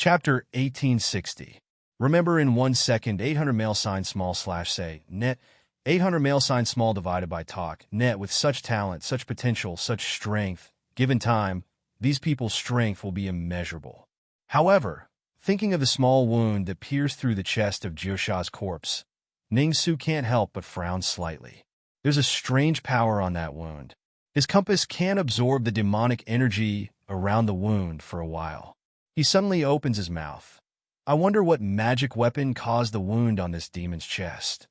Chapter 1860. Remember in 1 second, 800 male sign small slash say, net, 800 male sign small divided by talk, net with such talent, such potential, such strength. Given time, these people's strength will be immeasurable. However, thinking of the small wound that pierced through the chest of Jiosha's corpse, Ning-Su can't help but frown slightly. There's a strange power on that wound. His compass can't absorb the demonic energy around the wound for a while. He suddenly opens his mouth. I wonder what magic weapon caused the wound on this demon's chest.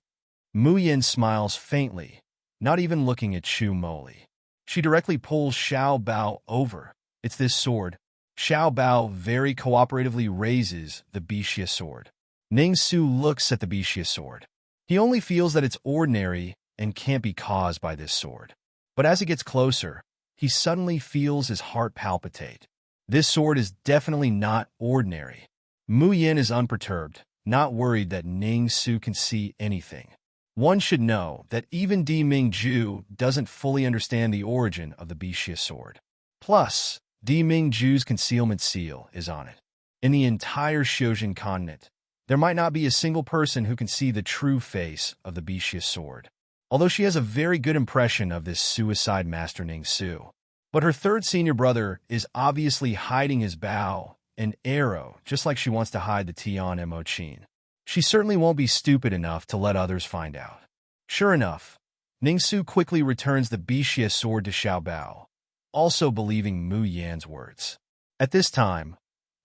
Mu Yin smiles faintly, not even looking at Chu Moli. She directly pulls Xiao Bao over. It's this sword. Xiao Bao very cooperatively raises the Bixia sword. Ning-Su looks at the Bixia sword. He only feels that it's ordinary and can't be caused by this sword. But as it gets closer, he suddenly feels his heart palpitate. This sword is definitely not ordinary. Mu Yin is unperturbed, not worried that Ning-Su can see anything. One should know that even Di Mingju doesn't fully understand the origin of the Bixia sword. Plus, Di Mingju's concealment seal is on it. In the entire Xiujin continent, there might not be a single person who can see the true face of the Bixia sword. Although she has a very good impression of this suicide master Ning-Su. But her third senior brother is obviously hiding his bow and arrow, just like she wants to hide the Tian Mo Qin. She certainly won't be stupid enough to let others find out. Sure enough, Ning-Su quickly returns the Bixia sword to Xiao Bao, also believing Mu Yan's words. At this time,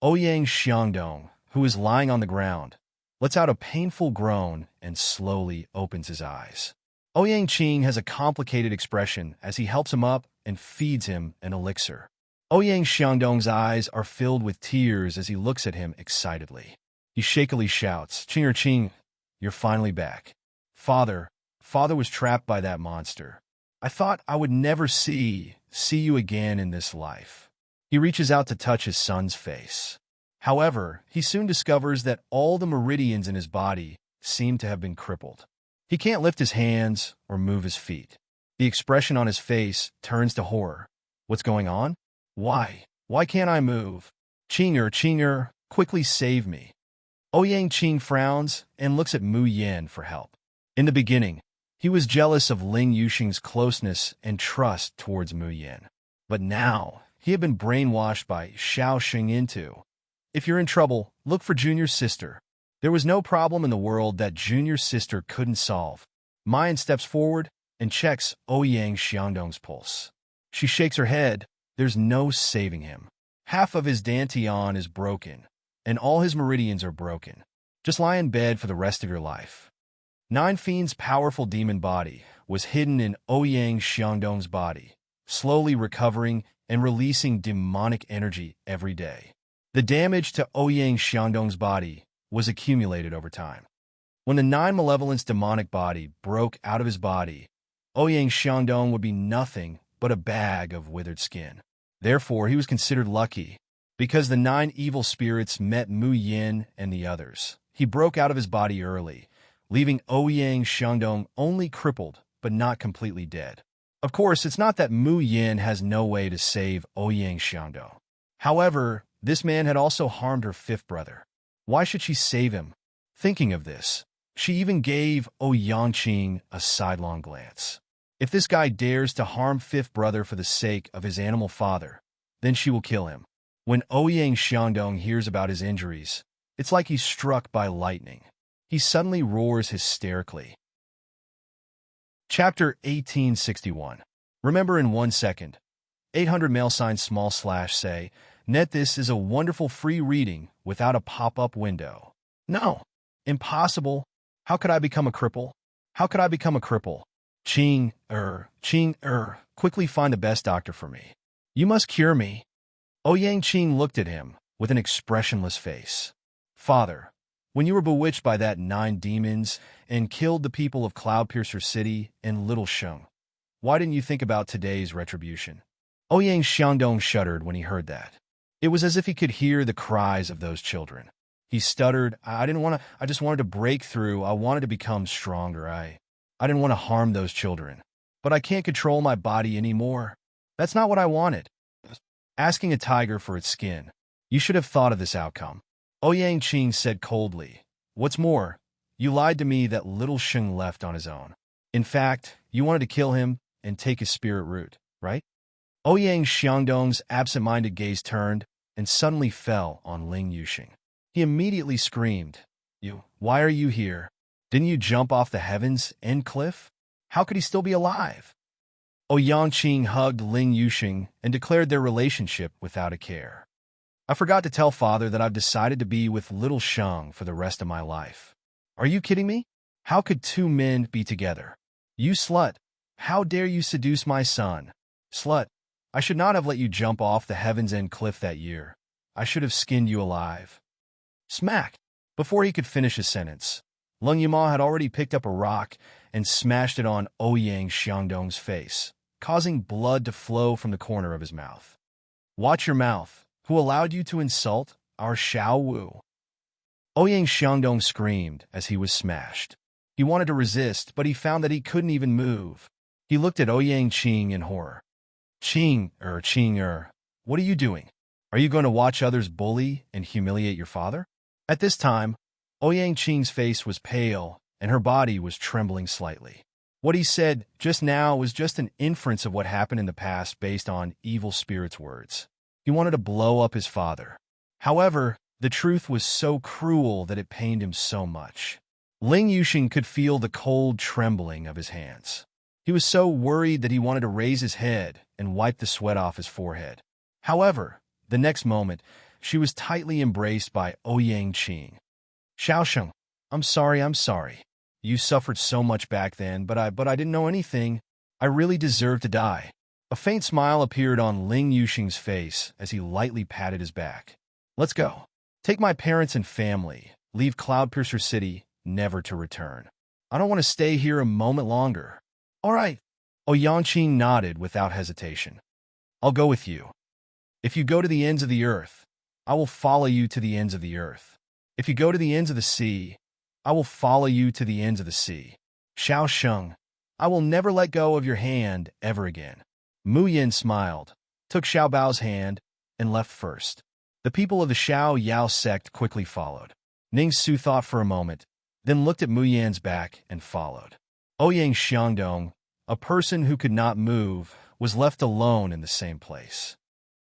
Ouyang Xiangdong, who is lying on the ground, lets out a painful groan and slowly opens his eyes. Ouyang Qing has a complicated expression as he helps him up and feeds him an elixir. Ouyang Xiangdong's eyes are filled with tears as he looks at him excitedly. He shakily shouts, Qing, you're finally back. Father was trapped by that monster. I thought I would never see you again in this life. He reaches out to touch his son's face. However, he soon discovers that all the meridians in his body seem to have been crippled. He can't lift his hands or move his feet. The expression on his face turns to horror. What's going on? Why? Why can't I move? Qinger, quickly save me. Ouyang Qing frowns and looks at Mu Yan for help. In the beginning, he was jealous of Ling Yuxing's closeness and trust towards Mu Yan. But now, he had been brainwashed by Xiao Xing into, if you're in trouble, look for Junior's sister. There was no problem in the world that Junior's sister couldn't solve. Mayan steps forward and checks Ouyang Xiangdong's pulse. She shakes her head. There's no saving him. Half of his dantian is broken, and all his meridians are broken. Just lie in bed for the rest of your life. Nine Fiend's powerful demon body was hidden in Ouyang Xiangdong's body, slowly recovering and releasing demonic energy every day. The damage to Ouyang Xiangdong's body was accumulated over time. When the Nine Malevolence demonic body broke out of his body, Ouyang Xiangdong would be nothing but a bag of withered skin. Therefore, he was considered lucky. Because the 9 evil spirits met Mu Yin and the others, he broke out of his body early, leaving Ouyang Xiangdong only crippled but not completely dead. Of course, it's not that Mu Yin has no way to save Ouyang Xiangdong. However, this man had also harmed her 5th brother. Why should she save him? Thinking of this, she even gave Ouyang Qing a sidelong glance. If this guy dares to harm 5th brother for the sake of his animal father, then she will kill him. When Ouyang Xiangdong hears about his injuries, it's like he's struck by lightning. He suddenly roars hysterically. Chapter 1861. Remember in 1 second. 800 mail sign small slash say, net this is a wonderful free reading without a pop-up window. No. Impossible. How could I become a cripple? How could I become a cripple? Qing, quickly find the best doctor for me. You must cure me. Ouyang Qing looked at him with an expressionless face. Father, when you were bewitched by that 9 demons and killed the people of Cloudpiercer City and Little Sheng, why didn't you think about today's retribution? Ouyang Xiangdong shuddered when he heard that. It was as if he could hear the cries of those children. He stuttered, I just wanted to break through. I wanted to become stronger. I didn't want to harm those children. But I can't control my body anymore. That's not what I wanted. Asking a tiger for its skin. You should have thought of this outcome. Ouyang Qing said coldly. What's more, you lied to me that little Sheng left on his own. In fact, you wanted to kill him and take his spirit root, right? Ouyang Xiangdong's absent-minded gaze turned and suddenly fell on Ling Yuxing. He immediately screamed, Why are you here? Didn't you jump off the heavens end cliff? How could he still be alive? Ouyang Qing hugged Ling Yuxing and declared their relationship without a care. I forgot to tell father that I've decided to be with little Sheng for the rest of my life. Are you kidding me? How could two men be together? You slut! How dare you seduce my son? Slut! I should not have let you jump off the Heaven's End cliff that year. I should have skinned you alive. Smack! Before he could finish his sentence, Lung Yima had already picked up a rock and smashed it on Ouyang Xiangdong's face, causing blood to flow from the corner of his mouth. Watch your mouth. Who allowed you to insult our Xiao Wu? Ouyang Xiangdong screamed as he was smashed. He wanted to resist, but he found that he couldn't even move. He looked at Ouyang Qing in horror. Qing, what are you doing? Are you going to watch others bully and humiliate your father? At this time, Ouyang Qing's face was pale and her body was trembling slightly. What he said just now was just an inference of what happened in the past based on evil spirit's words. He wanted to blow up his father. However, the truth was so cruel that it pained him so much. Ling Yuxing could feel the cold trembling of his hands. He was so worried that he wanted to raise his head and wipe the sweat off his forehead. However, the next moment, she was tightly embraced by Ouyang Qing. Xiaosheng, I'm sorry. You suffered so much back then, but I didn't know anything. I really deserved to die. A faint smile appeared on Ling Yuxing's face as he lightly patted his back. Let's go. Take my parents and family. Leave Cloudpiercer City, never to return. I don't want to stay here a moment longer. All right. Ouyang Qing nodded without hesitation. I'll go with you. If you go to the ends of the earth, I will follow you to the ends of the earth. If you go to the ends of the sea, I will follow you to the ends of the sea. Xiaosheng, I will never let go of your hand ever again. Mu Yin smiled, took Xiao Bao's hand, and left first. The people of the Xiao Yao sect quickly followed. Ning Su thought for a moment, then looked at Mu Yan's back and followed. Ouyang Xiangdong, a person who could not move, was left alone in the same place.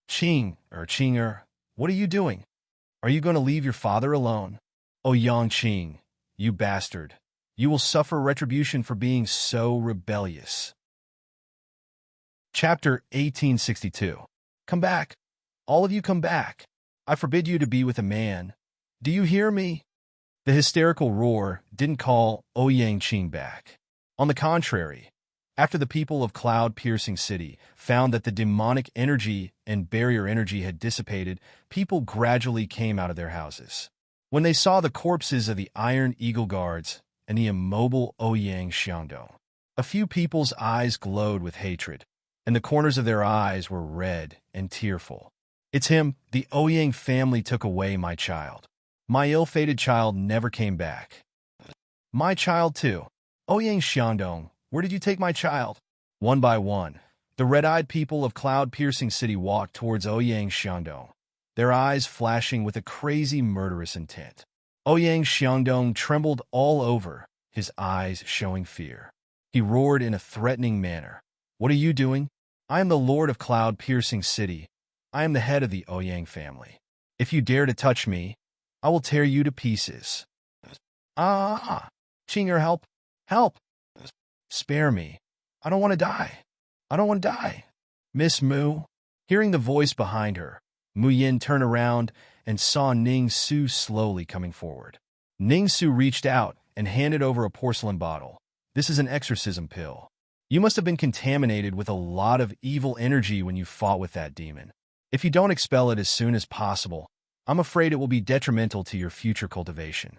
Qinger, what are you doing? Are you going to leave your father alone? Ouyang Qing, you bastard. You will suffer retribution for being so rebellious. Chapter 1862. Come back. All of you come back. I forbid you to be with a man. Do you hear me? The hysterical roar didn't call Ouyang Qing back. On the contrary, after the people of Cloud-Piercing City found that the demonic energy and barrier energy had dissipated, people gradually came out of their houses. When they saw the corpses of the Iron Eagle Guards and the immobile Ouyang Xiangdong, a few people's eyes glowed with hatred, and the corners of their eyes were red and tearful. It's him, the Ouyang family took away my child. My ill-fated child never came back. My child too. Ouyang Xiangdong, where did you take my child? One by one, the red-eyed people of Cloud-Piercing City walked towards Ouyang Xiangdong, their eyes flashing with a crazy murderous intent. Ouyang Xiangdong trembled all over, his eyes showing fear. He roared in a threatening manner. What are you doing? I am the Lord of Cloud-Piercing City. I am the head of the Ouyang family. If you dare to touch me, I will tear you to pieces. Qinger, help! Help! Spare me. I don't want to die. I don't want to die. Miss Mu. Hearing the voice behind her, Mu Yin turned around and saw Ning Su slowly coming forward. Ning Su reached out and handed over a porcelain bottle. This is an exorcism pill. You must have been contaminated with a lot of evil energy when you fought with that demon. If you don't expel it as soon as possible, I'm afraid it will be detrimental to your future cultivation.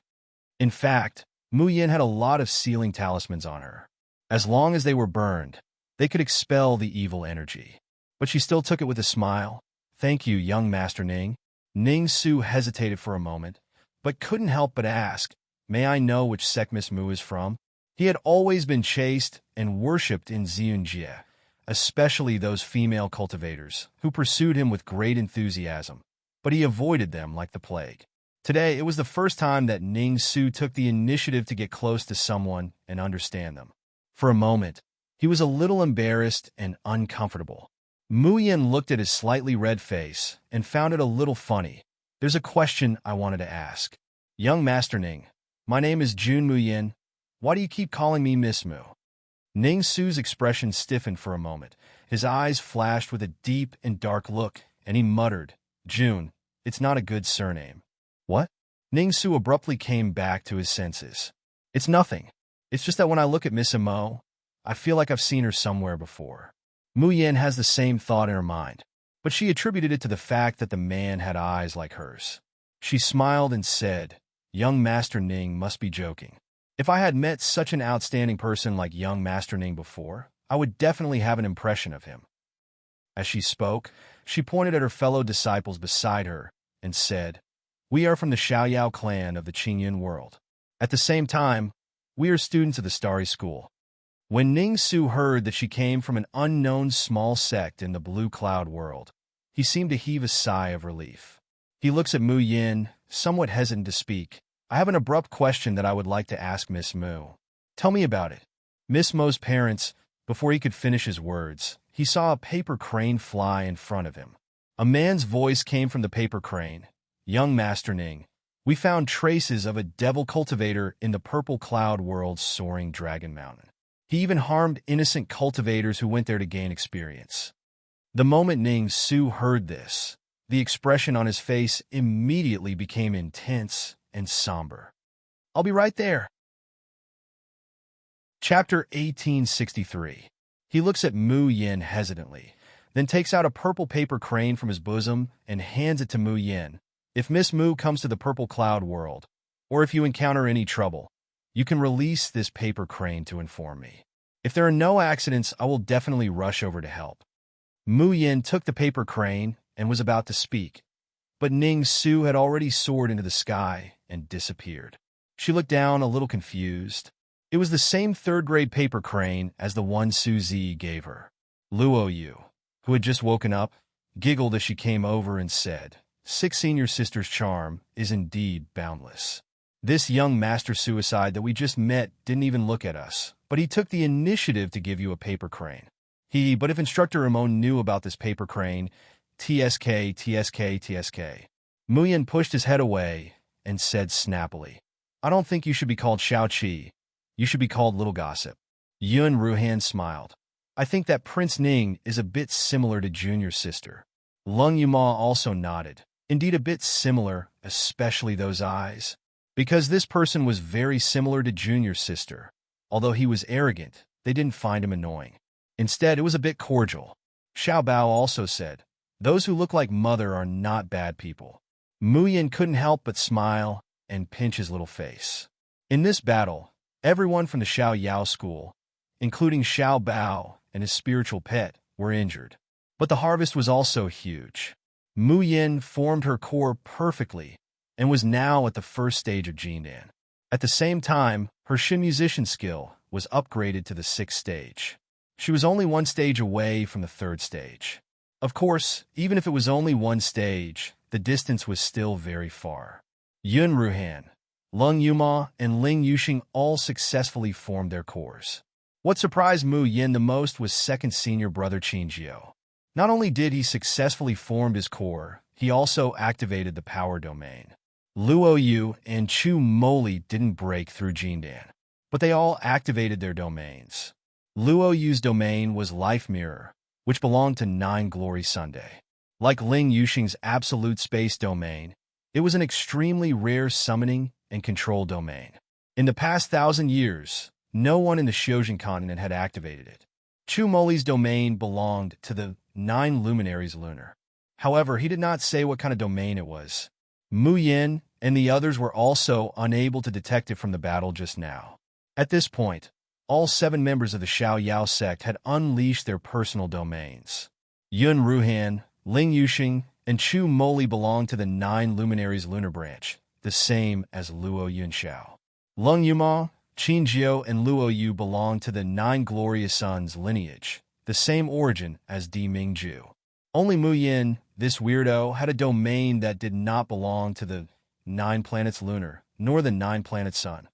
In fact, Mu Yin had a lot of sealing talismans on her. As long as they were burned, they could expel the evil energy. But she still took it with a smile. Thank you, young Master Ning. Ning Su hesitated for a moment, but couldn't help but ask, may I know which sect Miss Mu is from? He had always been chaste and worshipped in Xianjie, especially those female cultivators who pursued him with great enthusiasm, but he avoided them like the plague. Today, it was the first time that Ning Su took the initiative to get close to someone and understand them. For a moment, he was a little embarrassed and uncomfortable. Mu Yin looked at his slightly red face and found it a little funny. There's a question I wanted to ask. Young Master Ning, my name is Jun Mu Yin. Why do you keep calling me Miss Mu? Ning Su's expression stiffened for a moment. His eyes flashed with a deep and dark look, and he muttered, Jun, it's not a good surname. What? Ning Su abruptly came back to his senses. It's nothing. It's just that when I look at Miss Mo, I feel like I've seen her somewhere before. Mu Yin has the same thought in her mind, but she attributed it to the fact that the man had eyes like hers. She smiled and said, Young Master Ning must be joking. If I had met such an outstanding person like young Master Ning before, I would definitely have an impression of him. As she spoke, she pointed at her fellow disciples beside her and said, We are from the Xiaoyao clan of the Qingyun world. At the same time, we are students of the Starry School. When Ning Su heard that she came from an unknown small sect in the Blue Cloud world, he seemed to heave a sigh of relief. He looks at Mu Yin, somewhat hesitant to speak. I have an abrupt question that I would like to ask Miss Mu. Tell me about it. Miss Mo's parents, before he could finish his words, he saw a paper crane fly in front of him. A man's voice came from the paper crane. Young Master Ning, we found traces of a devil cultivator in the Purple Cloud world's soaring dragon mountain. He even harmed innocent cultivators who went there to gain experience. The moment Ning Su heard this, the expression on his face immediately became intense and somber. I'll be right there. Chapter 1863. He looks at Mu Yin hesitantly, then takes out a purple paper crane from his bosom and hands it to Mu Yin. If Miss Mu comes to the Purple Cloud world, or if you encounter any trouble, you can release this paper crane to inform me. If there are no accidents, I will definitely rush over to help. Mu Yin took the paper crane and was about to speak, but Ning Su had already soared into the sky and disappeared. She looked down a little confused. It was the same third-grade paper crane as the one Su Zi gave her. Luo Yu, who had just woken up, giggled as she came over and said, Six Senior Sister's charm is indeed boundless. This young master suicide that we just met didn't even look at us, but he took the initiative to give you a paper crane. But if Instructor Ramon knew about this paper crane, TSK, TSK, TSK. Mu Yin pushed his head away and said snappily, I don't think you should be called Xiao Qi. You should be called Little Gossip. Yun Ruhan smiled. I think that Prince Ning is a bit similar to Junior's sister. Lung Yuma also nodded. Indeed a bit similar, especially those eyes. Because this person was very similar to Junior's sister. Although he was arrogant, they didn't find him annoying. Instead, it was a bit cordial. Xiao Bao also said, Those who look like mother are not bad people. Mu Yin couldn't help but smile and pinch his little face. In this battle, everyone from the Xiao Yao school, including Xiao Bao and his spiritual pet, were injured. But the harvest was also huge. Mu Yin formed her core perfectly and was now at the first stage of Jindan. At the same time, her Shin musician skill was upgraded to the 6th stage. She was only one stage away from the 3rd stage. Of course, even if it was only one stage, the distance was still very far. Yun Ruhan, Lung Yuma, and Ling Yuxing all successfully formed their cores. What surprised Mu Yin the most was second senior brother Qin Jiao. Not only did he successfully form his core, he also activated the power domain. Luo Yu and Chu Moli didn't break through Jindan, but they all activated their domains. Luo Yu's domain was Life Mirror, which belonged to 9 Glory Sunday. Like Ling Yuxing's Absolute Space domain, it was an extremely rare summoning and control domain. In the past 1,000 years, no one in the Xiojin continent had activated it. Chu Moli's domain belonged to the 9 Luminaries Lunar. However, he did not say what kind of domain it was. Mu Yin and the others were also unable to detect it from the battle just now. At this point, all 7 members of the Xiao Yao sect had unleashed their personal domains. Yun Ruhan, Ling Yuxing, and Chu Moli belonged to the 9 Luminaries Lunar Branch, the same as Luo Yun Xiao. Lung Yuma, Qin Jiao, and Luo Yu belonged to the 9 Glorious Sons lineage, the same origin as Di Mingju. Only Mu Yin, this weirdo, had a domain that did not belong to the 9 planets lunar, nor the 9 planet sun.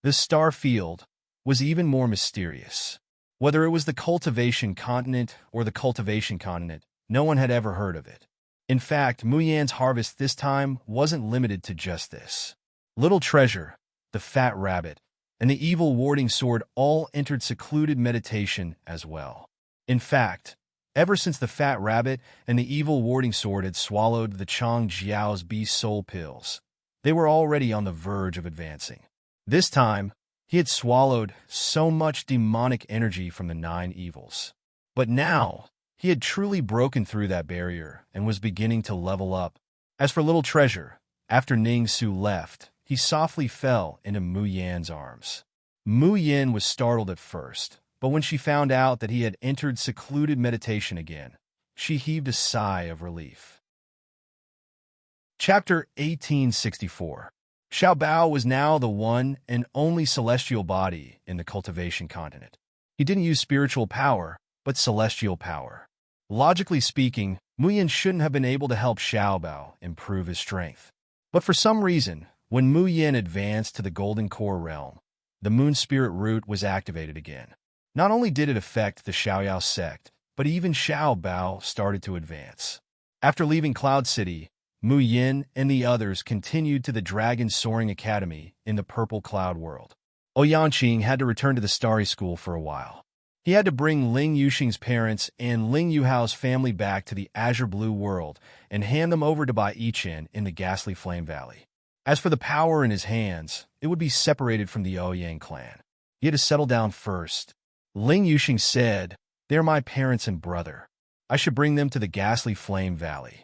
The star field was even more mysterious. Whether it was the cultivation continent or the cultivation continent, no one had ever heard of it. In fact, Mu Yan's harvest this time wasn't limited to just this. Little Treasure, the fat rabbit, and the evil warding sword all entered secluded meditation as well. In fact, ever since the fat rabbit and the evil warding sword had swallowed the Chang Jiao's beast soul pills, they were already on the verge of advancing. This time, he had swallowed so much demonic energy from the 9 evils. But now, he had truly broken through that barrier and was beginning to level up. As for Little Treasure, after Ning Su left, he softly fell into Mu Yan's arms. Mu Yan was startled at first, but when she found out that he had entered secluded meditation again, she heaved a sigh of relief. Chapter 1864. Xiao Bao was now the one and only celestial body in the cultivation continent. He didn't use spiritual power, but celestial power. Logically speaking, Mu Yan shouldn't have been able to help Xiao Bao improve his strength. But for some reason, when Mu Yan advanced to the Golden Core realm, the Moon Spirit Root was activated again. Not only did it affect the Xiaoyao sect, but even Xiao Bao started to advance. After leaving Cloud City, Mu Yan and the others continued to the Dragon Soaring Academy in the Purple Cloud World. Oyanqing had to return to the Starry School for a while. He had to bring Ling Yuxing's parents and Ling Yuhao's family back to the Azure Blue World and hand them over to Bai Yichen in the Ghastly Flame Valley. As for the power in his hands, it would be separated from the Ouyang clan. He had to settle down first. Ling Yuxing said, "They're my parents and brother. I should bring them to the Ghastly Flame Valley."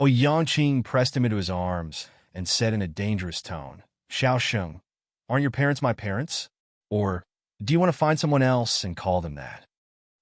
Oyanqing pressed him into his arms and said in a dangerous tone, "Xiaosheng, aren't your parents my parents? Or do you want to find someone else and call them that?"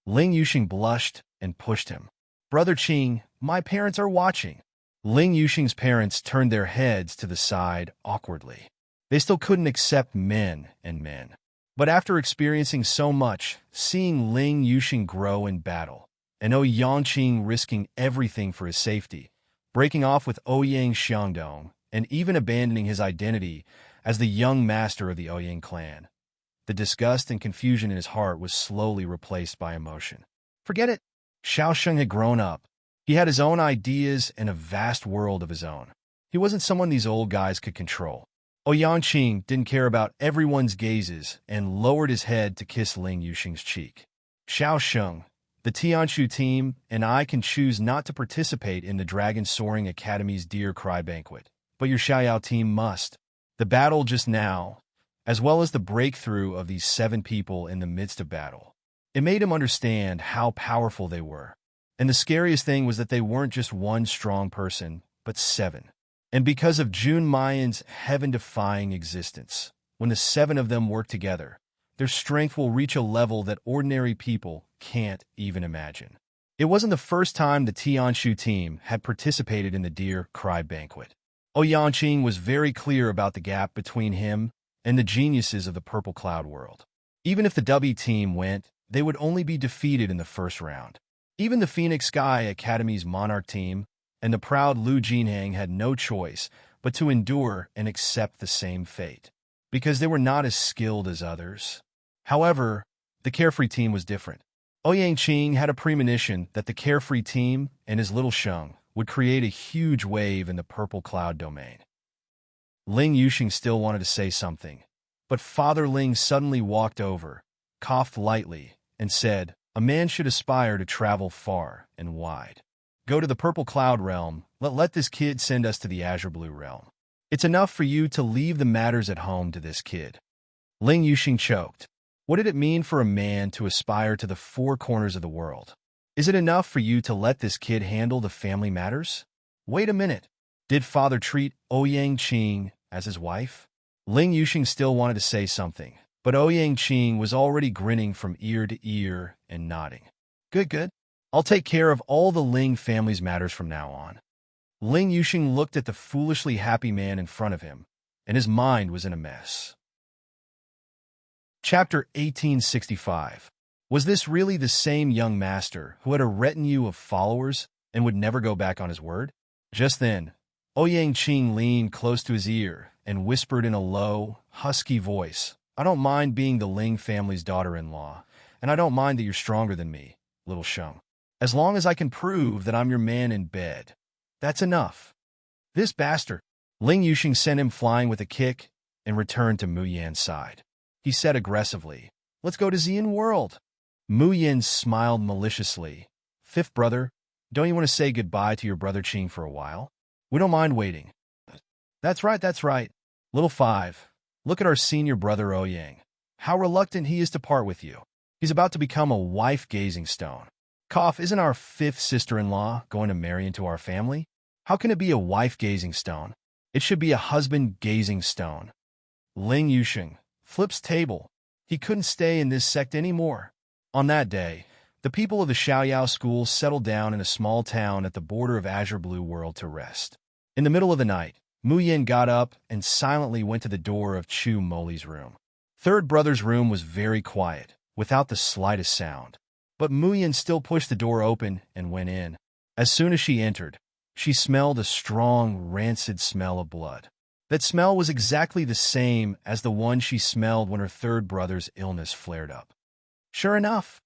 Ling Yuxing blushed and pushed him. "Brother Qing, my parents are watching." Ling Yuxing's parents turned their heads to the side awkwardly. They still couldn't accept men and men. But after experiencing so much, seeing Ling Yuxing grow in battle, and Oyanqing risking everything for his safety, breaking off with Ouyang Xiangdong, and even abandoning his identity as the young master of the Ouyang clan, the disgust and confusion in his heart was slowly replaced by emotion. Forget it. Xiaosheng had grown up. He had his own ideas and a vast world of his own. He wasn't someone these old guys could control. Oyanqing didn't care about everyone's gazes and lowered his head to kiss Ling Yuxing's cheek. "Xiaosheng, the Tianshu team and I can choose not to participate in the Dragon Soaring Academy's Deer Cry Banquet, but your Xiaoyao team must. The battle just now, as well as the breakthrough of these 7 people in the midst of battle, it made him understand how powerful they were. And the scariest thing was that they weren't just one strong person, but 7. And because of Jun Mayan's heaven-defying existence, when the 7 of them work together, their strength will reach a level that ordinary people can't even imagine. It wasn't the first time the Tianshu team had participated in the Deer Cry Banquet. Oyanqing was very clear about the gap between him and the geniuses of the Purple Cloud World. Even if the W team went, they would only be defeated in the first round. Even the Phoenix Sky Academy's Monarch team and the proud Lu Jinhang had no choice but to endure and accept the same fate, because they were not as skilled as others. However, the Carefree team was different. Oyanqing had a premonition that the Carefree team and his little Sheng would create a huge wave in the Purple Cloud domain. Ling Yuxing still wanted to say something, but Father Ling suddenly walked over, coughed lightly, and said, "A man should aspire to travel far and wide. Go to the Purple Cloud realm, let this kid send us to the Azure Blue realm. It's enough for you to leave the matters at home to this kid." Ling Yuxing choked. What did it mean for a man to aspire to the 4 corners of the world? Is it enough for you to let this kid handle the family matters? Wait a minute. Did father treat Oyanqing as his wife? Ling Yuxing still wanted to say something, but Oyanqing was already grinning from ear to ear and nodding. Good. I'll take care of all the Ling family's matters from now on." Ling Yuxing looked at the foolishly happy man in front of him, and his mind was in a mess. Chapter 1865. Was this really the same young master who had a retinue of followers and would never go back on his word? Just then, Ouyang Qing leaned close to his ear and whispered in a low, husky voice, "I don't mind being the Ling family's daughter-in-law, and I don't mind that you're stronger than me, little Sheng. As long as I can prove that I'm your man in bed, that's enough." This bastard. Ling Yuxing sent him flying with a kick and returned to Mu Yan's side. He said aggressively, "Let's go to Xian World." Mu Yan smiled maliciously. "Fifth brother, don't you want to say goodbye to your brother Qing for a while? We don't mind waiting." That's right. Little five, look at our senior brother Ouyang. How reluctant he is to part with you. He's about to become a wife-gazing stone. Cough, isn't our fifth sister-in-law going to marry into our family? How can it be a wife-gazing stone? It should be a husband-gazing stone. Ling Yuxing flips table. He couldn't stay in this sect anymore. On that day, the people of the Xiaoyao school settled down in a small town at the border of Azure Blue World to rest. In the middle of the night, Mu Yan got up and silently went to the door of Chu Moli's room. Third brother's room was very quiet, without the slightest sound. But Mu Yan still pushed the door open and went in. As soon as she entered, she smelled a strong, rancid smell of blood. That smell was exactly the same as the one she smelled when her third brother's illness flared up. Sure enough,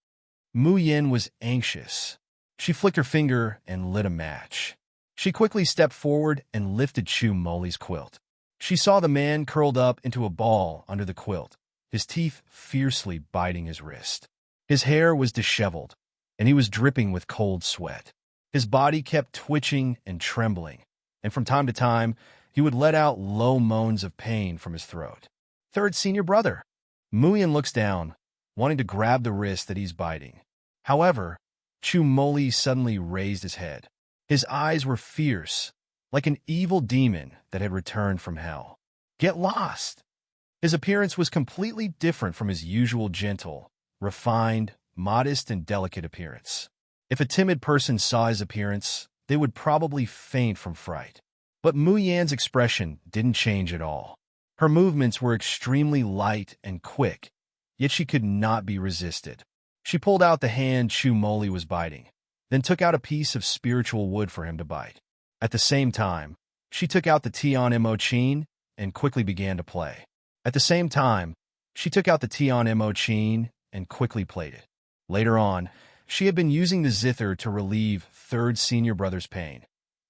Mu Yan was anxious. She flicked her finger and lit a match. She quickly stepped forward and lifted Chu Moli's quilt. She saw the man curled up into a ball under the quilt, his teeth fiercely biting his wrist. His hair was disheveled, and he was dripping with cold sweat. His body kept twitching and trembling, and from time to time, he would let out low moans of pain from his throat. Third senior brother. Mu Yan looks down, wanting to grab the wrist that he's biting. However, Chu Moli suddenly raised his head. His eyes were fierce, like an evil demon that had returned from hell. Get lost! His appearance was completely different from his usual gentle, refined, modest, and delicate appearance. If a timid person saw his appearance, they would probably faint from fright. But Mu Yan's expression didn't change at all. Her movements were extremely light and quick, yet she could not be resisted. She pulled out the hand Chu Moli was biting, then took out a piece of spiritual wood for him to bite. At the same time, she took out the Tian Mo Chin and quickly began to play. At the same time, she took out the Tian Mo Chin and quickly played it. Later on, she had been using the zither to relieve third senior brother's pain,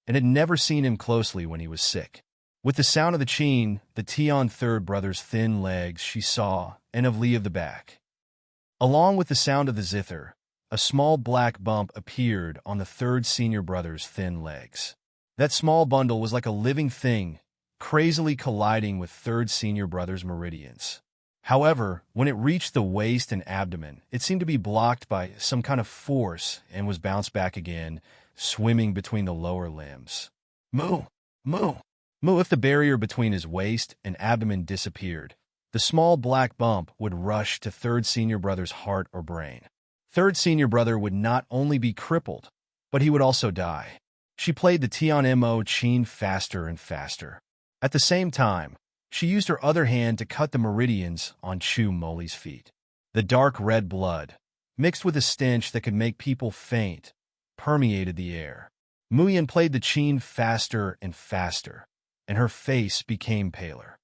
and had never seen him closely when he was sick. With the sound of the Chin, the Tian third brother's thin legs she saw, and of Li of the back. Along with the sound of the zither, a small black bump appeared on the third senior brother's thin legs. That small bundle was like a living thing, crazily colliding with third senior brother's meridians. However, when it reached the waist and abdomen, it seemed to be blocked by some kind of force and was bounced back again, swimming between the lower limbs. Moo! Moo! Moo! If the barrier between his waist and abdomen disappeared, the small black bump would rush to third senior brother's heart or brain. Third senior brother would not only be crippled, but he would also die. She played the Tian Mo Chin faster and faster. At the same time, she used her other hand to cut the meridians on Chu Moli's feet. The dark red blood, mixed with a stench that could make people faint, permeated the air. Mu Yan played the Chin faster and faster, and her face became paler.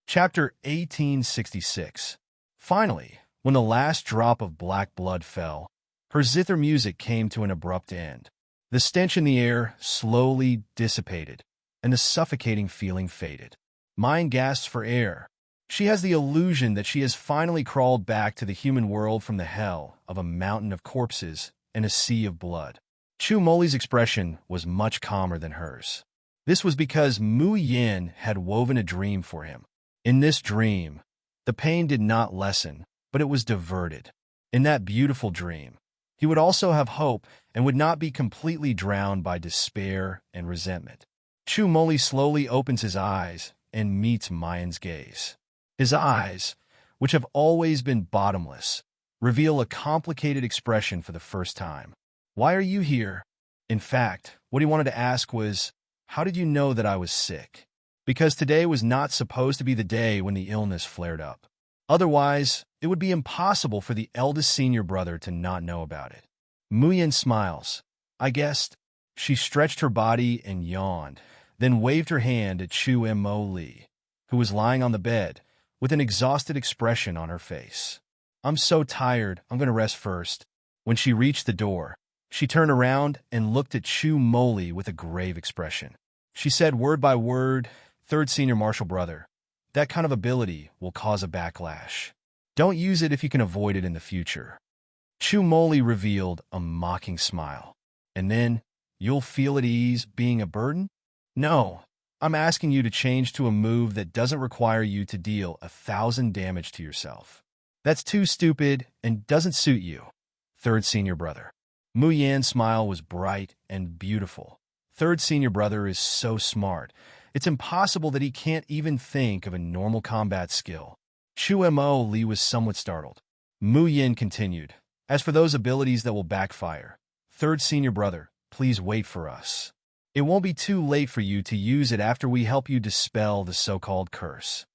Chapter 1866. Finally, when the last drop of black blood fell, her zither music came to an abrupt end. The stench in the air slowly dissipated, and the suffocating feeling faded. Mind gasps for air. She has the illusion that she has finally crawled back to the human world from the hell of a mountain of corpses and a sea of blood. Chu Moli's expression was much calmer than hers. This was because Mu Yan had woven a dream for him. In this dream, the pain did not lessen, but it was diverted. In that beautiful dream, he would also have hope and would not be completely drowned by despair and resentment. Chu Moli slowly opens his eyes and meets Mayan's gaze. His eyes, which have always been bottomless, reveal a complicated expression for the first time. Why are you here? In fact, what he wanted to ask was, how did you know that I was sick? Because today was not supposed to be the day when the illness flared up. Otherwise, it would be impossible for the eldest senior brother to not know about it. Mu Yan smiles. I guessed. She stretched her body and yawned, then waved her hand at Chu Mo Lee, who was lying on the bed, with an exhausted expression on her face. "I'm so tired, I'm going to rest first." When she reached the door, she turned around and looked at Chu Mo Lee with a grave expression. She said word by word, "Third senior martial brother, that kind of ability will cause a backlash. Don't use it if you can avoid it in the future." Chu Mo Lee revealed a mocking smile. "And then, you'll feel at ease being a burden?" "No, I'm asking you to change to a move that doesn't require you to deal 1,000 damage to yourself. That's too stupid and doesn't suit you, third senior brother." Mu Yan's smile was bright and beautiful. Third senior brother is so smart. It's impossible that he can't even think of a normal combat skill. Chu Mo Lee was somewhat startled. Mu Yan continued, "As for those abilities that will backfire, third senior brother, please wait for us. It won't be too late for you to use it after we help you dispel the so-called curse.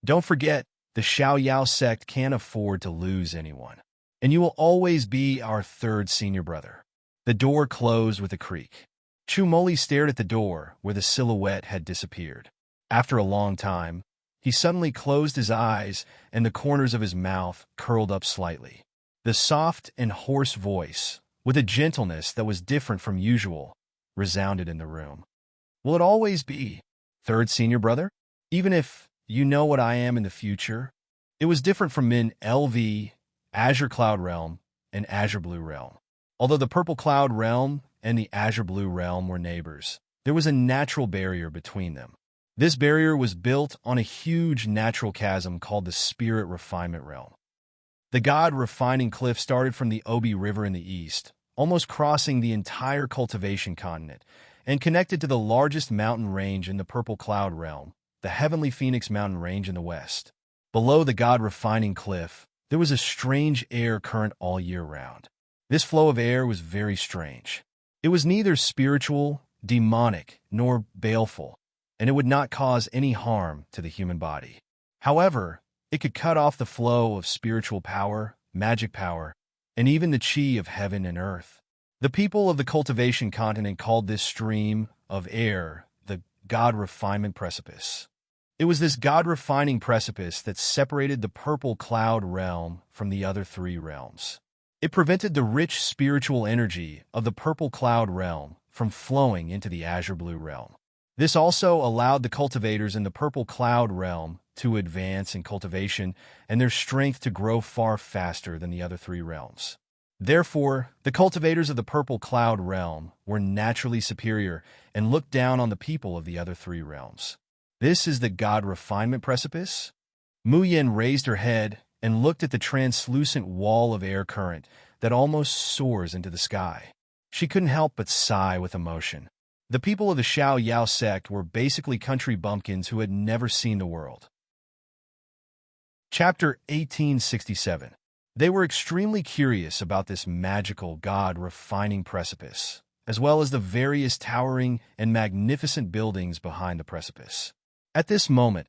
Don't forget, the Xiao Yao sect can't afford to lose anyone, and you will always be our third senior brother." The door closed with a creak. Chu Mo Lee stared at the door where the silhouette had disappeared. After a long time, he suddenly closed his eyes and the corners of his mouth curled up slightly. The soft and hoarse voice, with a gentleness that was different from usual, resounded in the room. "Will it always be third senior brother? Even if you know what I am in the future?" It was different from Min LV, Azure Cloud Realm, and Azure Blue Realm. Although the Purple Cloud Realm and the Azure Blue Realm were neighbors, there was a natural barrier between them. This barrier was built on a huge natural chasm called the Spirit Refinement Realm. The God Refining Cliff started from the Obi River in the east, almost crossing the entire cultivation continent, and connected to the largest mountain range in the Purple Cloud Realm, the Heavenly Phoenix Mountain Range in the west. Below the God Refining Cliff, there was a strange air current all year round. This flow of air was very strange. It was neither spiritual, demonic, nor baleful, and it would not cause any harm to the human body. However, it could cut off the flow of spiritual power, magic power, and even the chi of heaven and earth. The people of the cultivation continent called this stream of air the God Refinement Precipice. It was this God-refining precipice that separated the Purple Cloud Realm from the other three realms. It prevented the rich spiritual energy of the Purple Cloud Realm from flowing into the Azure Blue Realm. This also allowed the cultivators in the Purple Cloud Realm to advance in cultivation and their strength to grow far faster than the other three realms. Therefore, the cultivators of the Purple Cloud Realm were naturally superior and looked down on the people of the other three realms. "This is the God Refinement Precipice?" Mu Yan raised her head and looked at the translucent wall of air current that almost soars into the sky. She couldn't help but sigh with emotion. The people of the Xiao Yao sect were basically country bumpkins who had never seen the world. Chapter 1867. They were extremely curious about this magical God-refining precipice, as well as the various towering and magnificent buildings behind the precipice. At this moment,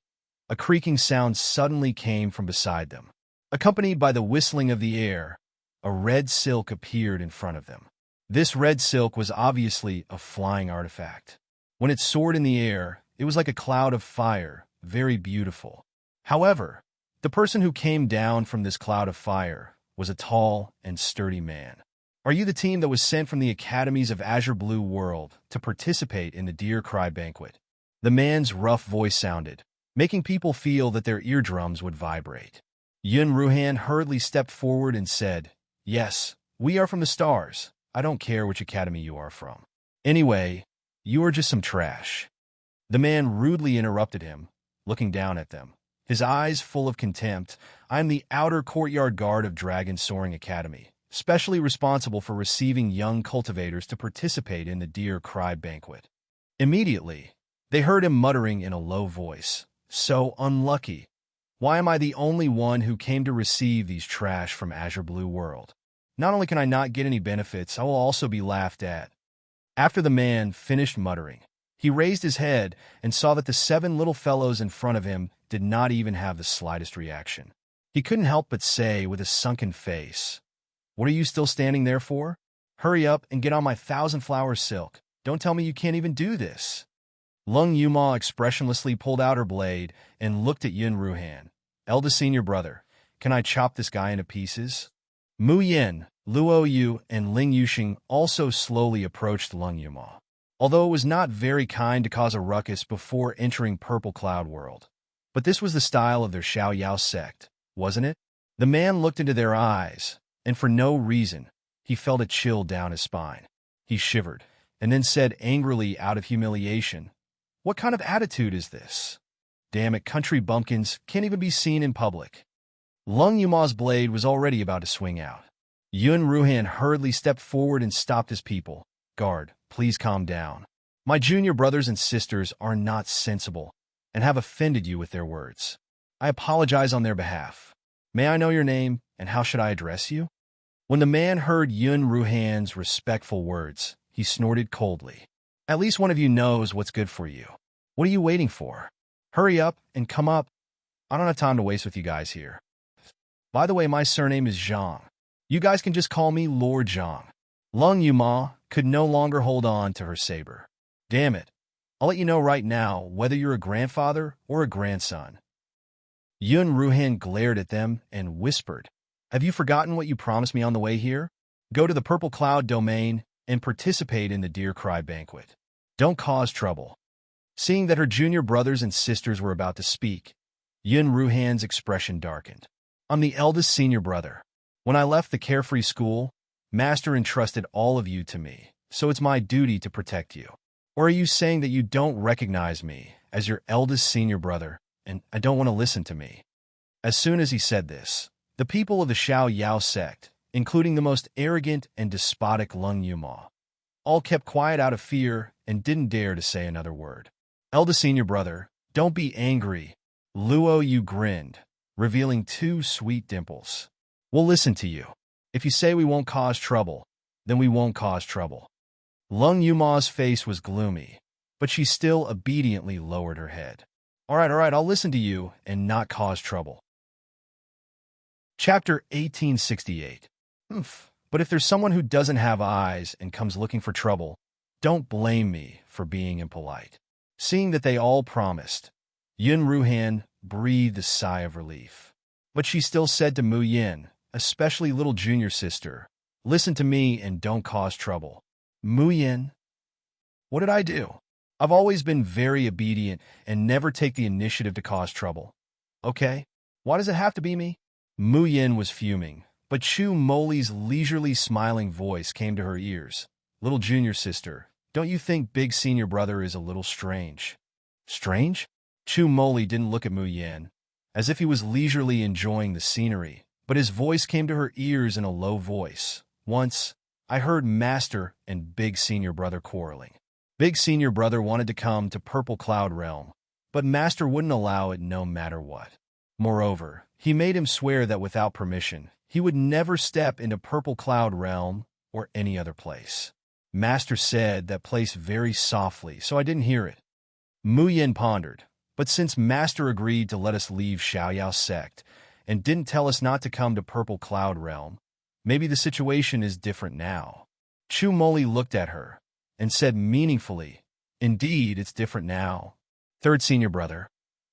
a creaking sound suddenly came from beside them. Accompanied by the whistling of the air, a red silk appeared in front of them. This red silk was obviously a flying artifact. When it soared in the air, it was like a cloud of fire, very beautiful. However, the person who came down from this cloud of fire was a tall and sturdy man. "Are you the team that was sent from the academies of Azure Blue World to participate in the Deer Cry Banquet?" The man's rough voice sounded, making people feel that their eardrums would vibrate. Yun Ruhan hurriedly stepped forward and said, "Yes, we are from the stars. I don't care which academy you are from. Anyway, you are just some trash." The man rudely interrupted him, looking down at them, his eyes full of contempt. "I am the outer courtyard guard of Dragon Soaring Academy, specially responsible for receiving young cultivators to participate in the Deer Cry Banquet." Immediately, they heard him muttering in a low voice, "So unlucky. Why am I the only one who came to receive these trash from Azure Blue World? Not only can I not get any benefits, I will also be laughed at." After the man finished muttering, he raised his head and saw that the 7 little fellows in front of him did not even have the slightest reaction. He couldn't help but say with a sunken face, "What are you still standing there for? Hurry up and get on my 1,000-flower silk. Don't tell me you can't even do this. Lung Yuma expressionlessly pulled out her blade and looked at Yun Ruhan. Eldest senior brother, can I chop this guy into pieces? Mu Yin, Luo Yu, and Ling Yuxing also slowly approached Lung Yuma, although it was not very kind to cause a ruckus before entering Purple Cloud World. But this was the style of their Xiao Yao sect, wasn't it? The man looked into their eyes, and for no reason, he felt a chill down his spine. He shivered, and then said angrily out of humiliation, "What kind of attitude is this? Damn it, country bumpkins can't even be seen in public." Lung Yuma's blade was already about to swing out. Yun Ruhan hurriedly stepped forward and stopped his people. "Guard, please calm down. My junior brothers and sisters are not sensible and have offended you with their words. I apologize on their behalf. May I know your name, and how should I address you?" When the man heard Yun Ruhan's respectful words, he snorted coldly. "At least one of you knows what's good for you. What are you waiting for? Hurry up and come up. I don't have time to waste with you guys here. By the way, my surname is Zhang. You guys can just call me Lord Zhang." Lung Yuma could no longer hold on to her saber. "Damn it. I'll let you know right now whether you're a grandfather or a grandson." Yun Ruhan glared at them and whispered, "Have you forgotten what you promised me on the way here? Go to the Purple Cloud domain and participate in the Deer Cry banquet. Don't cause trouble." Seeing that her junior brothers and sisters were about to speak, Yun Ruhan's expression darkened. "I'm the eldest senior brother. When I left the carefree school, Master entrusted all of you to me, so it's my duty to protect you. Or are you saying that you don't recognize me as your eldest senior brother, and I don't want to listen to me?" As soon as he said this, the people of the Xiao Yao sect, including the most arrogant and despotic Lung Yuma, all kept quiet out of fear and didn't dare to say another word. "Eldest senior brother, don't be angry." Luo Yu grinned, revealing 2 sweet dimples. "We'll listen to you. If you say we won't cause trouble, then we won't cause trouble." Lung Yuma's face was gloomy, but she still obediently lowered her head. All right, I'll listen to you and not cause trouble." Chapter 1868. But if there's someone who doesn't have eyes and comes looking for trouble, don't blame me for being impolite. Seeing that they all promised, Yun Ruhan breathed a sigh of relief. But she still said to Mu Yin, especially little junior sister, "Listen to me and don't cause trouble." "Mu Yin, what did I do? I've always been very obedient and never take the initiative to cause trouble. Okay, why does it have to be me?" Mu Yin was fuming, but Chu Moli's leisurely smiling voice came to her ears. "Little junior sister, don't you think big senior brother is a little strange?" "Strange?" Chu Moli didn't look at Mu Yin, as if he was leisurely enjoying the scenery, but his voice came to her ears in a low voice. "Once, I heard Master and big senior brother quarreling. Big senior brother wanted to come to Purple Cloud Realm, but Master wouldn't allow it no matter what. Moreover, he made him swear that without permission, he would never step into Purple Cloud Realm or any other place. Master said that place very softly, so I didn't hear it." Mu Yin pondered, "But since Master agreed to let us leave Xiao Yao sect and didn't tell us not to come to Purple Cloud Realm, maybe the situation is different now." Chu Moli looked at her and said meaningfully, "Indeed, it's different now." "Third senior brother,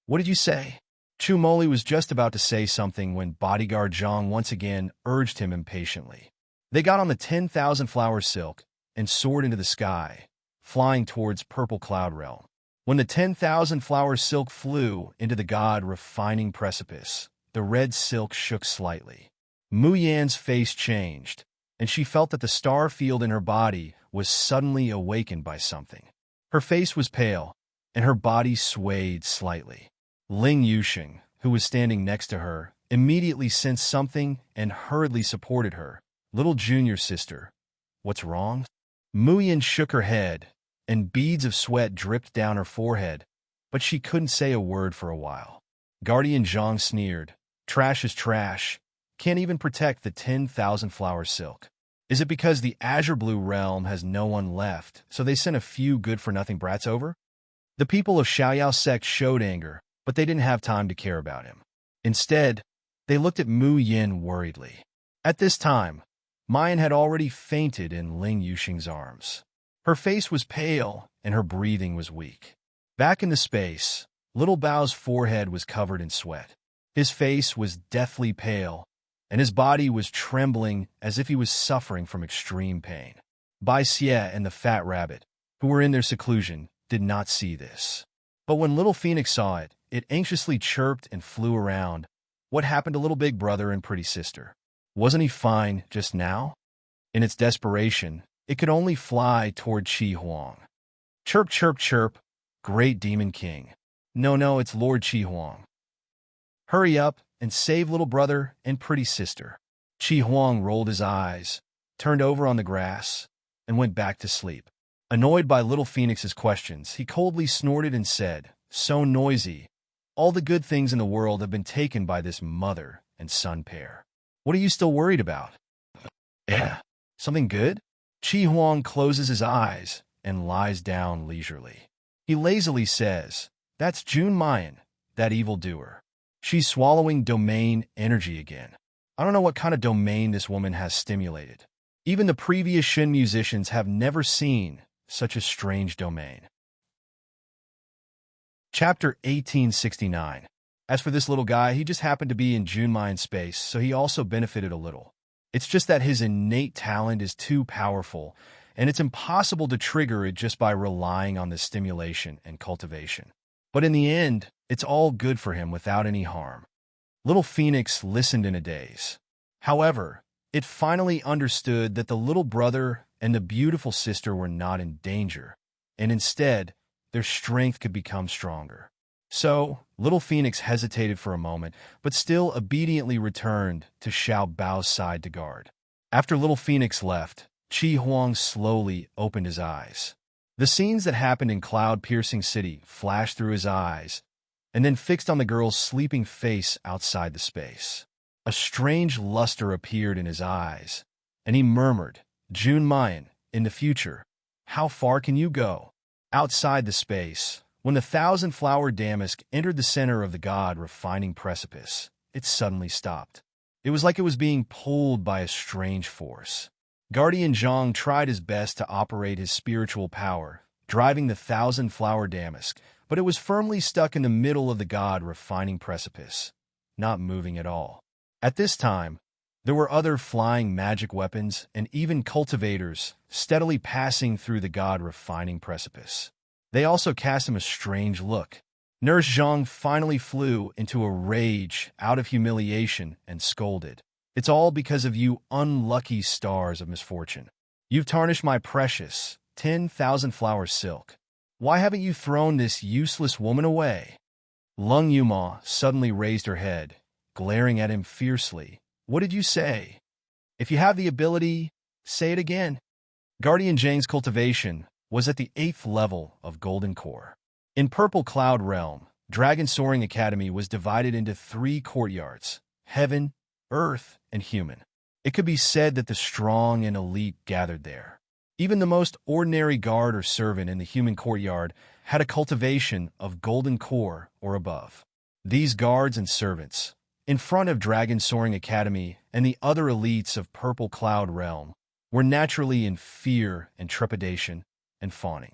what did you say?" Chu Moli was just about to say something when bodyguard Zhang once again urged him impatiently. They got on the 10,000-flower silk and soared into the sky, flying towards Purple Cloud Realm. When the 10,000-flower silk flew into the god-refining precipice, the red silk shook slightly. Mu Yan's face changed, and she felt that the star field in her body was suddenly awakened by something. Her face was pale, and her body swayed slightly. Ling Yuxing, who was standing next to her, immediately sensed something and hurriedly supported her. "Little junior sister, what's wrong?" Mu Yin shook her head, and beads of sweat dripped down her forehead, but she couldn't say a word for a while. Guardian Zhang sneered, "Trash is trash. Can't even protect the 10,000-flower silk. Is it because the Azure Blue realm has no one left, so they sent a few good-for-nothing brats over?" The people of Xiao Yao sect showed anger, but they didn't have time to care about him. Instead, they looked at Mu Yin worriedly. At this time, Mayan had already fainted in Ling Yuxing's arms. Her face was pale, and her breathing was weak. Back in the space, little Bao's forehead was covered in sweat. His face was deathly pale, and his body was trembling as if he was suffering from extreme pain. Bai Xie and the fat rabbit, who were in their seclusion, did not see this. But when little Phoenix saw it, it anxiously chirped and flew around. What happened to little big brother and pretty sister? Wasn't he fine just now? In its desperation, it could only fly toward Qi Huang. Chirp, chirp, chirp, great demon king. No, it's Lord Qi Huang. Hurry up and save little brother and pretty sister. Qi Huang rolled his eyes, turned over on the grass, and went back to sleep. Annoyed by little Phoenix's questions, he coldly snorted and said, "So noisy. All the good things in the world have been taken by this mother and son pair. What are you still worried about?" "Yeah, something good?" Qi Huang closes his eyes and lies down leisurely. He lazily says, "That's June Mayan, that evildoer. She's swallowing domain energy again. I don't know what kind of domain this woman has stimulated. Even the previous Shin musicians have never seen such a strange domain." Chapter 1869. As for this little guy, he just happened to be in June Mayan space, so he also benefited a little. It's just that his innate talent is too powerful, and it's impossible to trigger it just by relying on the stimulation and cultivation. But in the end, it's all good for him without any harm. Little Phoenix listened in a daze. However, it finally understood that the little brother and the beautiful sister were not in danger, and instead, their strength could become stronger. So, little Phoenix hesitated for a moment, but still obediently returned to Xiao Bao's side to guard. After little Phoenix left, Qi Huang slowly opened his eyes. The scenes that happened in Cloud-Piercing City flashed through his eyes, and then fixed on the girl's sleeping face outside the space. A strange luster appeared in his eyes, and he murmured, "June Mayan, in the future, how far can you go?" Outside the space, when the thousand-flower damask entered the center of the god-refining precipice, it suddenly stopped. It was like it was being pulled by a strange force. Guardian Zhang tried his best to operate his spiritual power, driving the thousand-flower damask, but it was firmly stuck in the middle of the god-refining precipice, not moving at all. At this time, there were other flying magic weapons and even cultivators steadily passing through the god-refining precipice. They also cast him a strange look. Nurse Zhang finally flew into a rage out of humiliation and scolded, "It's all because of you unlucky stars of misfortune. You've tarnished my precious 10,000-flower silk. Why haven't you thrown this useless woman away?" Lung Yuma suddenly raised her head, glaring at him fiercely. "What did you say? If you have the ability, say it again." Guardian Zhang's cultivation was at the 8th level of Golden Core. In Purple Cloud Realm, Dragon Soaring Academy was divided into 3 courtyards: Heaven, Earth, and Human. It could be said that the strong and elite gathered there. Even the most ordinary guard or servant in the Human courtyard had a cultivation of Golden Core or above. These guards and servants, in front of Dragon Soaring Academy and the other elites of Purple Cloud Realm, were naturally in fear and trepidation and fawning.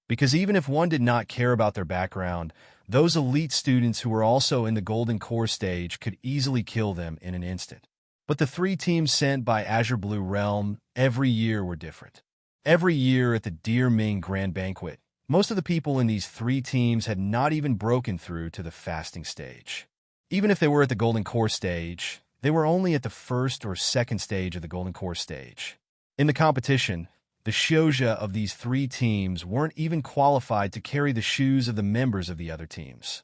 Because even if one did not care about their background, those elite students who were also in the Golden Core stage could easily kill them in an instant. But the 3 teams sent by Azure Blue Realm every year were different. Every year at the Dear Ming Grand Banquet, most of the people in these 3 teams had not even broken through to the fasting stage. Even if they were at the Golden Core stage, they were only at the 1st or 2nd stage of the Golden Core stage. In the competition, the Shouja of these 3 teams weren't even qualified to carry the shoes of the members of the other teams.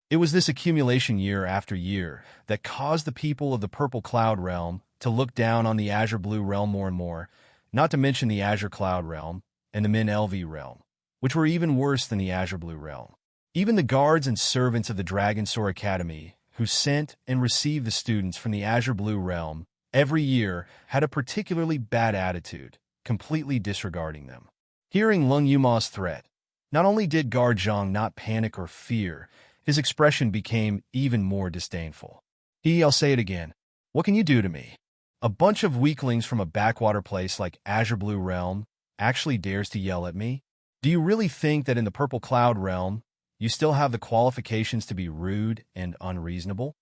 It was this accumulation year after year that caused the people of the Purple Cloud Realm to look down on the Azure Blue Realm more and more, not to mention the Azure Cloud Realm and the Min LV Realm, which were even worse than the Azure Blue Realm. Even the guards and servants of the Dragon Soar Academy, who sent and received the students from the Azure Blue Realm every year, had a particularly bad attitude, completely disregarding them. Hearing Lung Yuma's threat, not only did Guard Zhang not panic or fear, his expression became even more disdainful. I'll say it again. What can you do to me? A bunch of weaklings from a backwater place like Azure Blue Realm actually dares to yell at me? Do you really think that in the Purple Cloud Realm, you still have the qualifications to be rude and unreasonable?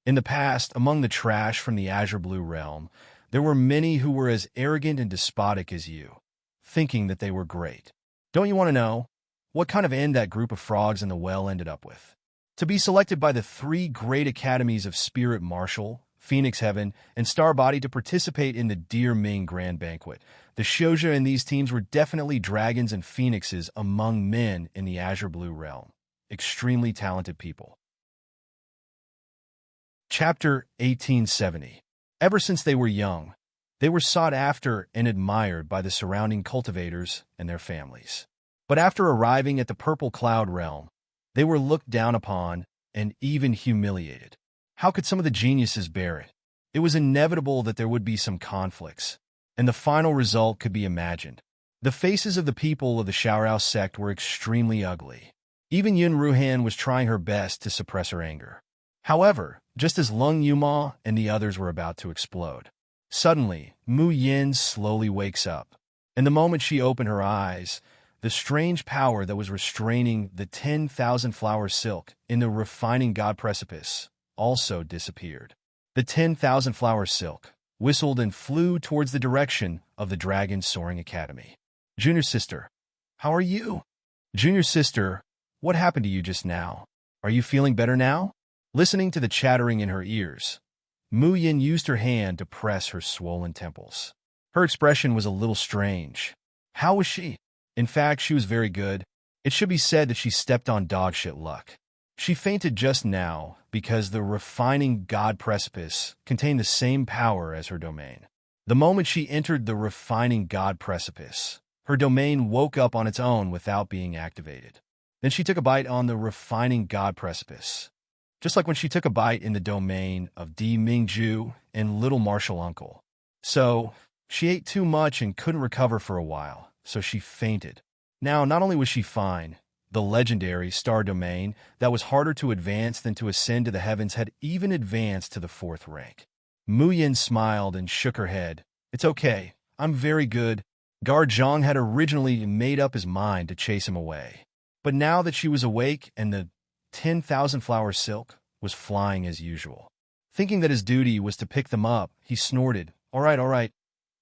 In the past, among the trash from the Azure Blue Realm, there were many who were as arrogant and despotic as you, thinking that they were great. Don't you want to know what kind of end that group of frogs in the well ended up with? To be selected by the three great academies of Spirit Martial, Phoenix Heaven, and Starbody to participate in the Dear Ming Grand Banquet. The Shouja in these teams were definitely dragons and phoenixes among men in the Azure Blue Realm. Extremely talented people. Chapter 1870. Ever since they were young, they were sought after and admired by the surrounding cultivators and their families. But after arriving at the Purple Cloud Realm, they were looked down upon and even humiliated. How could some of the geniuses bear it? It was inevitable that there would be some conflicts, and the final result could be imagined. The faces of the people of the Xiaorao sect were extremely ugly. Even Yun Ruhan was trying her best to suppress her anger. However, just as Lung Yuma and the others were about to explode, suddenly, Mu Yin slowly wakes up, and the moment she opened her eyes, the strange power that was restraining the 10,000 flower silk in the refining god precipice also disappeared. The 10,000 flower silk whistled and flew towards the direction of the Dragon Soaring Academy. Junior sister, how are you? Junior sister, what happened to you just now? Are you feeling better now? Listening to the chattering in her ears, Mu Yin used her hand to press her swollen temples. Her expression was a little strange. How was she? In fact, she was very good. It should be said that she stepped on dogshit luck. She fainted just now because the refining god precipice contained the same power as her domain. The moment she entered the refining god precipice, her domain woke up on its own without being activated. Then she took a bite on the refining god precipice, just like when she took a bite in the domain of Di Mingju and Little Martial Uncle. So, she ate too much and couldn't recover for a while, so she fainted. Now, not only was she fine, the legendary star domain that was harder to advance than to ascend to the heavens had even advanced to the 4th rank. Mu Yin smiled and shook her head. It's okay, I'm very good. Gar Zhang had originally made up his mind to chase him away. But now that she was awake and the 10,000 flower silk was flying as usual, thinking that his duty was to pick them up, he snorted, all right,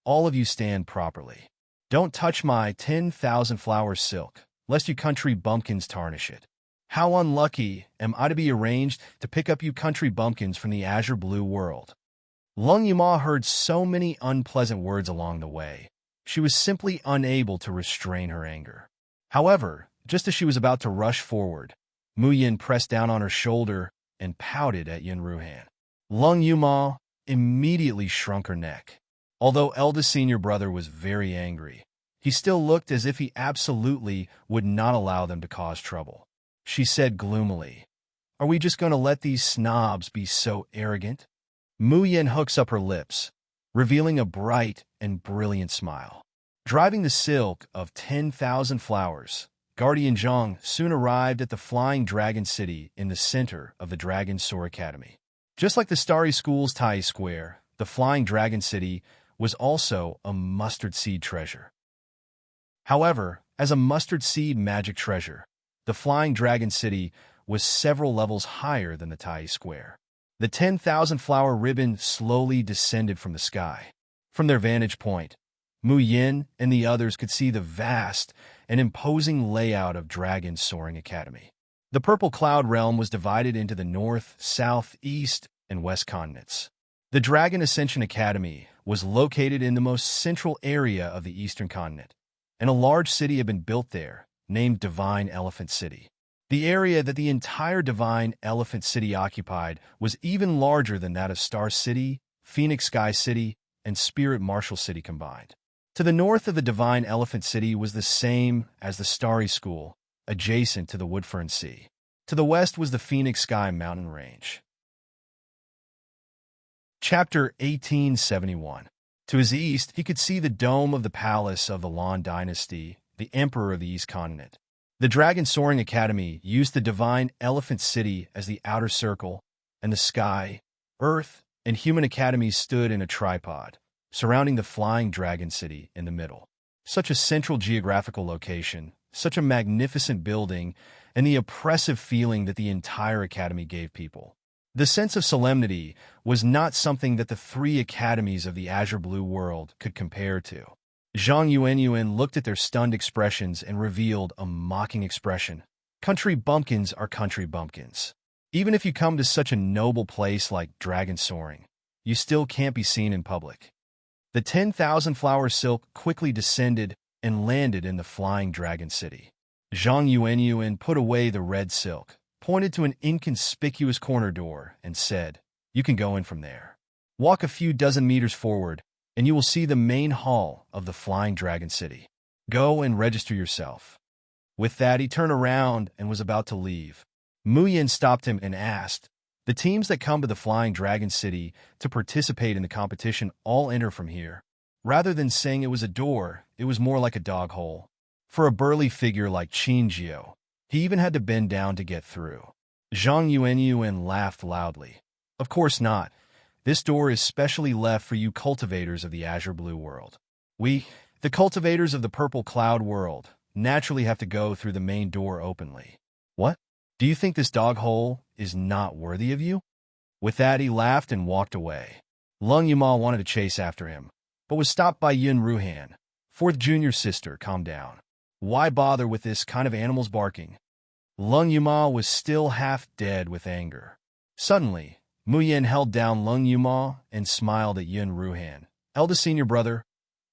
all of you stand properly. Don't touch my 10,000 flower silk, lest you country bumpkins tarnish it. How unlucky am I to be arranged to pick up you country bumpkins from the Azure Blue world. Lung Yuma heard so many unpleasant words along the way. She was simply unable to restrain her anger. However, just as she was about to rush forward, Mu Yin pressed down on her shoulder and pouted at Yun Ruhan. Lung Yuma immediately shrunk her neck. Although eldest senior brother was very angry, he still looked as if he absolutely would not allow them to cause trouble. She said gloomily, "Are we just going to let these snobs be so arrogant?" Mu Yin hooks up her lips, revealing a bright and brilliant smile. Driving the silk of 10,000 flowers, Guardian Zhang soon arrived at the Flying Dragon City in the center of the Dragon Soar Academy. Just like the Starry School's Tai Square, the Flying Dragon City was also a mustard seed treasure. However, as a mustard seed magic treasure, the Flying Dragon City was several levels higher than the Tai Square. The 10,000 flower ribbon slowly descended from the sky. From their vantage point, Mu Yin and the others could see the vast and imposing layout of Dragon Soaring Academy. The Purple Cloud Realm was divided into the North, South, East, and West continents. The Dragon Ascension Academy was located in the most central area of the Eastern continent, and a large city had been built there, named Divine Elephant City. The area that the entire Divine Elephant City occupied was even larger than that of Star City, Phoenix Sky City, and Spirit Martial City combined. To the north of the Divine Elephant City was the same as the Starry School, adjacent to the Woodfern Sea. To the west was the Phoenix Sky Mountain Range. Chapter 1871. To his east, he could see the dome of the palace of the Lan Dynasty, the Emperor of the East Continent. The Dragon Soaring Academy used the Divine Elephant City as the outer circle, and the sky, earth, and human academies stood in a tripod, surrounding the flying dragon city in the middle. Such a central geographical location, such a magnificent building, and the oppressive feeling that the entire academy gave people. The sense of solemnity was not something that the three academies of the Azure Blue world could compare to. Zhang Yuanyuan looked at their stunned expressions and revealed a mocking expression. Country bumpkins are country bumpkins. Even if you come to such a noble place like Dragon Soaring, you still can't be seen in public. The 10,000 flower silk quickly descended and landed in the flying dragon city. Zhang Yuanyuan put away the red silk, pointed to an inconspicuous corner door, and said, "You can go in from there. Walk a few dozen meters forward, and you will see the main hall of the flying dragon city. Go and register yourself." With that, he turned around and was about to leave. Mu Yin stopped him and asked, "The teams that come to the Flying Dragon City to participate in the competition all enter from here." Rather than saying it was a door, it was more like a dog hole. For a burly figure like Qin Jiao, he even had to bend down to get through. Zhang Yuanyuan laughed loudly. "Of course not. This door is specially left for you cultivators of the Azure Blue world. We, the cultivators of the Purple Cloud world, naturally have to go through the main door openly." "What? Do you think this dog hole is not worthy of you?" With that, he laughed and walked away. Lung Yuma wanted to chase after him, but was stopped by Yun Ruhan. "Fourth junior sister, calm down. Why bother with this kind of animals barking?" Lung Yuma was still half dead with anger. Suddenly, Mu Yin held down Lung Yuma and smiled at Yun Ruhan. "Eldest senior brother,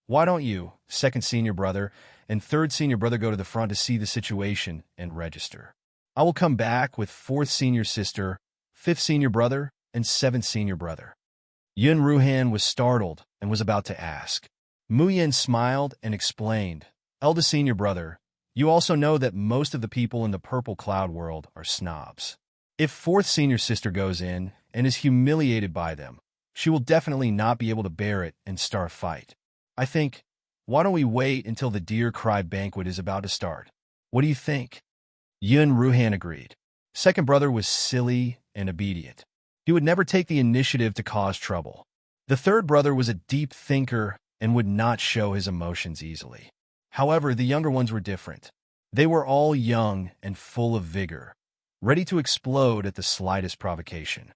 why don't you, second senior brother, and third senior brother go to the front to see the situation and register? I will come back with fourth senior sister, fifth senior brother, and seventh senior brother." Yun Ruhan was startled and was about to ask. Mu Yin smiled and explained, "Eldest senior brother, you also know that most of the people in the Purple Cloud world are snobs. If fourth senior sister goes in and is humiliated by them, she will definitely not be able to bear it and start a fight. I think, why don't we wait until the Deer Cry banquet is about to start? What do you think?" Yun Ruhan agreed. Second brother was silly and obedient. He would never take the initiative to cause trouble. The third brother was a deep thinker and would not show his emotions easily. However, the younger ones were different. They were all young and full of vigor, ready to explode at the slightest provocation.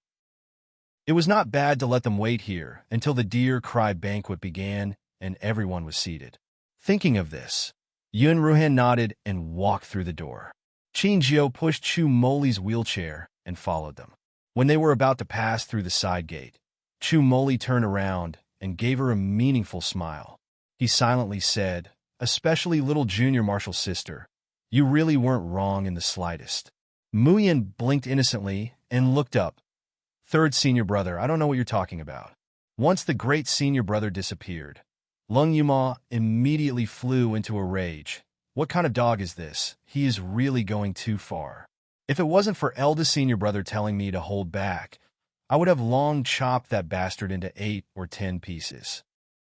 It was not bad to let them wait here until the Deer Cry banquet began and everyone was seated. Thinking of this, Yun Ruhan nodded and walked through the door. Qin Jiao pushed Chu Moli's wheelchair and followed them. When they were about to pass through the side gate, Chu Moli turned around and gave her a meaningful smile. He silently said, "Especially little junior martial sister, you really weren't wrong in the slightest." Mu Yin blinked innocently and looked up. "Third senior brother, I don't know what you're talking about." Once the great senior brother disappeared, Lung Yuma immediately flew into a rage. "What kind of dog is this? He is really going too far. If it wasn't for eldest senior brother telling me to hold back, I would have long chopped that bastard into 8 or 10 pieces."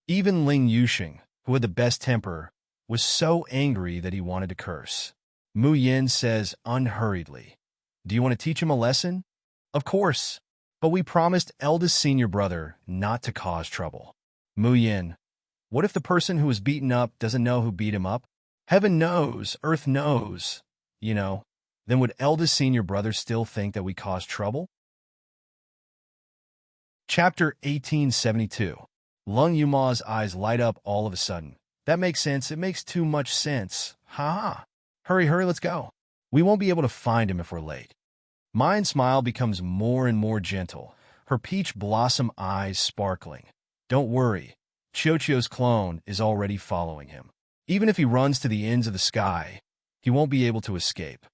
Even Ling Yuxing, who had the best temper, was so angry that he wanted to curse. Mu Yin says unhurriedly, "Do you want to teach him a lesson?" "Of course, but we promised eldest senior brother not to cause trouble." Mu Yin, "What if the person who was beaten up doesn't know who beat him up? Heaven knows, earth knows, you know. Then would eldest senior brother still think that we caused trouble?" Chapter 1872. Lung Yuma's eyes light up all of a sudden. "That makes sense. It makes too much sense. Ha! Hurry, let's go. We won't be able to find him if we're late." Mine's smile becomes more and more gentle, her peach blossom eyes sparkling. "Don't worry. Qiuqiu's clone is already following him. Even if he runs to the ends of the sky, he won't be able to escape."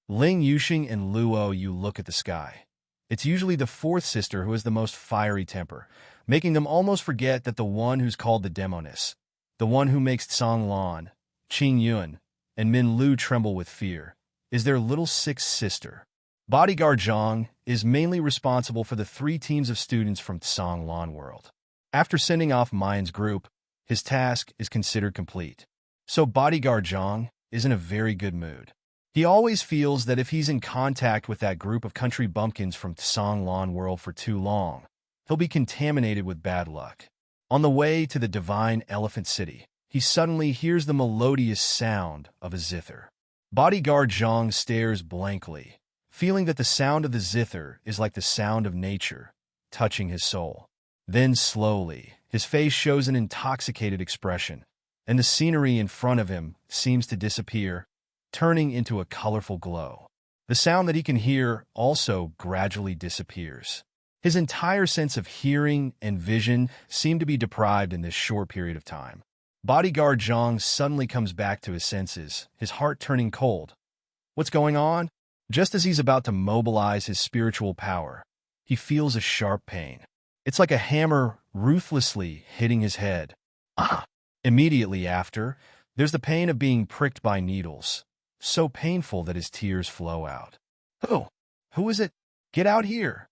Ling Yuxing and Luo Yu look at the sky. It's usually the fourth sister who has the most fiery temper, making them almost forget that the one who's called the Demoness, the one who makes Tsang Lan, Qing Yun, and Min Lu tremble with fear, is their little sixth sister. Bodyguard Zhang is mainly responsible for the 3 teams of students from Tsang Lan world. After sending off Mayan's group, his task is considered complete. So Bodyguard Zhang is in a very good mood. He always feels that if he's in contact with that group of country bumpkins from Tsang Lan world for too long, he'll be contaminated with bad luck. On the way to the divine elephant city, he suddenly hears the melodious sound of a zither. Bodyguard Zhang stares blankly, feeling that the sound of the zither is like the sound of nature, touching his soul. Then slowly, his face shows an intoxicated expression, and the scenery in front of him seems to disappear, turning into a colorful glow. The sound that he can hear also gradually disappears. His entire sense of hearing and vision seem to be deprived in this short period of time. Bodyguard Zhang suddenly comes back to his senses, his heart turning cold. What's going on? Just as he's about to mobilize his spiritual power, he feels a sharp pain. It's like a hammer ruthlessly hitting his head. Ah! Immediately after, there's the pain of being pricked by needles, so painful that his tears flow out. Who is it? Get out here!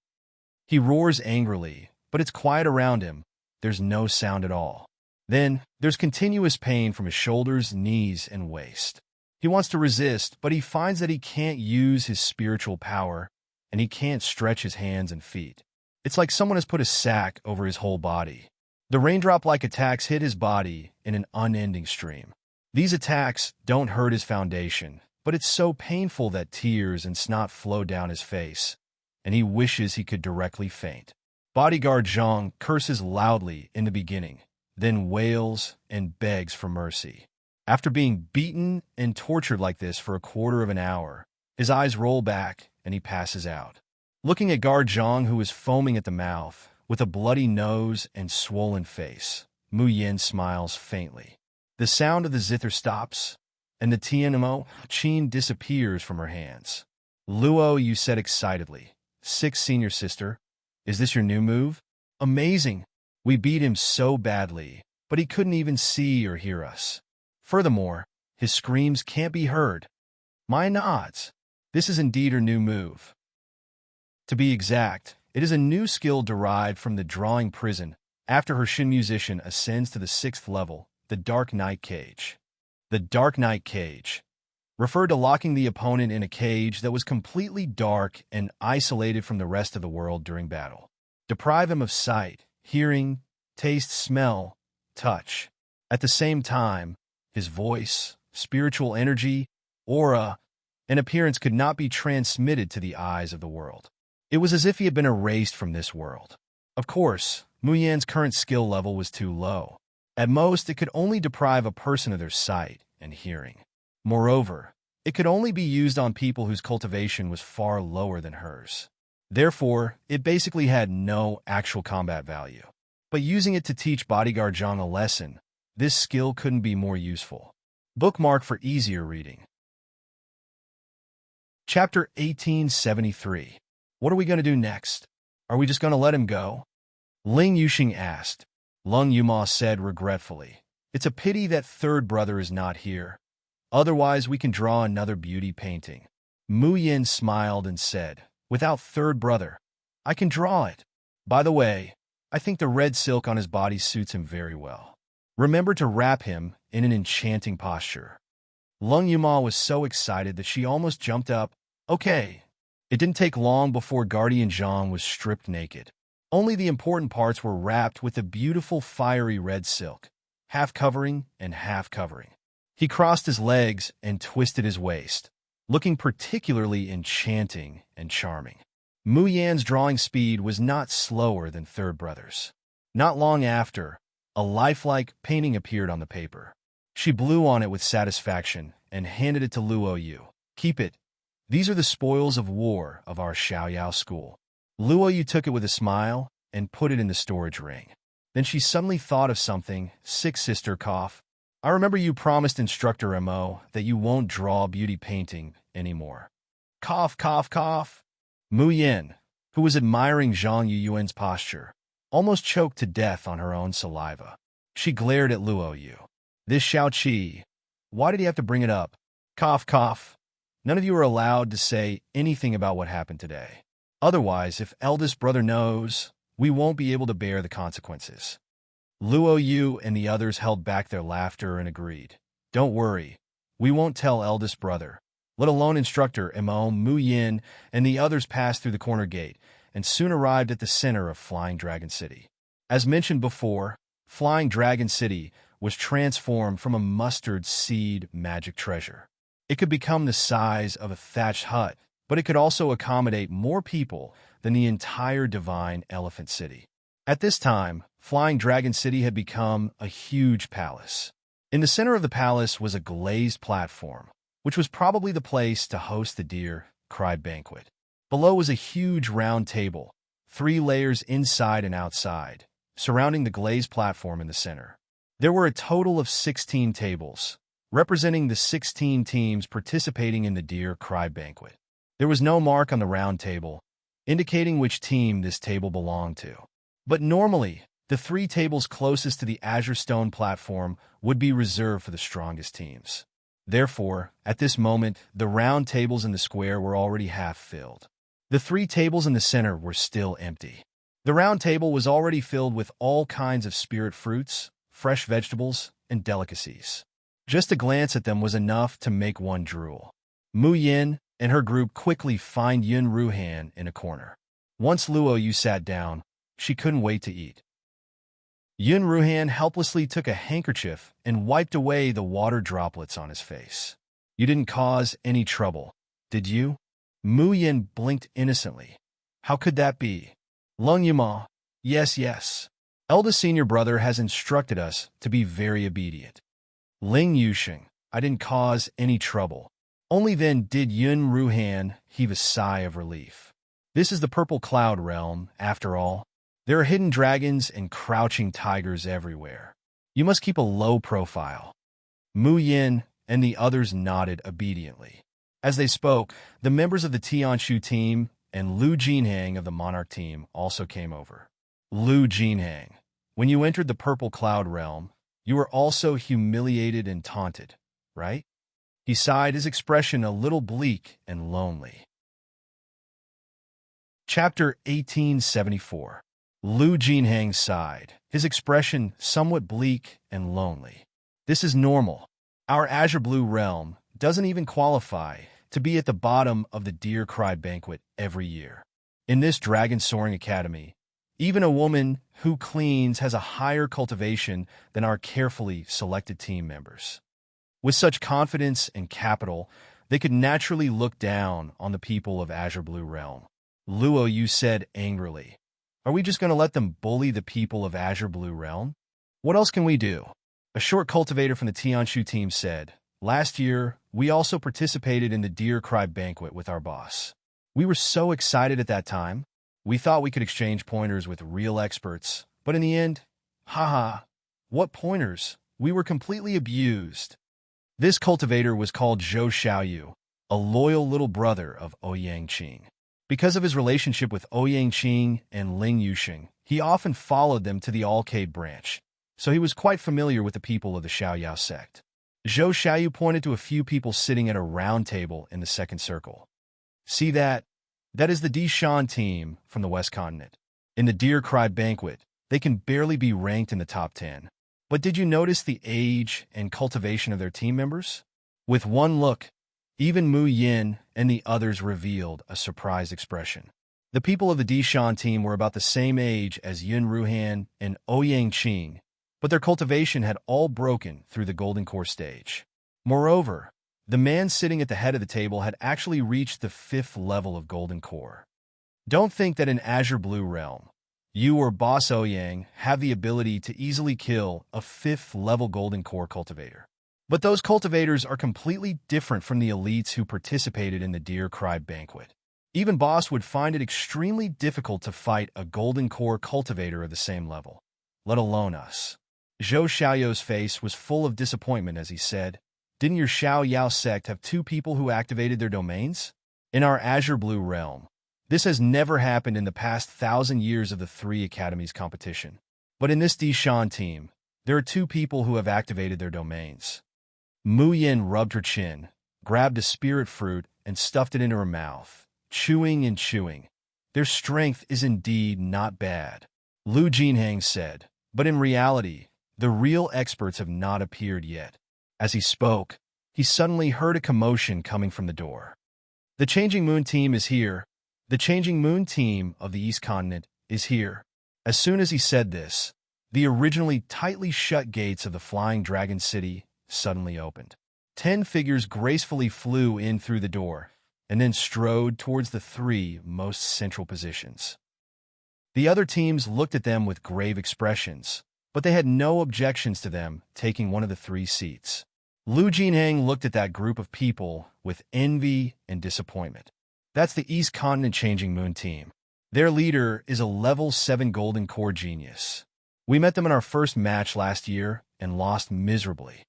He roars angrily, but it's quiet around him. There's no sound at all. Then, there's continuous pain from his shoulders, knees, and waist. He wants to resist, but he finds that he can't use his spiritual power, and he can't stretch his hands and feet. It's like someone has put a sack over his whole body. The raindrop-like attacks hit his body in an unending stream. These attacks don't hurt his foundation, but it's so painful that tears and snot flow down his face, and he wishes he could directly faint. Bodyguard Zhang curses loudly in the beginning, then wails and begs for mercy. After being beaten and tortured like this for a quarter of an hour, his eyes roll back and he passes out. Looking at Guard Zhang, who is foaming at the mouth, with a bloody nose and swollen face, Mu Yin smiles faintly. The sound of the zither stops, and the Tianmo Qin disappears from her hands. Luo Yu said excitedly, "Sixth senior sister, is this your new move? Amazing! We beat him so badly, but he couldn't even see or hear us. Furthermore, his screams can't be heard. My nods! This is indeed her new move. To be exact, it is a new skill derived from the drawing prison after her Shin musician ascends to the 6th level, the Dark Night Cage. The Dark Night Cage referred to locking the opponent in a cage that was completely dark and isolated from the rest of the world during battle. Deprive him of sight, hearing, taste, smell, touch. At the same time, his voice, spiritual energy, aura, and appearance could not be transmitted to the eyes of the world. It was as if he had been erased from this world. Of course, Mu Yan's current skill level was too low. At most, it could only deprive a person of their sight and hearing. Moreover, it could only be used on people whose cultivation was far lower than hers. Therefore, it basically had no actual combat value. But using it to teach Bodyguard Zhang a lesson, this skill couldn't be more useful. Bookmark for easier reading. Chapter 1873. What are we going to do next? Are we just going to let him go? Ling Yuxing asked. Lung Yuma said regretfully, "It's a pity that third brother is not here. Otherwise, we can draw another beauty painting." Mu Yin smiled and said, "Without third brother, I can draw it. By the way, I think the red silk on his body suits him very well. Remember to wrap him in an enchanting posture." Lung Yuma was so excited that she almost jumped up. Okay. It didn't take long before Guardian Zhang was stripped naked. Only the important parts were wrapped with a beautiful fiery red silk, half covering and half covering. He crossed his legs and twisted his waist, looking particularly enchanting and charming. Mu Yan's drawing speed was not slower than third brother's. Not long after, a lifelike painting appeared on the paper. She blew on it with satisfaction and handed it to Luo Yu. "Keep it. These are the spoils of war of our Xiaoyao school." Luo Yu took it with a smile and put it in the storage ring. Then she suddenly thought of something. "Sixth sister, cough. I remember you promised Instructor Mo that you won't draw beauty painting anymore." Cough, cough, cough. Mu Yin, who was admiring Zhang Yuan's posture, almost choked to death on her own saliva. She glared at Luo Yu. "This Xiao-Qi, why did he have to bring it up? Cough, cough. None of you are allowed to say anything about what happened today. Otherwise, if eldest brother knows, we won't be able to bear the consequences." Luo Yu and the others held back their laughter and agreed. "Don't worry, we won't tell eldest brother." Let alone Instructor Mo. Mu Yin and the others passed through the corner gate and soon arrived at the center of Flying Dragon City. As mentioned before, Flying Dragon City was transformed from a mustard seed magic treasure. It could become the size of a thatched hut, but it could also accommodate more people than the entire Divine Elephant City. At this time, Flying Dragon City had become a huge palace. In the center of the palace was a glazed platform, which was probably the place to host the Deer Cry banquet. Below was a huge round table, 3 layers inside and outside, surrounding the glazed platform in the center. There were a total of 16 tables, representing the 16 teams participating in the Deer Cry banquet. There was no mark on the round table, indicating which team this table belonged to. But normally, the 3 tables closest to the Azure Stone platform would be reserved for the strongest teams. Therefore, at this moment, the round tables in the square were already half filled. The 3 tables in the center were still empty. The round table was already filled with all kinds of spirit fruits, fresh vegetables, and delicacies. Just a glance at them was enough to make one drool. Mu Yin and her group quickly find Yun Ruhan in a corner. Once Luo Yu sat down, she couldn't wait to eat. Yun Ruhan helplessly took a handkerchief and wiped away the water droplets on his face. "You didn't cause any trouble, did you?" Mu Yin blinked innocently. "How could that be?" Lung Yuma, yes. Eldest senior brother has instructed us to be very obedient. Ling Yusheng, "I didn't cause any trouble." Only then did Yun Ruhan heave a sigh of relief. This is the Purple Cloud realm, after all. There are hidden dragons and crouching tigers everywhere. You must keep a low profile. Mu Yin and the others nodded obediently. As they spoke, the members of the Tianshu team and Lu Jinhang of the Monarch team also came over. Lu Jinhang, when you entered the Purple Cloud realm, you were also humiliated and taunted, right? He sighed, his expression a little bleak and lonely. Chapter 1874. Lu Jinhang sighed, his expression somewhat bleak and lonely. "This is normal. Our Azure Blue realm doesn't even qualify to be at the bottom of the Deer Cry banquet every year. In this Dragon Soaring Academy, even a woman who cleans has a higher cultivation than our carefully selected team members. With such confidence and capital, they could naturally look down on the people of Azure Blue realm." Luo Yu said angrily. "Are we just going to let them bully the people of Azure Blue realm? What else can we do?" A short cultivator from the Tianshu team said, "Last year, we also participated in the Deer Cry banquet with our boss. We were so excited at that time. We thought we could exchange pointers with real experts, but in the end, haha, what pointers? We were completely abused." This cultivator was called Zhou Xiaoyu, a loyal little brother of Ouyang Qing. Because of his relationship with Ouyang Qing and Ling Yusheng, he often followed them to the Alcade branch, so he was quite familiar with the people of the Xiaoyao sect. Zhou Xiaoyu pointed to a few people sitting at a round table in the second circle. "See that? That is the Dishan team from the West Continent. In the Deer Cry banquet, they can barely be ranked in the top 10. But did you notice the age and cultivation of their team members?" With one look, even Mu Yin and the others revealed a surprised expression. The people of the Dishan team were about the same age as Yun Ruhan and Ouyang Qing, but their cultivation had all broken through the Golden Core stage. Moreover, the man sitting at the head of the table had actually reached the 5th level of Golden Core. Don't think that in Azure Blue realm, you or Boss Ouyang have the ability to easily kill a 5th level Golden Core cultivator. But those cultivators are completely different from the elites who participated in the Deer Cry banquet. Even Boss would find it extremely difficult to fight a Golden Core cultivator of the same level, let alone us. Zhou Xiaoyu's face was full of disappointment as he said, "Didn't your Xiaoyao sect have 2 people who activated their domains? In our Azure Blue realm, this has never happened in the past 1,000 years of the 3 academies competition. But in this Dishan team, there are 2 people who have activated their domains." Mu Yin rubbed her chin, grabbed a spirit fruit, and stuffed it into her mouth, chewing and chewing. "Their strength is indeed not bad," Lu Jinhang said, "but in reality, the real experts have not appeared yet." As he spoke, he suddenly heard a commotion coming from the door. "The Changing Moon team is here," The Changing Moon team of the East Continent is here. As soon as he said this, the originally tightly shut gates of the Flying Dragon City suddenly opened. 10 figures gracefully flew in through the door, and then strode towards the 3 most central positions. The other teams looked at them with grave expressions, but they had no objections to them taking one of the 3 seats. Lu Jinhang looked at that group of people with envy and disappointment. That's the East Continent Changing Moon team. Their leader is a level 7 Golden Core genius. We met them in our first match last year and lost miserably.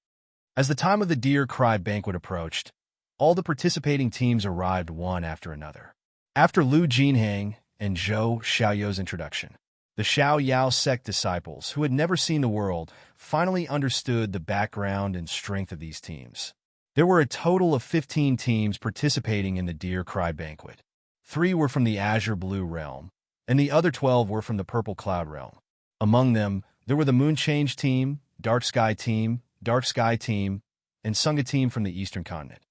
As the time of the Deer Cry banquet approached, all the participating teams arrived one after another. After Lu Jinhang and Zhou Xiaoyou's introduction, the Xiaoyao sect disciples, who had never seen the world, finally understood the background and strength of these teams. There were a total of 15 teams participating in the Deer Cry banquet. 3 were from the Azure Blue realm, and the other 12 were from the Purple Cloud realm. Among them, there were the Moon Change team, Dark Sky team, and Sunga team from the Eastern Continent.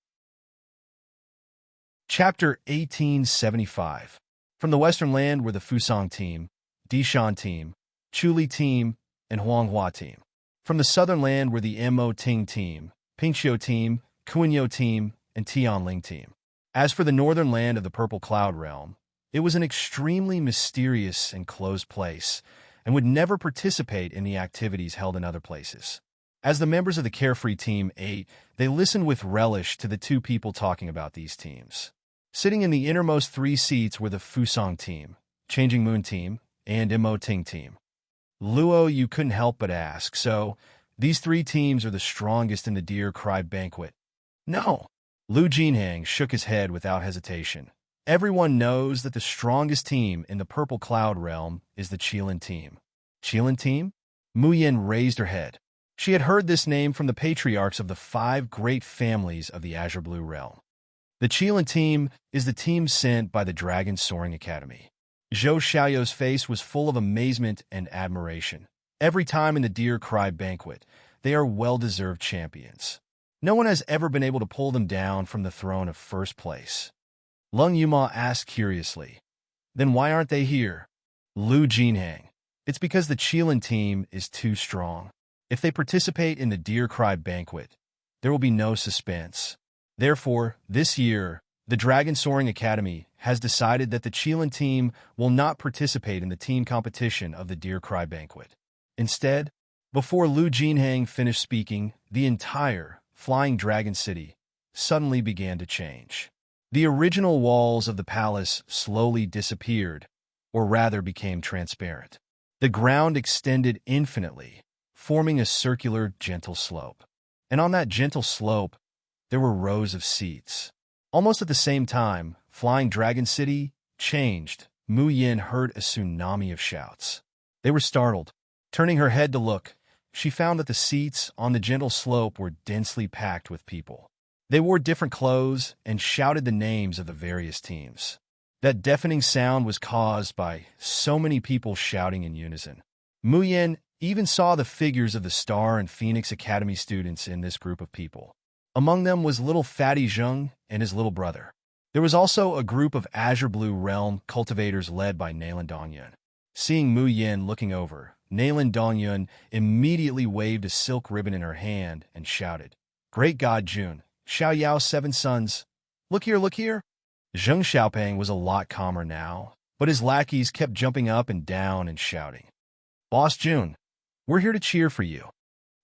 Chapter 1875. From the Western Land were the Fusang team, Dishan team, Chuli team, and Huanghua team. From the Southern Land were the Mo Ting team, Pingxiu team, Kuinyo team, and Tianling team. As for the northern land of the Purple Cloud realm, it was an extremely mysterious and closed place, and would never participate in the activities held in other places. As the members of the Carefree team ate, they listened with relish to the 2 people talking about these teams. Sitting in the innermost 3 seats were the Fusang team, Changing Moon team, and Mo Ting team. Luo, you couldn't help but ask, so these 3 teams are the strongest in the Deer Cry banquet? No. Lu Jinhang shook his head without hesitation. Everyone knows that the strongest team in the Purple Cloud realm is the Qilin team. Qilin team? Mu Yin raised her head. She had heard this name from the patriarchs of the 5 great families of the Azure Blue realm. The Qilin team is the team sent by the Dragon Soaring Academy. Zhou Xiaoyou's face was full of amazement and admiration. Every time in the Deer Cry banquet, they are well-deserved champions. No one has ever been able to pull them down from the throne of first place. Lung Yuma asked curiously, "Then why aren't they here?" Lu Jinhang, "It's because the Qilin team is too strong. If they participate in the Deer Cry banquet, there will be no suspense. Therefore, this year, the Dragon Soaring Academy has decided that the Qilin team will not participate in the team competition of the Deer Cry banquet. Instead, before Lu Jinhang finished speaking, the entire Flying Dragon City suddenly began to change. The original walls of the palace slowly disappeared, or rather became transparent. The ground extended infinitely, forming a circular, gentle slope. And on that gentle slope, there were rows of seats. Almost at the same time, Flying Dragon City changed. Mu Yin heard a tsunami of shouts. They were startled. Turning her head to look, she found that the seats on the gentle slope were densely packed with people. They wore different clothes and shouted the names of the various teams. That deafening sound was caused by so many people shouting in unison. Mu Yin even saw the figures of the Star and Phoenix Academy students in this group of people. Among them was little Fatty Zheng and his little brother. There was also a group of Azure Blue Realm cultivators led by Nalan Dongyun. Seeing Mu Yin looking over, Nalan Dongyun immediately waved a silk ribbon in her hand and shouted, "Great God Jun, Xiaoyao's 7 sons, look here, look here." Zheng Xiaopeng was a lot calmer now, but his lackeys kept jumping up and down and shouting, "Boss Jun, we're here to cheer for you."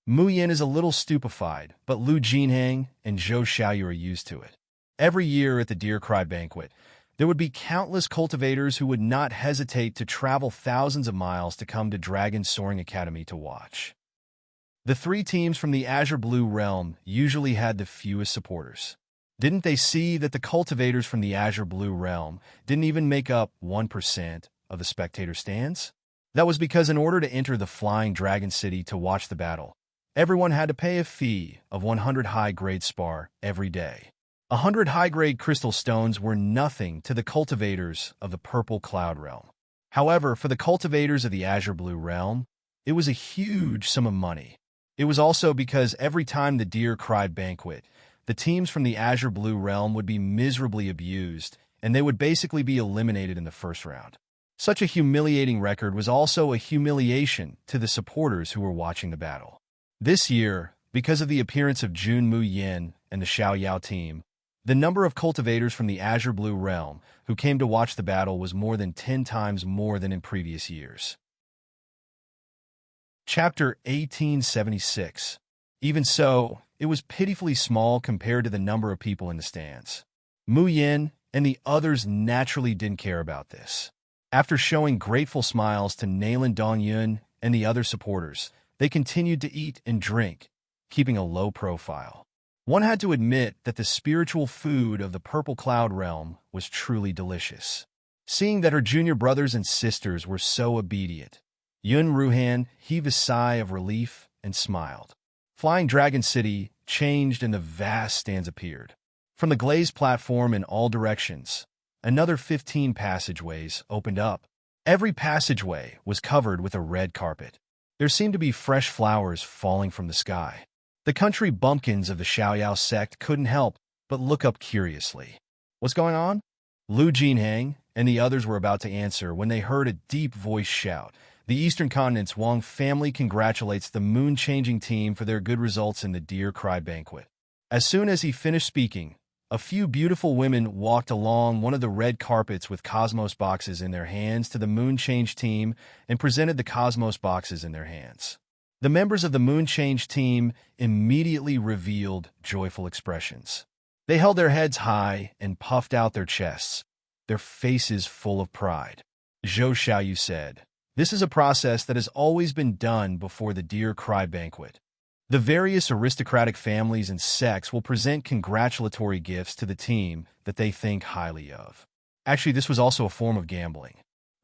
Mu Yin is a little stupefied, but Lu Jinhang and Zhou Xiaoyu are used to it. Every year at the Deer Cry banquet, there would be countless cultivators who would not hesitate to travel thousands of miles to come to Dragon Soaring Academy to watch. The 3 teams from the Azure Blue realm usually had the fewest supporters. Didn't they see that the cultivators from the Azure Blue realm didn't even make up 1% of the spectator stands? That was because in order to enter the Flying Dragon City to watch the battle, everyone had to pay a fee of 100 high-grade spar every day. 100 high-grade crystal stones were nothing to the cultivators of the Purple Cloud realm. However, for the cultivators of the Azure Blue realm, it was a huge sum of money. It was also because every time the Deer Cry banquet, the teams from the Azure Blue realm would be miserably abused and they would basically be eliminated in the first round. Such a humiliating record was also a humiliation to the supporters who were watching the battle. This year, because of the appearance of Jun Mu Yin and the Xiao Yao team, the number of cultivators from the Azure Blue Realm who came to watch the battle was more than 10 times more than in previous years. Chapter 1876. Even so, it was pitifully small compared to the number of people in the stands. Mu Yin and the others naturally didn't care about this. After showing grateful smiles to Nalan Dongyun and the other supporters, they continued to eat and drink, keeping a low profile. One had to admit that the spiritual food of the Purple Cloud Realm was truly delicious. Seeing that her junior brothers and sisters were so obedient, Yun Ruhan heaved a sigh of relief and smiled. Flying Dragon City changed and the vast stands appeared. From the glazed platform in all directions, another 15 passageways opened up. Every passageway was covered with a red carpet. There seemed to be fresh flowers falling from the sky. The country bumpkins of the Xiaoyao sect couldn't help but look up curiously. What's going on? Lu Jinhang and the others were about to answer when they heard a deep voice shout. The Eastern Continent's Wang family congratulates the moon-changing team for their good results in the Deer Cry Banquet. As soon as he finished speaking, a few beautiful women walked along one of the red carpets with Cosmos boxes in their hands to the Moon Change team and presented the Cosmos boxes in their hands. The members of the Moon Change team immediately revealed joyful expressions. They held their heads high and puffed out their chests, their faces full of pride. Zhou Xiaoyu said, "This is a process that has always been done before the Deer Cry Banquet. The various aristocratic families and sects will present congratulatory gifts to the team that they think highly of." Actually, this was also a form of gambling.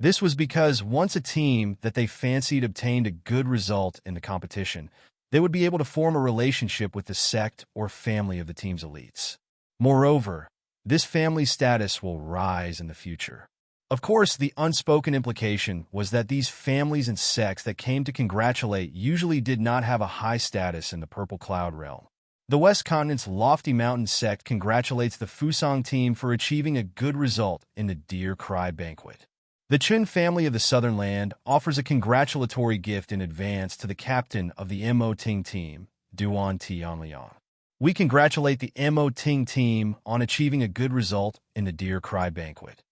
This was because once a team that they fancied obtained a good result in the competition, they would be able to form a relationship with the sect or family of the team's elites. Moreover, this family's status will rise in the future. Of course, the unspoken implication was that these families and sects that came to congratulate usually did not have a high status in the Purple Cloud Realm. The West Continent's Lofty Mountain sect congratulates the Fusang team for achieving a good result in the Deer Cry Banquet. The Chun family of the Southern Land offers a congratulatory gift in advance to the captain of the Mo Ting team, Duan Tianliang. We congratulate the Mo Ting team on achieving a good result in the Deer Cry Banquet.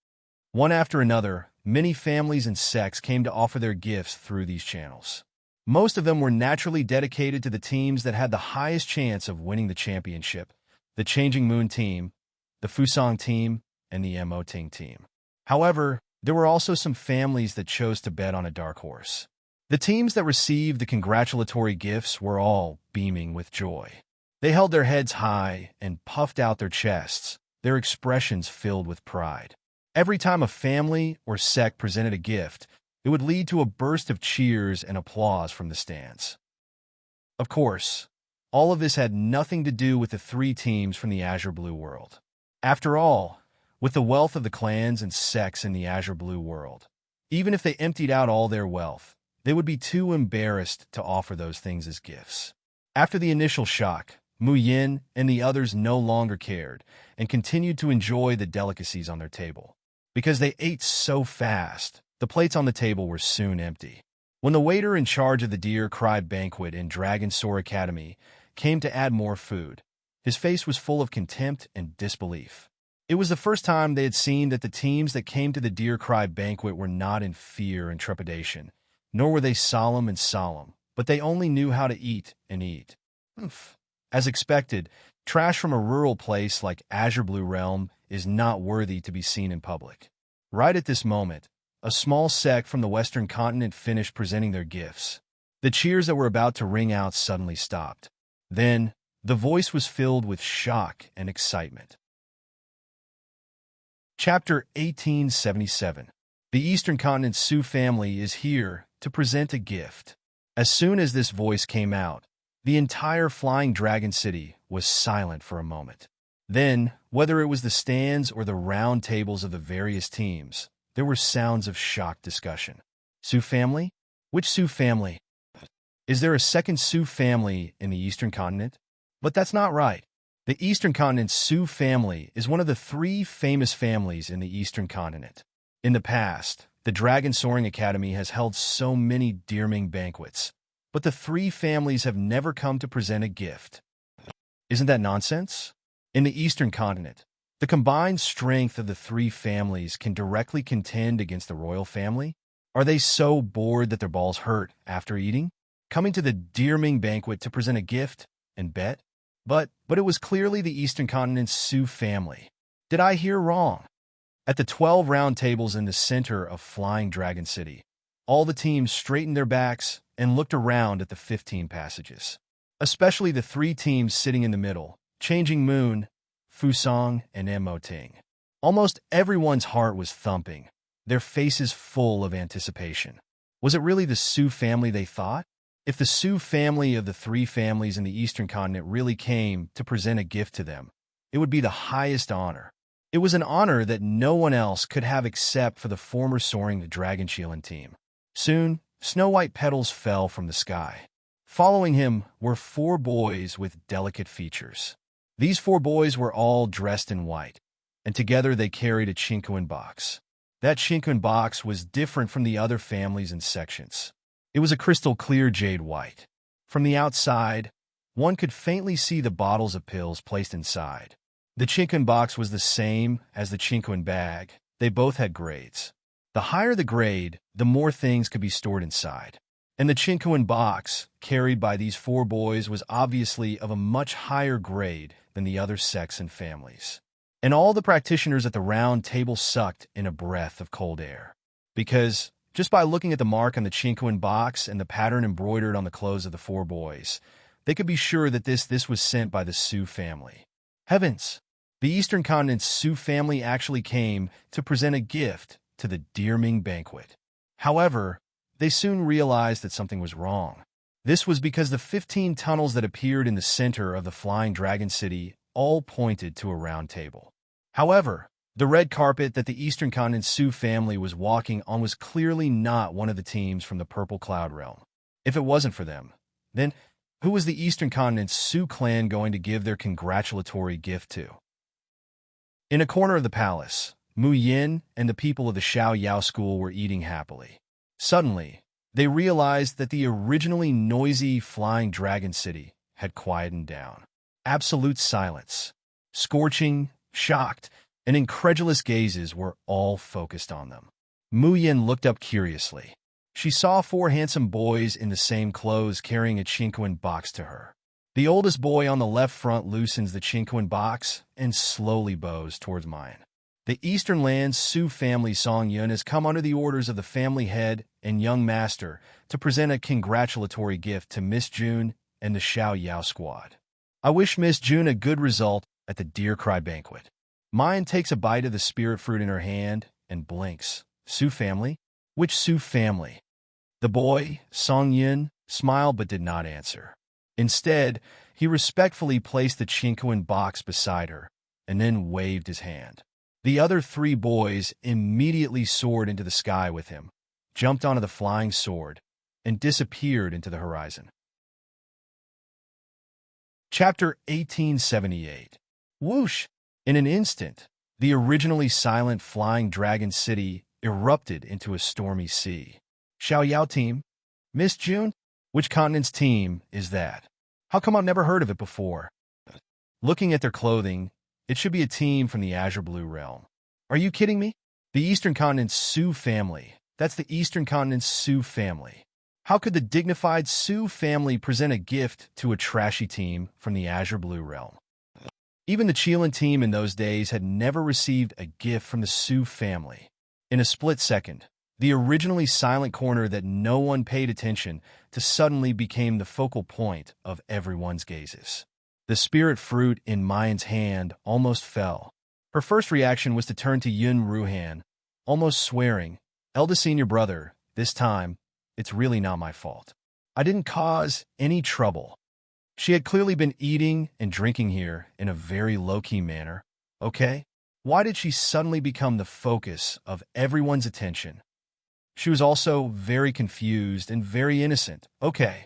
One after another, many families and sects came to offer their gifts through these channels. Most of them were naturally dedicated to the teams that had the highest chance of winning the championship, the Changing Moon team, the Fusang team, and the Mo Ting team. However, there were also some families that chose to bet on a dark horse. The teams that received the congratulatory gifts were all beaming with joy. They held their heads high and puffed out their chests, their expressions filled with pride. Every time a family or sect presented a gift, it would lead to a burst of cheers and applause from the stands. Of course, all of this had nothing to do with the three teams from the Azure Blue world. After all, with the wealth of the clans and sects in the Azure Blue world, even if they emptied out all their wealth, they would be too embarrassed to offer those things as gifts. After the initial shock, Mu Yin and the others no longer cared and continued to enjoy the delicacies on their table. Because they ate so fast, the plates on the table were soon empty. When the waiter in charge of the Deer Cry Banquet in Dragon Soar Academy came to add more food, his face was full of contempt and disbelief. It was the first time they had seen that the teams that came to the Deer Cry Banquet were not in fear and trepidation, nor were they solemn, but they only knew how to eat and eat. As expected, trash from a rural place like Azure Blue Realm is not worthy to be seen in public. Right at this moment, a small sect from the Western Continent finished presenting their gifts. The cheers that were about to ring out suddenly stopped. Then, the voice was filled with shock and excitement. Chapter 1877. The Eastern Continent's Su family is here to present a gift. As soon as this voice came out, the entire Flying Dragon City was silent for a moment. Then, whether it was the stands or the round tables of the various teams, there were sounds of shocked discussion. Su family? Which Su family? Is there a second Su family in the Eastern Continent? But that's not right. The Eastern Continent's Sioux family is one of the three famous families in the Eastern Continent. In the past, the Dragon Soaring Academy has held so many Dearming banquets, but the three families have never come to present a gift. Isn't that nonsense? In the Eastern Continent, the combined strength of the three families can directly contend against the royal family. Are they so bored that their balls hurt after eating? Coming to the Dearming banquet to present a gift and bet? But it was clearly the Eastern Continent's Sioux family. Did I hear wrong? At the 12 round tables in the center of Flying Dragon City, all the teams straightened their backs and looked around at the 15 passages. Especially the three teams sitting in the middle, Changing Moon, Fusong, and Emoting. Almost everyone's heart was thumping, their faces full of anticipation. Was it really the Sioux family they thought? If the Sioux family of the three families in the Eastern Continent really came to present a gift to them, it would be the highest honor. It was an honor that no one else could have except for the former Soaring Dragon Shielan team. Soon, snow-white petals fell from the sky. Following him were 4 boys with delicate features. These 4 boys were all dressed in white, and together they carried a Chinquan box. That Chinquan box was different from the other families and sections. It was a crystal-clear jade white. From the outside, one could faintly see the bottles of pills placed inside. The Chinquan box was the same as the Chinquan bag. They both had grades. The higher the grade, the more things could be stored inside. And the Chinquan box, carried by these 4 boys, was obviously of a much higher grade than the other sects and families. And all the practitioners at the round table sucked in a breath of cold air. Because just by looking at the mark on the Chinquan box and the pattern embroidered on the clothes of the 4 boys, they could be sure that this was sent by the Sioux family. Heavens! The Eastern Continent's Sioux family actually came to present a gift to the Dearming banquet. However, they soon realized that something was wrong. This was because the 15 tunnels that appeared in the center of the Flying Dragon City all pointed to a round table. However, the red carpet that the Eastern Continent's Sioux family was walking on was clearly not one of the teams from the Purple Cloud Realm. If it wasn't for them, then who was the Eastern Continent's Sioux clan going to give their congratulatory gift to? In a corner of the palace, Mu Yin and the people of the Xiao Yao school were eating happily. Suddenly, they realized that the originally noisy Flying Dragon City had quietened down. Absolute silence. Scorching, shocked, and incredulous gazes were all focused on them. Mu Yin looked up curiously. She saw 4 handsome boys in the same clothes carrying a Chinquan box to her. The oldest boy on the left front loosens the Chinquan box and slowly bows towards mine. The Eastern Land's Sioux family Song Yun has come under the orders of the family head and young master to present a congratulatory gift to Miss June and the Xiao Yao squad. I wish Miss June a good result at the Deer Cry banquet. Mayan takes a bite of the spirit fruit in her hand and blinks. Sioux family? Which Sioux family? The boy, Song Yun, smiled but did not answer. Instead, he respectfully placed the Chinquan box beside her and then waved his hand. The other 3 boys immediately soared into the sky with him, jumped onto the flying sword, and disappeared into the horizon. Chapter 1878. Whoosh! In an instant, the originally silent Flying Dragon City erupted into a stormy sea. Xiao Yao team? Miss June? Which continent's team is that? How come I've never heard of it before? Looking at their clothing, it should be a team from the Azure Blue Realm. Are you kidding me? The Eastern Continent's Sioux family. That's the Eastern Continent's Sioux family. How could the dignified Sioux family present a gift to a trashy team from the Azure Blue Realm? Even the Chelan team in those days had never received a gift from the Sioux family. In a split second, the originally silent corner that no one paid attention to suddenly became the focal point of everyone's gazes. The spirit fruit in Mayan's hand almost fell. Her first reaction was to turn to Yun Ruhan, almost swearing, "Eldest senior brother, this time, it's really not my fault. I didn't cause any trouble." She had clearly been eating and drinking here in a very low-key manner, okay? Why did she suddenly become the focus of everyone's attention? She was also very confused and very innocent. Okay,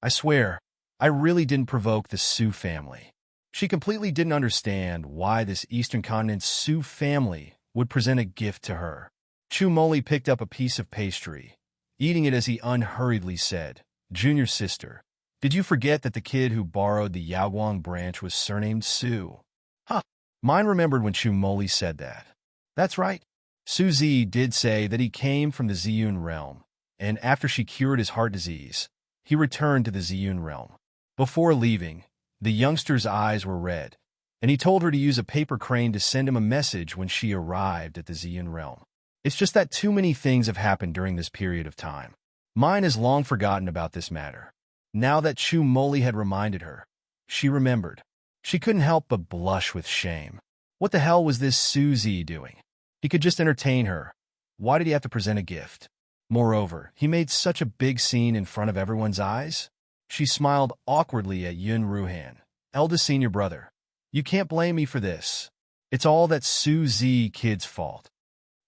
I swear, I really didn't provoke the Sioux family. She completely didn't understand why this Eastern Continent's Su family would present a gift to her. Chu Moli picked up a piece of pastry, eating it as he unhurriedly said, "Junior sister, did you forget that the kid who borrowed the Yaoguang branch was surnamed Su?" Huh. Mine remembered when Chu Moli said that. That's right. Su Zi did say that he came from the Ziyun realm, and after she cured his heart disease, he returned to the Ziyun realm. Before leaving, the youngster's eyes were red, and he told her to use a paper crane to send him a message when she arrived at the Ziyun realm. It's just that too many things have happened during this period of time. Mine has long forgotten about this matter. Now that Chu Moli had reminded her, she remembered. She couldn't help but blush with shame. What the hell was this Suzy doing? He could just entertain her. Why did he have to present a gift? Moreover, he made such a big scene in front of everyone's eyes. She smiled awkwardly at Yun Ruhan, eldest senior brother. You can't blame me for this. It's all that Suzy kid's fault.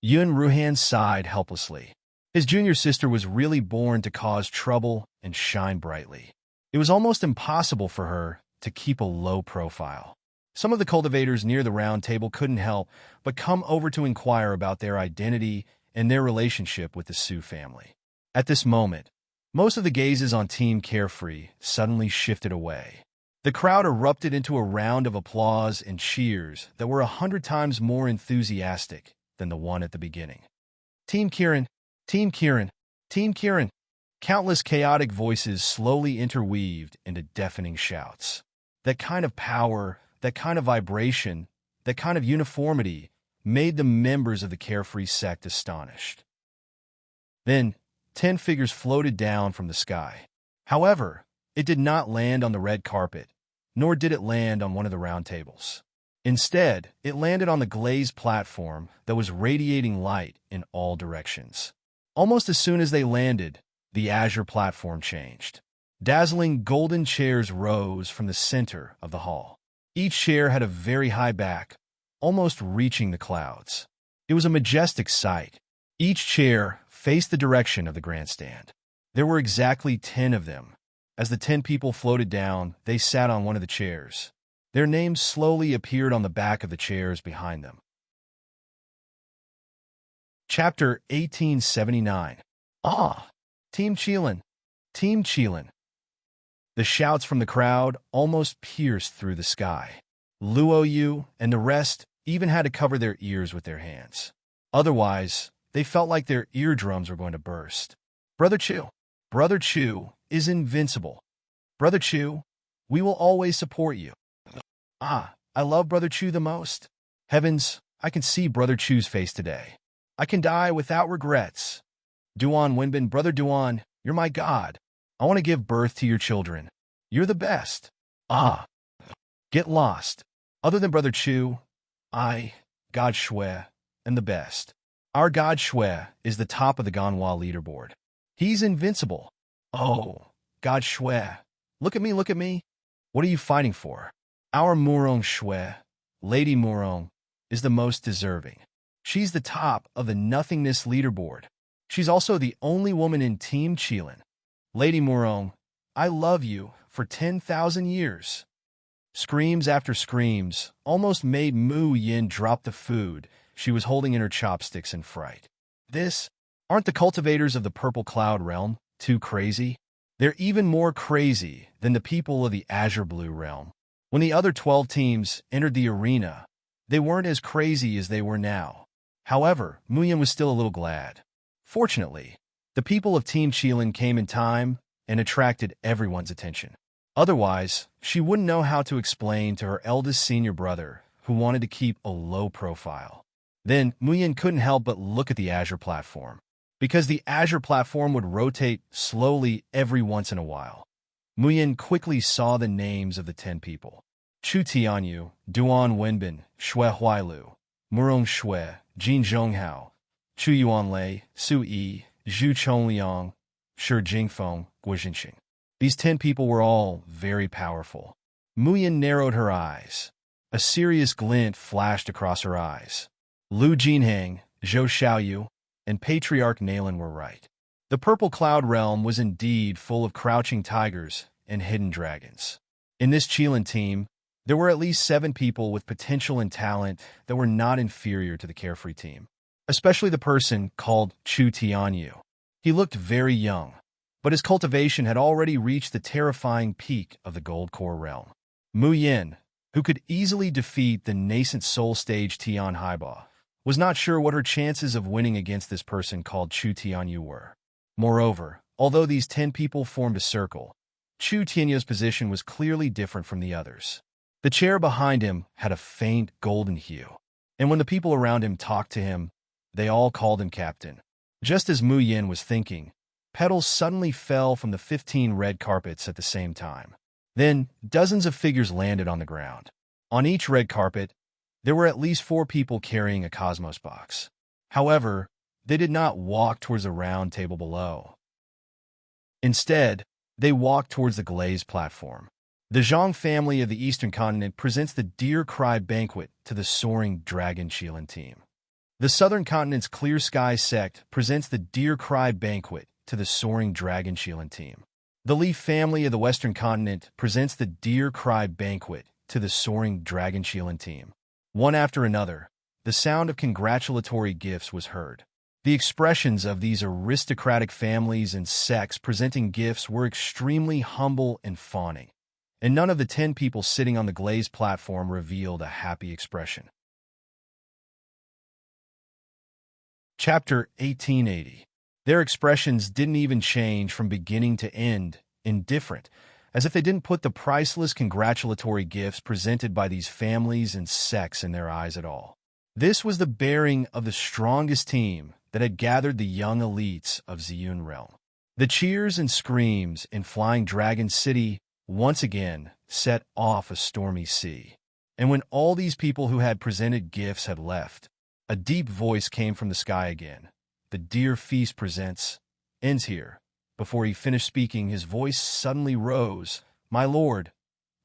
Yun Ruhan sighed helplessly. His junior sister was really born to cause trouble and shine brightly. It was almost impossible for her to keep a low profile. Some of the cultivators near the round table couldn't help but come over to inquire about their identity and their relationship with the Su family. At this moment, most of the gazes on Team Carefree suddenly shifted away. The crowd erupted into a round of applause and cheers that were 100 times more enthusiastic than the one at the beginning. Team Kirin, Team Kirin, Team Kirin. Countless chaotic voices slowly interweaved into deafening shouts. That kind of power, that kind of vibration, that kind of uniformity made the members of the Carefree sect astonished. Then, 10 figures floated down from the sky. However, it did not land on the red carpet, nor did it land on one of the round tables. Instead, it landed on the glazed platform that was radiating light in all directions. Almost as soon as they landed, the azure platform changed. Dazzling golden chairs rose from the center of the hall. Each chair had a very high back, almost reaching the clouds. It was a majestic sight. Each chair faced the direction of the grandstand. There were exactly 10 of them. As the 10 people floated down, they sat on one of the chairs. Their names slowly appeared on the back of the chairs behind them. Chapter 1879. Ah! Team Qilin! Team Qilin! The shouts from the crowd almost pierced through the sky. Luo Yu and the rest even had to cover their ears with their hands. Otherwise, they felt like their eardrums were going to burst. Brother Chu is invincible. Brother Chu, we will always support you. Ah, I love Brother Chu the most. Heavens, I can see Brother Chu's face today. I can die without regrets. Duan Wenbin, Brother Duan, you're my god. I want to give birth to your children. You're the best. Ah, get lost. Other than Brother Chu, I, God Shui, am the best. Our God Shui is the top of the Ganhua leaderboard. He's invincible. Oh, God Shui, look at me, look at me. What are you fighting for? Our Murong Shui, Lady Murong, is the most deserving. She's the top of the nothingness leaderboard. She's also the only woman in Team Qilin. Lady Murong, I love you for 10,000 years. Screams after screams almost made Mu Yin drop the food she was holding in her chopsticks in fright. Aren't the cultivators of the Purple Cloud realm too crazy? They're even more crazy than the people of the Azure Blue realm. When the other 12 teams entered the arena, they weren't as crazy as they were now. However, Mu Yin was still a little glad. Fortunately, the people of Team Qilin came in time and attracted everyone's attention. Otherwise, she wouldn't know how to explain to her eldest senior brother, who wanted to keep a low profile. Then, Mu Yin couldn't help but look at the Azure platform. Because the Azure platform would rotate slowly every once in a while. Mu Yin quickly saw the names of the 10 people. Chu Tianyu, Duan Wenbin, Shui Huailu, Murong Shui, Jin Zhonghao, Chu Yuanlei, Su Yi, Zhu Chongliang, Shi Jingfeng, Guo Jinxing. These 10 people were all very powerful. Mu Yin narrowed her eyes. A serious glint flashed across her eyes. Lu Jinheng, Zhou Xiaoyu, and Patriarch Nalen were right. The Purple Cloud realm was indeed full of crouching tigers and hidden dragons. In this Qilin team, There were at least 7 people with potential and talent that were not inferior to the Carefree team, especially the person called Chu Tianyu. He looked very young, but his cultivation had already reached the terrifying peak of the Gold Core realm. Mu Yin, who could easily defeat the nascent Soul Stage Tian Haiba, was not sure what her chances of winning against this person called Chu Tianyu were. Moreover, although these 10 people formed a circle, Chu Tianyu's position was clearly different from the others. The chair behind him had a faint golden hue, and when the people around him talked to him, they all called him Captain. Just as Mu Yin was thinking, petals suddenly fell from the 15 red carpets at the same time. Then, dozens of figures landed on the ground. On each red carpet, there were at least 4 people carrying a Cosmos box. However, they did not walk towards the round table below. Instead, they walked towards the glazed platform. The Zhang family of the Eastern Continent presents the Deer Cry Banquet to the Soaring Dragon Qilin team. The Southern Continent's Clear Sky sect presents the Deer Cry Banquet to the Soaring Dragon Qilin team. The Leaf family of the Western Continent presents the Deer Cry Banquet to the Soaring Dragon Qilin team. One after another, the sound of congratulatory gifts was heard. The expressions of these aristocratic families and sects presenting gifts were extremely humble and fawning, and none of the 10 people sitting on the glazed platform revealed a happy expression. Chapter 1880. Their expressions didn't even change from beginning to end, indifferent, as if they didn't put the priceless congratulatory gifts presented by these families and sects in their eyes at all. This was the bearing of the strongest team that had gathered the young elites of Ziyun realm. The cheers and screams in Flying Dragon City once again set off a stormy sea. And when all these people who had presented gifts had left, a deep voice came from the sky again. The Deer Feast presents, ends here. Before he finished speaking, his voice suddenly rose. My lord,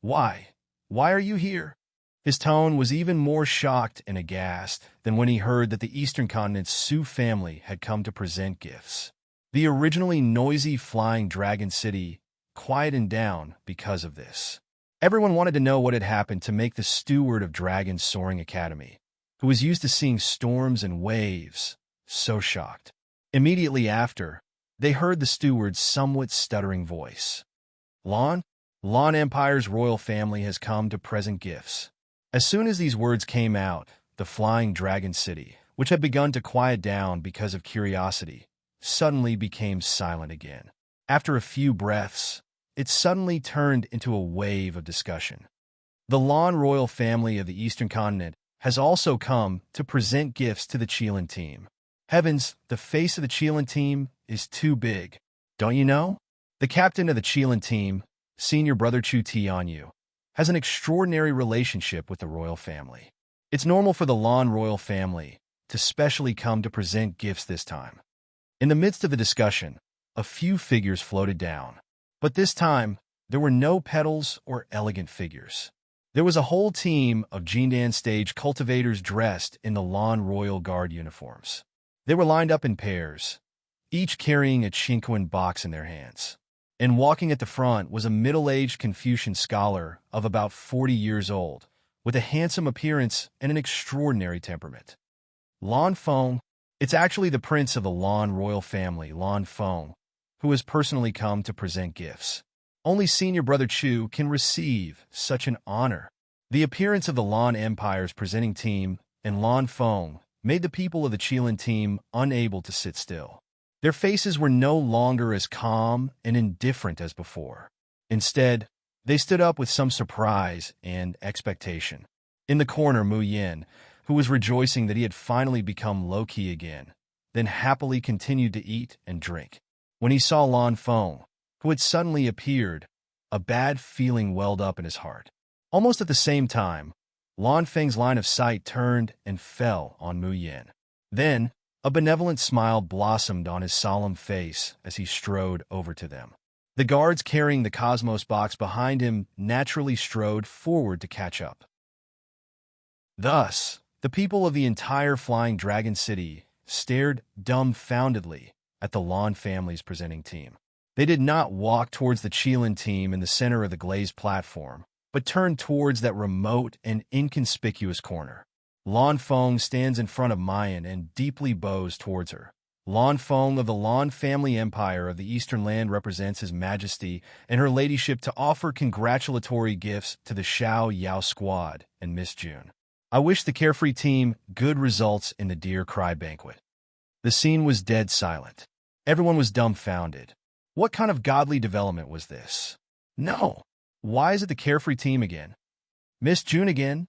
why? Why are you here? His tone was even more shocked and aghast than when he heard that the Eastern Continent's Su family had come to present gifts. The originally noisy Flying Dragon City quieted down because of this. Everyone wanted to know what had happened to make the steward of Dragon's Soaring Academy, who was used to seeing storms and waves, so shocked. Immediately after, they heard the steward's somewhat stuttering voice. Lan Empire's royal family has come to present gifts. As soon as these words came out, the Flying Dragon City, which had begun to quiet down because of curiosity, suddenly became silent again. After a few breaths, it suddenly turned into a wave of discussion. The Lan royal family of the Eastern Continent has also come to present gifts to the Qilin team. Heavens, the face of the Qilin team is too big. Don't you know? The captain of the Qilin team, senior brother Chu Tianyu, has an extraordinary relationship with the royal family. It's normal for the Lan royal family to specially come to present gifts this time. In the midst of the discussion, a few figures floated down. But this time, there were no petals or elegant figures. There was a whole team of Jindan stage cultivators dressed in the Lan Royal Guard uniforms. They were lined up in pairs, each carrying a Qinquan box in their hands. And walking at the front was a middle-aged Confucian scholar of about 40 years old, with a handsome appearance and an extraordinary temperament. Lan Feng, it's actually the prince of the Lan royal family, Lan Feng, who has personally come to present gifts. Only senior brother Chu can receive such an honor. The appearance of the Lan Empire's presenting team and Lan Feng made the people of the Qilin team unable to sit still. Their faces were no longer as calm and indifferent as before. Instead, they stood up with some surprise and expectation. In the corner, Mu Yin, who was rejoicing that he had finally become low-key again, then happily continued to eat and drink. When he saw Lan Feng, who had suddenly appeared, a bad feeling welled up in his heart. Almost at the same time, Lan Feng's line of sight turned and fell on Mu Yin. Then, a benevolent smile blossomed on his solemn face as he strode over to them. The guards carrying the Cosmos box behind him naturally strode forward to catch up. Thus, the people of the entire Flying Dragon City stared dumbfoundedly at the Lan family's presenting team. They did not walk towards the Qilin team in the center of the glazed platform, but turned towards that remote and inconspicuous corner. Lan Feng stands in front of Mayan and deeply bows towards her. Lan Feng of the Lan family empire of the Eastern Land represents His Majesty and her ladyship to offer congratulatory gifts to the Xiao Yao squad and Miss June. I wish the Carefree team good results in the Deer Cry banquet. The scene was dead silent. Everyone was dumbfounded. What kind of godly development was this? No. Why is it the Carefree team again? Miss June again?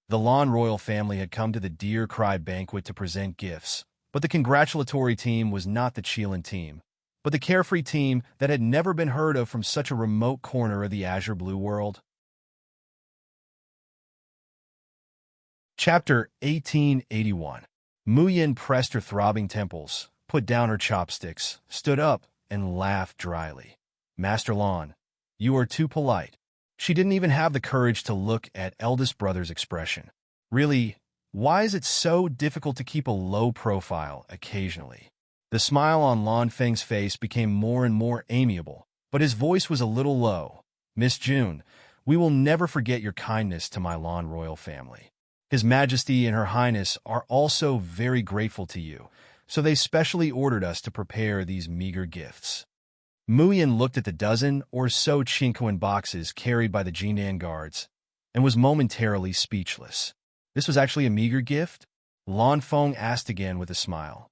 The Lan royal family had come to the Deer Cry banquet to present gifts, but the congratulatory team was not the Qilin team, but the Carefree team that had never been heard of from such a remote corner of the Azure Blue world. Chapter 1881. Mu Yin pressed her throbbing temples, put down her chopsticks, stood up, and laughed dryly. Master Lan, you are too polite. She didn't even have the courage to look at eldest brother's expression. Really, why is it so difficult to keep a low profile occasionally? The smile on Lan Feng's face became more and more amiable, but his voice was a little low. Miss June, we will never forget your kindness to my Lan royal family. His Majesty and Her Highness are also very grateful to you, so they specially ordered us to prepare these meager gifts. Mu Yin looked at the dozen or so Qinquan boxes carried by the Jinan guards and was momentarily speechless. This was actually a meager gift? Lan Feng asked again with a smile.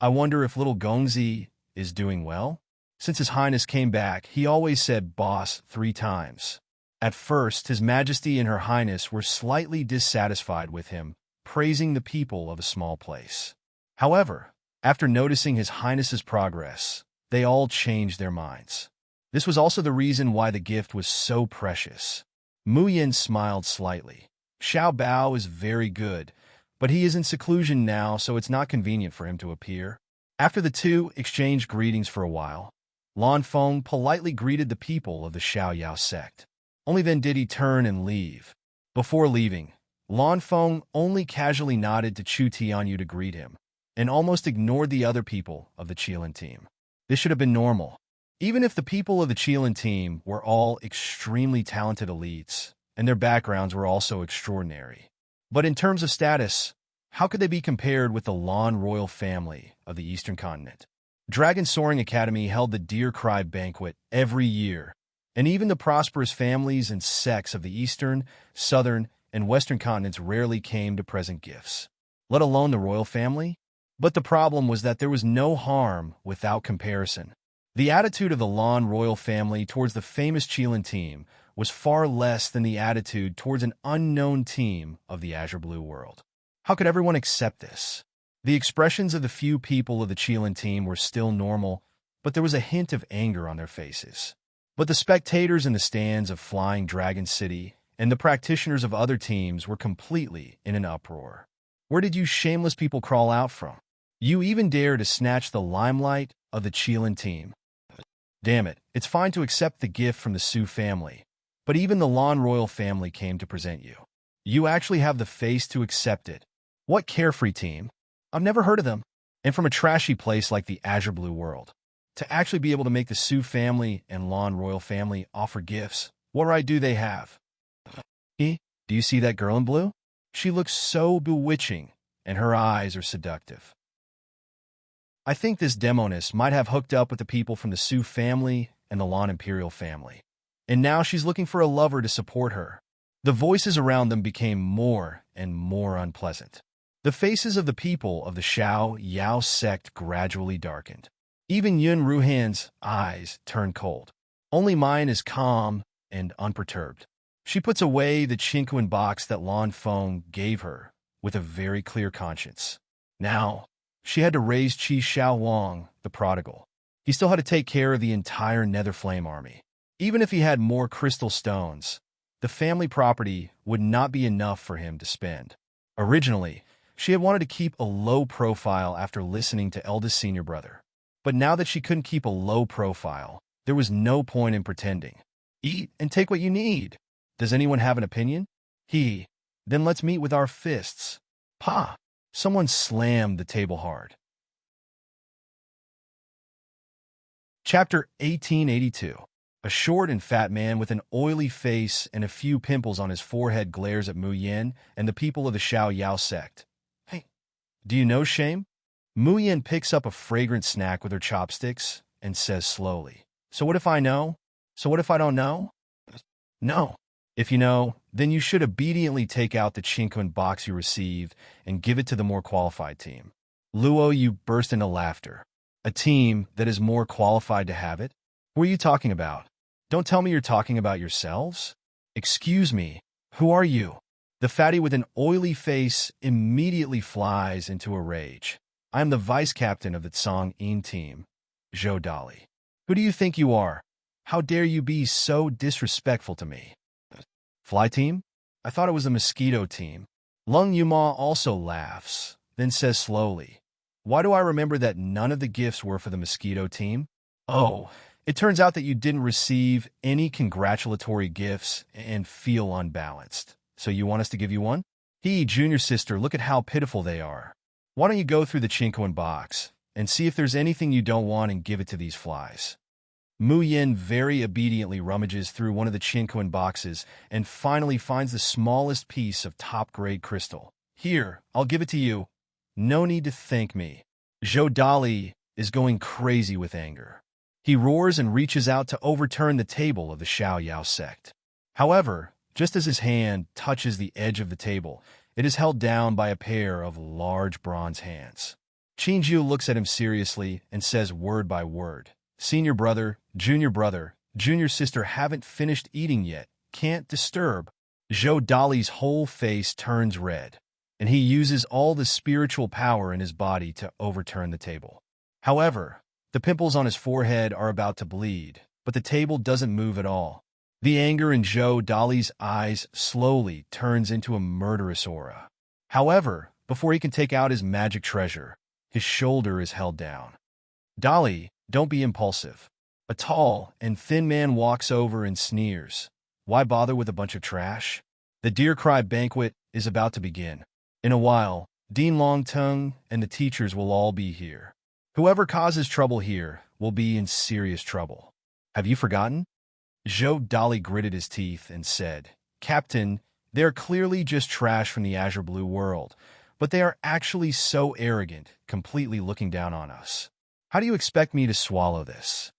I wonder if little Gongzi is doing well? Since His Highness came back, he always said boss 3 times. At first, His Majesty and Her Highness were slightly dissatisfied with him, praising the people of a small place. However, after noticing His Highness's progress, they all changed their minds. This was also the reason why the gift was so precious. Mu Yin smiled slightly. Xiao Bao is very good, but he is in seclusion now, so it's not convenient for him to appear. After the two exchanged greetings for a while, Lan Feng politely greeted the people of the Xiao Yao sect. Only then did he turn and leave. Before leaving, Lan Feng only casually nodded to Chu Tianyu to greet him, and almost ignored the other people of the Qilin team. This should have been normal. Even if the people of the Qilin team were all extremely talented elites, and their backgrounds were also extraordinary. But in terms of status, how could they be compared with the Lan royal family of the Eastern continent? Dragon Soaring Academy held the Deer Cry banquet every year, and even the prosperous families and sects of the Eastern, Southern, and Western continents rarely came to present gifts, let alone the royal family. But the problem was that there was no harm without comparison. The attitude of the Lan royal family towards the famous Qilin team was far less than the attitude towards an unknown team of the Azure Blue world. How could everyone accept this? The expressions of the few people of the Qilin team were still normal, but there was a hint of anger on their faces. But the spectators in the stands of Flying Dragon City and the practitioners of other teams were completely in an uproar. Where did you shameless people crawl out from? You even dare to snatch the limelight of the Qilin team. Damn it, it's fine to accept the gift from the Su family, but even the Lan royal family came to present you. You actually have the face to accept it. What Carefree team? I've never heard of them. And from a trashy place like the Azure Blue world, to actually be able to make the Su family and Lan royal family offer gifts, what right do they have? Do you see that girl in blue? She looks so bewitching, and her eyes are seductive. I think this demoness might have hooked up with the people from the Su family and the Lan imperial family, and now she's looking for a lover to support her. The voices around them became more and more unpleasant. The faces of the people of the Xiao Yao sect gradually darkened. Even Yun Ruhan's eyes turned cold. Only mine is calm and unperturbed. She puts away the Qinquan box that Lan Feng gave her with a very clear conscience. Now, she had to raise Qi Xiao Wang, the prodigal. He still had to take care of the entire Netherflame army. Even if he had more crystal stones, the family property would not be enough for him to spend. Originally, she had wanted to keep a low profile after listening to eldest senior brother. But now that she couldn't keep a low profile, there was no point in pretending. Eat and take what you need. Does anyone have an opinion? Then let's meet with our fists. Pa! Someone slammed the table hard. Chapter 1882. A short and fat man with an oily face and a few pimples on his forehead glares at Mu Yin and the people of the Xiao Yao sect. Hey, do you know shame? Mu Yin picks up a fragrant snack with her chopsticks and says slowly, So what if I know? So what if I don't know? No. If you know, then you should obediently take out the Chinkun box you received and give it to the more qualified team. Luo Yu burst into laughter. A team that is more qualified to have it? Who are you talking about? Don't tell me you're talking about yourselves? Excuse me, who are you? The fatty with an oily face immediately flies into a rage. I am the vice captain of the Tsang Yin team, Zhou Dali. Who do you think you are? How dare you be so disrespectful to me? Fly team? I thought it was the mosquito team. Lung Yuma also laughs, then says slowly, Why do I remember that none of the gifts were for the mosquito team? Oh, it turns out that you didn't receive any congratulatory gifts and feel unbalanced. So you want us to give you one? Junior sister, look at how pitiful they are. Why don't you go through the Chinkoan box and see if there's anything you don't want and give it to these flies? Mu Yin very obediently rummages through one of the Chinkoan boxes and finally finds the smallest piece of top-grade crystal. Here, I'll give it to you. No need to thank me. Zhou Dali is going crazy with anger. He roars and reaches out to overturn the table of the Xiao Yao sect. However, just as his hand touches the edge of the table, it is held down by a pair of large bronze hands. Qingjiu looks at him seriously and says word by word, Senior brother, junior sister haven't finished eating yet. Can't disturb. Zhou Dali's whole face turns red, and he uses all the spiritual power in his body to overturn the table. However, the pimples on his forehead are about to bleed, but the table doesn't move at all. The anger in Zhou Dali's eyes slowly turns into a murderous aura. However, before he can take out his magic treasure, his shoulder is held down. Dali, don't be impulsive. A tall and thin man walks over and sneers. Why bother with a bunch of trash? The Deer Cry banquet is about to begin. In a while, Dean Longtongue and the teachers will all be here. Whoever causes trouble here will be in serious trouble. Have you forgotten? Zhou Dali gritted his teeth and said, Captain, they are clearly just trash from the Azure Blue world, but they are actually so arrogant, completely looking down on us. How do you expect me to swallow this?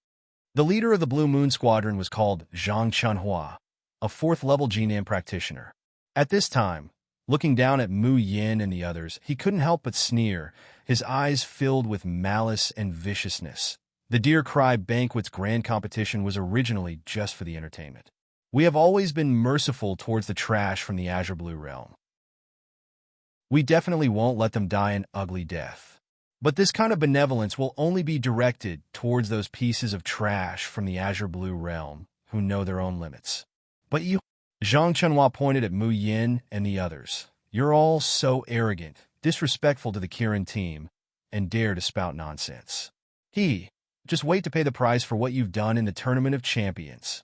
The leader of the Blue Moon Squadron was called Zhang Chunhua, a 4th-level Jinan practitioner. At this time, looking down at Mu Yin and the others, he couldn't help but sneer, his eyes filled with malice and viciousness. The Deer Cry Banquet's grand competition was originally just for the entertainment. We have always been merciful towards the trash from the Azure Blue realm. We definitely won't let them die an ugly death. But this kind of benevolence will only be directed towards those pieces of trash from the Azure Blue realm who know their own limits. But you, Zhang Chunhua pointed at Mu Yin and the others. You're all so arrogant, disrespectful to the Kirin team, and dare to spout nonsense. Just wait to pay the price for what you've done in the Tournament of Champions.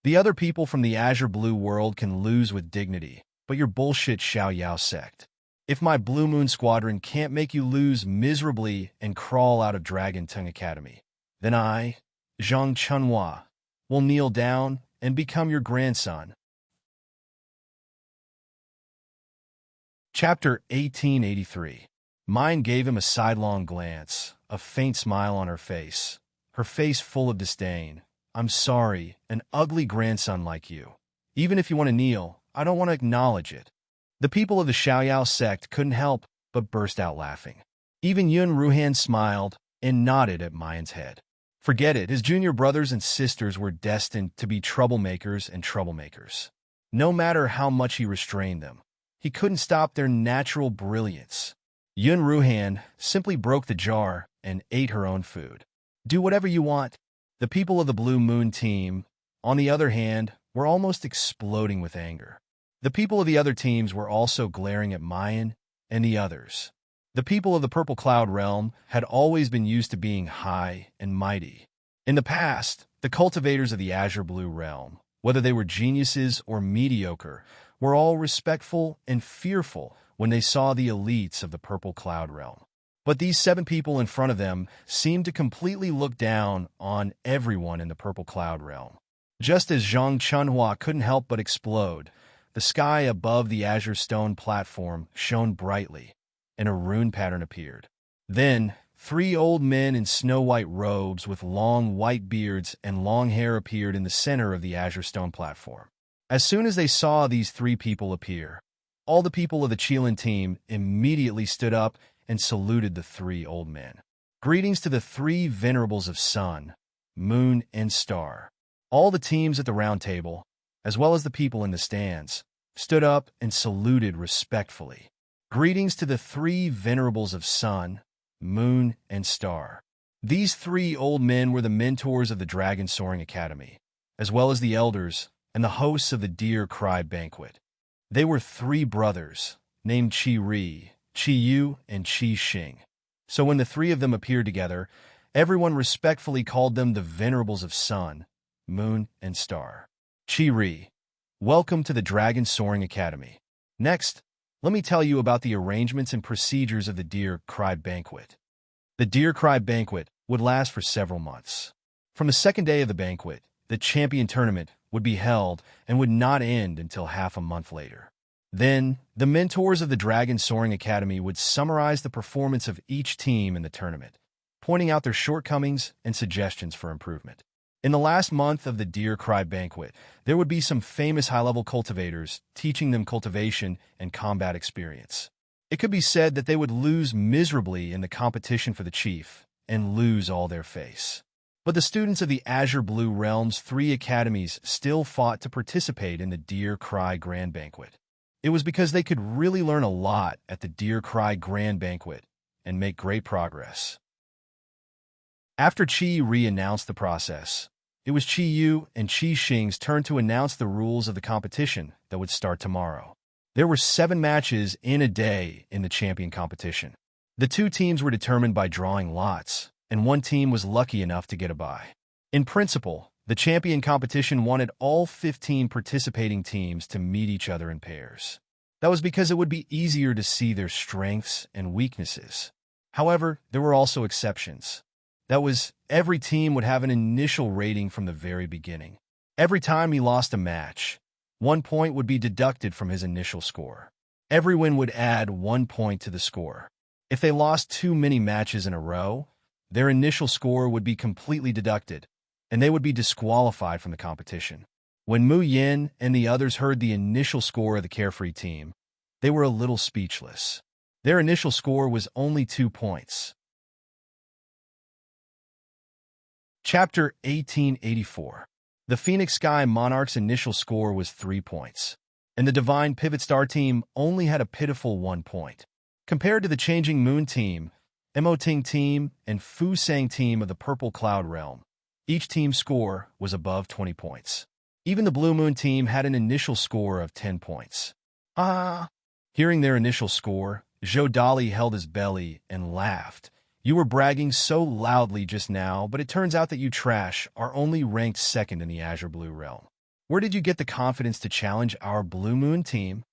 The other people from the Azure Blue world can lose with dignity, but your bullshit Xiao Yao sect. If my Blue Moon Squadron can't make you lose miserably and crawl out of Dragon Tongue Academy, then I, Zhang Chunhua, will kneel down and become your grandson. Chapter 1883. Mine gave him a sidelong glance, a faint smile on her face full of disdain. I'm sorry, an ugly grandson like you. Even if you want to kneel, I don't want to acknowledge it. The people of the Xiao Yao sect couldn't help but burst out laughing. Even Yun Ruhan smiled and nodded at Mayan's head. Forget it, his junior brothers and sisters were destined to be troublemakers and troublemakers. No matter how much he restrained them, he couldn't stop their natural brilliance. Yun Ruhan simply broke the jar and ate her own food. Do whatever you want. The people of the Blue Moon team, on the other hand, were almost exploding with anger. The people of the other teams were also glaring at Mayan and the others. The people of the Purple Cloud realm had always been used to being high and mighty. In the past, the cultivators of the Azure Blue realm, whether they were geniuses or mediocre, were all respectful and fearful when they saw the elites of the Purple Cloud realm. But these 7 people in front of them seemed to completely look down on everyone in the purple cloud realm. Just as Zhang Chunhua couldn't help but explode, the sky above the azure stone platform shone brightly, and a rune pattern appeared. Then, 3 old men in snow-white robes with long white beards and long hair appeared in the center of the azure stone platform. As soon as they saw these 3 people appear, all the people of the Qilin team immediately stood up and saluted the 3 old men. Greetings to the 3 venerables of sun, moon, and star. All the teams at the round table, as well as the people in the stands, stood up and saluted respectfully. Greetings to the 3 venerables of sun, moon, and star. These 3 old men were the mentors of the Dragon Soaring Academy, as well as the elders and the hosts of the Deer Cry Banquet. They were 3 brothers, named Qi Ri, Qi Yu, and Qi Xing. So when the 3 of them appeared together, everyone respectfully called them the venerables of sun, moon, and star. Qi Ri, welcome to the Dragon Soaring Academy. Next, let me tell you about the arrangements and procedures of the Deer Cry Banquet. The Deer Cry Banquet would last for several months. From the second day of the banquet, the champion tournament would be held and would not end until half a month later. Then, the mentors of the Dragon Soaring Academy would summarize the performance of each team in the tournament, pointing out their shortcomings and suggestions for improvement. In the last month of the Deer Cry Banquet, there would be some famous high-level cultivators teaching them cultivation and combat experience. It could be said that they would lose miserably in the competition for the chief and lose all their face. But the students of the Azure Blue Realm's 3 academies still fought to participate in the Deer Cry Grand Banquet. It was because they could really learn a lot at the Deer Cry Grand Banquet and make great progress. After Qi Ri announced the process, it was Qi Yu and Qi Xing's turn to announce the rules of the competition that would start tomorrow. There were 7 matches in a day in the champion competition. The 2 teams were determined by drawing lots, and 1 team was lucky enough to get a bye. In principle, the champion competition wanted all 15 participating teams to meet each other in pairs. That was because it would be easier to see their strengths and weaknesses. However, there were also exceptions. That was, every team would have an initial rating from the very beginning. Every time he lost a match, 1 point would be deducted from his initial score. Every win would add 1 point to the score. If they lost too many matches in a row, their initial score would be completely deducted, and they would be disqualified from the competition. When Mu Yin and the others heard the initial score of the Carefree team, they were a little speechless. Their initial score was only 2 points. Chapter 1884. The Phoenix Sky Monarch's initial score was 3 points, and the Divine Pivot Star team only had a pitiful 1 point. Compared to the Changing Moon team, Emoting team, and Fusang team of the Purple Cloud Realm, each team's score was above 20 points. Even the Blue Moon team had an initial score of 10 points. Hearing their initial score, Zhou Dali held his belly and laughed. You were bragging so loudly just now, but it turns out that you trash are only ranked 2nd in the Azure Blue Realm. Where did you get the confidence to challenge our Blue Moon team?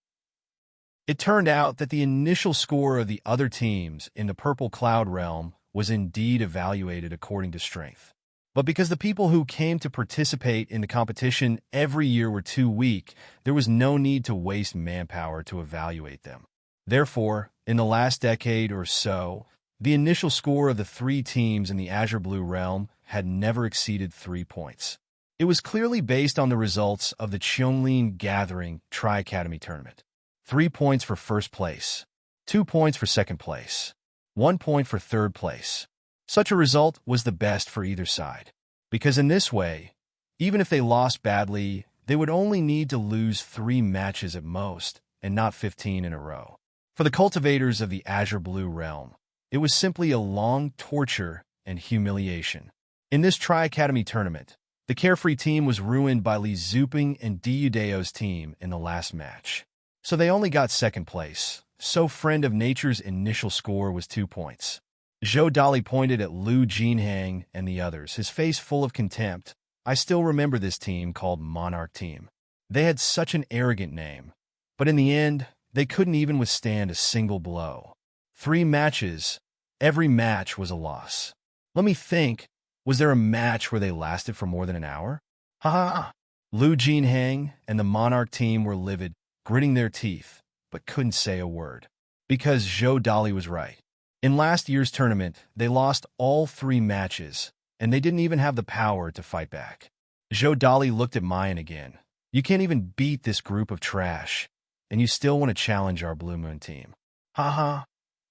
It turned out that the initial score of the other teams in the Purple Cloud Realm was indeed evaluated according to strength. But because the people who came to participate in the competition every year were too weak, there was no need to waste manpower to evaluate them. Therefore, in the last decade or so, the initial score of the 3 teams in the Azure Blue Realm had never exceeded 3 points. It was clearly based on the results of the Qianlin Gathering Tri-Academy Tournament. 3 points for first place, 2 points for second place, 1 point for third place. Such a result was the best for either side, because in this way, even if they lost badly, they would only need to lose 3 matches at most, and not 15 in a row. For the cultivators of the Azure Blue Realm, it was simply a long torture and humiliation. In this Tri-Academy tournament, the Carefree team was ruined by Li Zuping and Di Yudeo's team in the last match. So they only got second place, so Friend of Nature's initial score was 2 points. Zhou Dali pointed at Lu Jinhang and the others, his face full of contempt. I still remember this team called Monarch Team. They had such an arrogant name, but in the end, they couldn't even withstand a single blow. 3 matches, Every match was a loss. Let me think. Was there a match where they lasted for more than an hour? Ha ha ha. Lu Jinhang and the Monarch team were livid, gritting their teeth, but couldn't say a word. Because Zhou Dali was right. In last year's tournament, they lost all 3 matches, and they didn't even have the power to fight back. Zhou Dali looked at Mayan again. You can't even beat this group of trash, and you still want to challenge our Blue Moon team. Ha ha.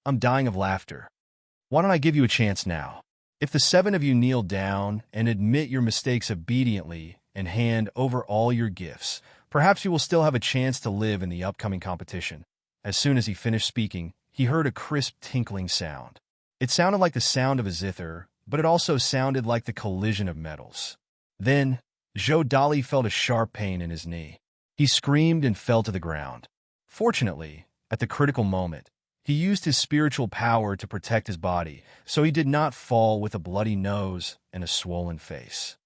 I'm dying of laughter. Why don't I give you a chance now? If the 7 of you kneel down and admit your mistakes obediently and hand over all your gifts, perhaps you will still have a chance to live in the upcoming competition. As soon as he finished speaking, he heard a crisp tinkling sound. It sounded like the sound of a zither, but it also sounded like the collision of metals. Then, Zhou Dali felt a sharp pain in his knee. He screamed and fell to the ground. Fortunately, at the critical moment, he used his spiritual power to protect his body, so he did not fall with a bloody nose and a swollen face.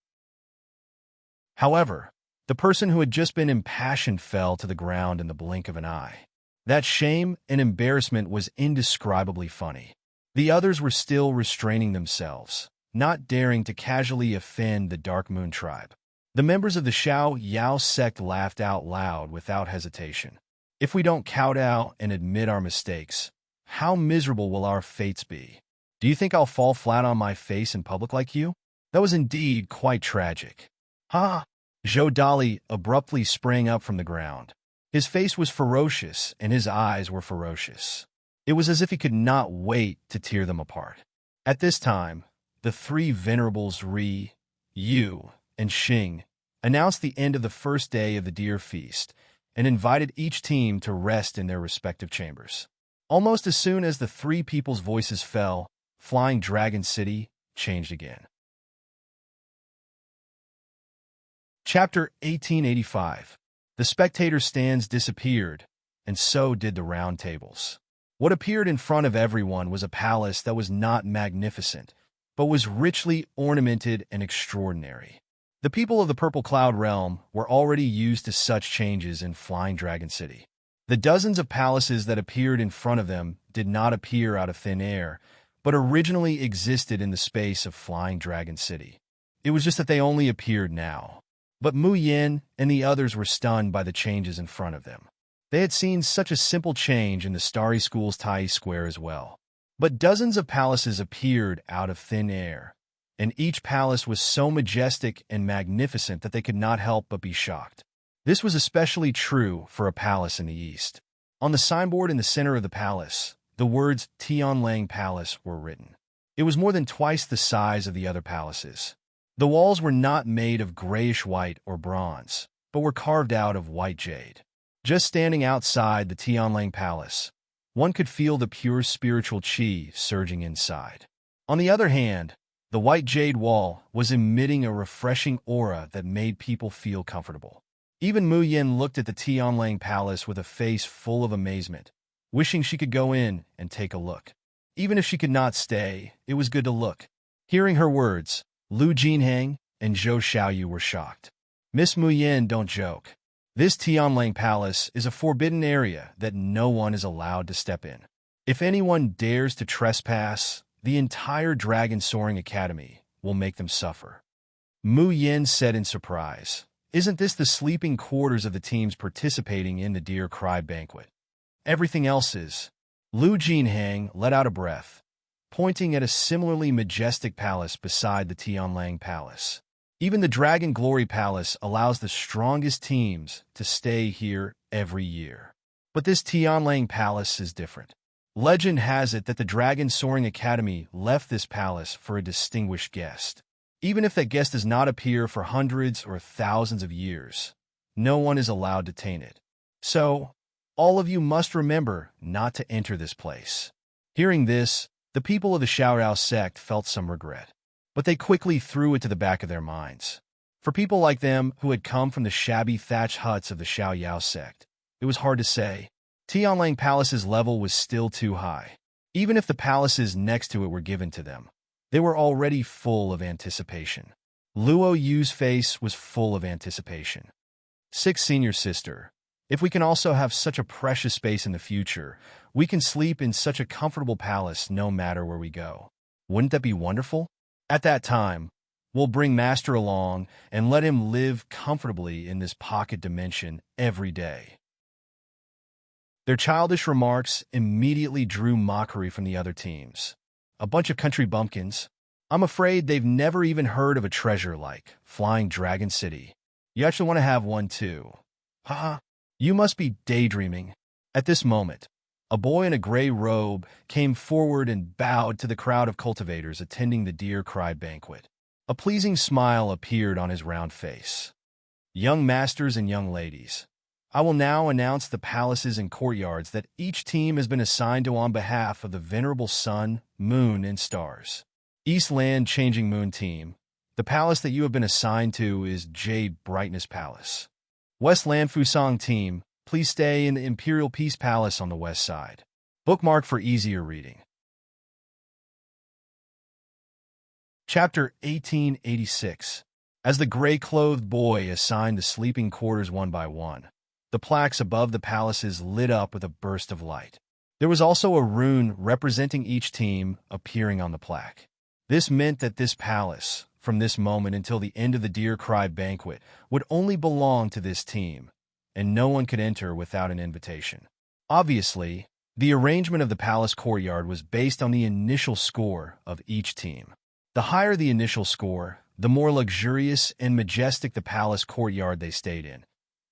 However, the person who had just been impassioned fell to the ground in the blink of an eye. That shame and embarrassment was indescribably funny. The others were still restraining themselves, not daring to casually offend the Dark Moon tribe. The members of the Xiao Yao sect laughed out loud without hesitation. If we don't kowtow and admit our mistakes, how miserable will our fates be? Do you think I'll fall flat on my face in public like you? That was indeed quite tragic. Ha! Zhou Dali abruptly sprang up from the ground. His face was ferocious, and his eyes were ferocious. It was as if he could not wait to tear them apart. At this time, the 3 venerables Ri, Yu, and Xing announced the end of the first day of the Deer Feast and invited each team to rest in their respective chambers. Almost as soon as the 3 people's voices fell, Flying Dragon City changed again. Chapter 1885. The spectator stands disappeared, and so did the round tables. What appeared in front of everyone was a palace that was not magnificent, but was richly ornamented and extraordinary. The people of the Purple Cloud Realm were already used to such changes in Flying Dragon City. The dozens of palaces that appeared in front of them did not appear out of thin air, but originally existed in the space of Flying Dragon City. It was just that they only appeared now. But Mu Yin and the others were stunned by the changes in front of them. They had seen such a simple change in the Starry School's Tai Square as well. But dozens of palaces appeared out of thin air, and each palace was so majestic and magnificent that they could not help but be shocked. This was especially true for a palace in the east. On the signboard in the center of the palace, the words Tianlang Palace were written. It was more than twice the size of the other palaces. The walls were not made of grayish-white or bronze, but were carved out of white jade. Just standing outside the Tianlang Palace, one could feel the pure spiritual qi surging inside. On the other hand, the white jade wall was emitting a refreshing aura that made people feel comfortable. Even Mu Yin looked at the Tianlang Palace with a face full of amazement, wishing she could go in and take a look. Even if she could not stay, it was good to look. Hearing her words, Lu Jinhang and Zhou Xiaoyu were shocked. Miss Mu Yin, don't joke. This Tianlang Palace is a forbidden area that no one is allowed to step in. If anyone dares to trespass, the entire Dragon Soaring Academy will make them suffer. Mu Yin said in surprise, "Isn't this the sleeping quarters of the teams participating in the Deer Cry Banquet? Everything else is." Lu Jinhang let out a breath, pointing at a similarly majestic palace beside the Tianlang Palace. Even the Dragon Glory Palace allows the strongest teams to stay here every year. But this Tianlang Palace is different. Legend has it that the Dragon Soaring Academy left this palace for a distinguished guest. Even if that guest does not appear for hundreds or thousands of years, no one is allowed to taint it. So, all of you must remember not to enter this place. Hearing this, the people of the Xiaoyao sect felt some regret, but they quickly threw it to the back of their minds. For people like them who had come from the shabby thatched huts of the Xiaoyao sect, it was hard to say. Tianlang Palace's level was still too high. Even if the palaces next to it were given to them, they were already full of anticipation. Luo Yu's face was full of anticipation. Sixth senior sister, If we can also have such a precious space in the future, we can sleep in such a comfortable palace no matter where we go. Wouldn't that be wonderful? At that time, we'll bring Master along and let him live comfortably in this pocket dimension every day. Their childish remarks immediately drew mockery from the other teams. A bunch of country bumpkins. I'm afraid they've never even heard of a treasure like Flying Dragon City. You actually want to have one too. Haha, you must be daydreaming. At this moment, a boy in a gray robe came forward and bowed to the crowd of cultivators attending the Deer Cry banquet. A pleasing smile appeared on his round face. Young masters and young ladies, I will now announce the palaces and courtyards that each team has been assigned to on behalf of the venerable sun, moon, and stars. East Land Changing Moon Team, the palace that you have been assigned to is Jade Brightness Palace. Westland Fusang Team, please stay in the Imperial Peace Palace on the west side. Bookmark for easier reading. Chapter 1886. As the gray-clothed boy assigned the sleeping quarters one by one, the plaques above the palaces lit up with a burst of light. There was also a rune representing each team appearing on the plaque. This meant that this palace, from this moment until the end of the Deer Cry banquet, would only belong to this team, and no one could enter without an invitation. Obviously, the arrangement of the palace courtyard was based on the initial score of each team. The higher the initial score, the more luxurious and majestic the palace courtyard they stayed in,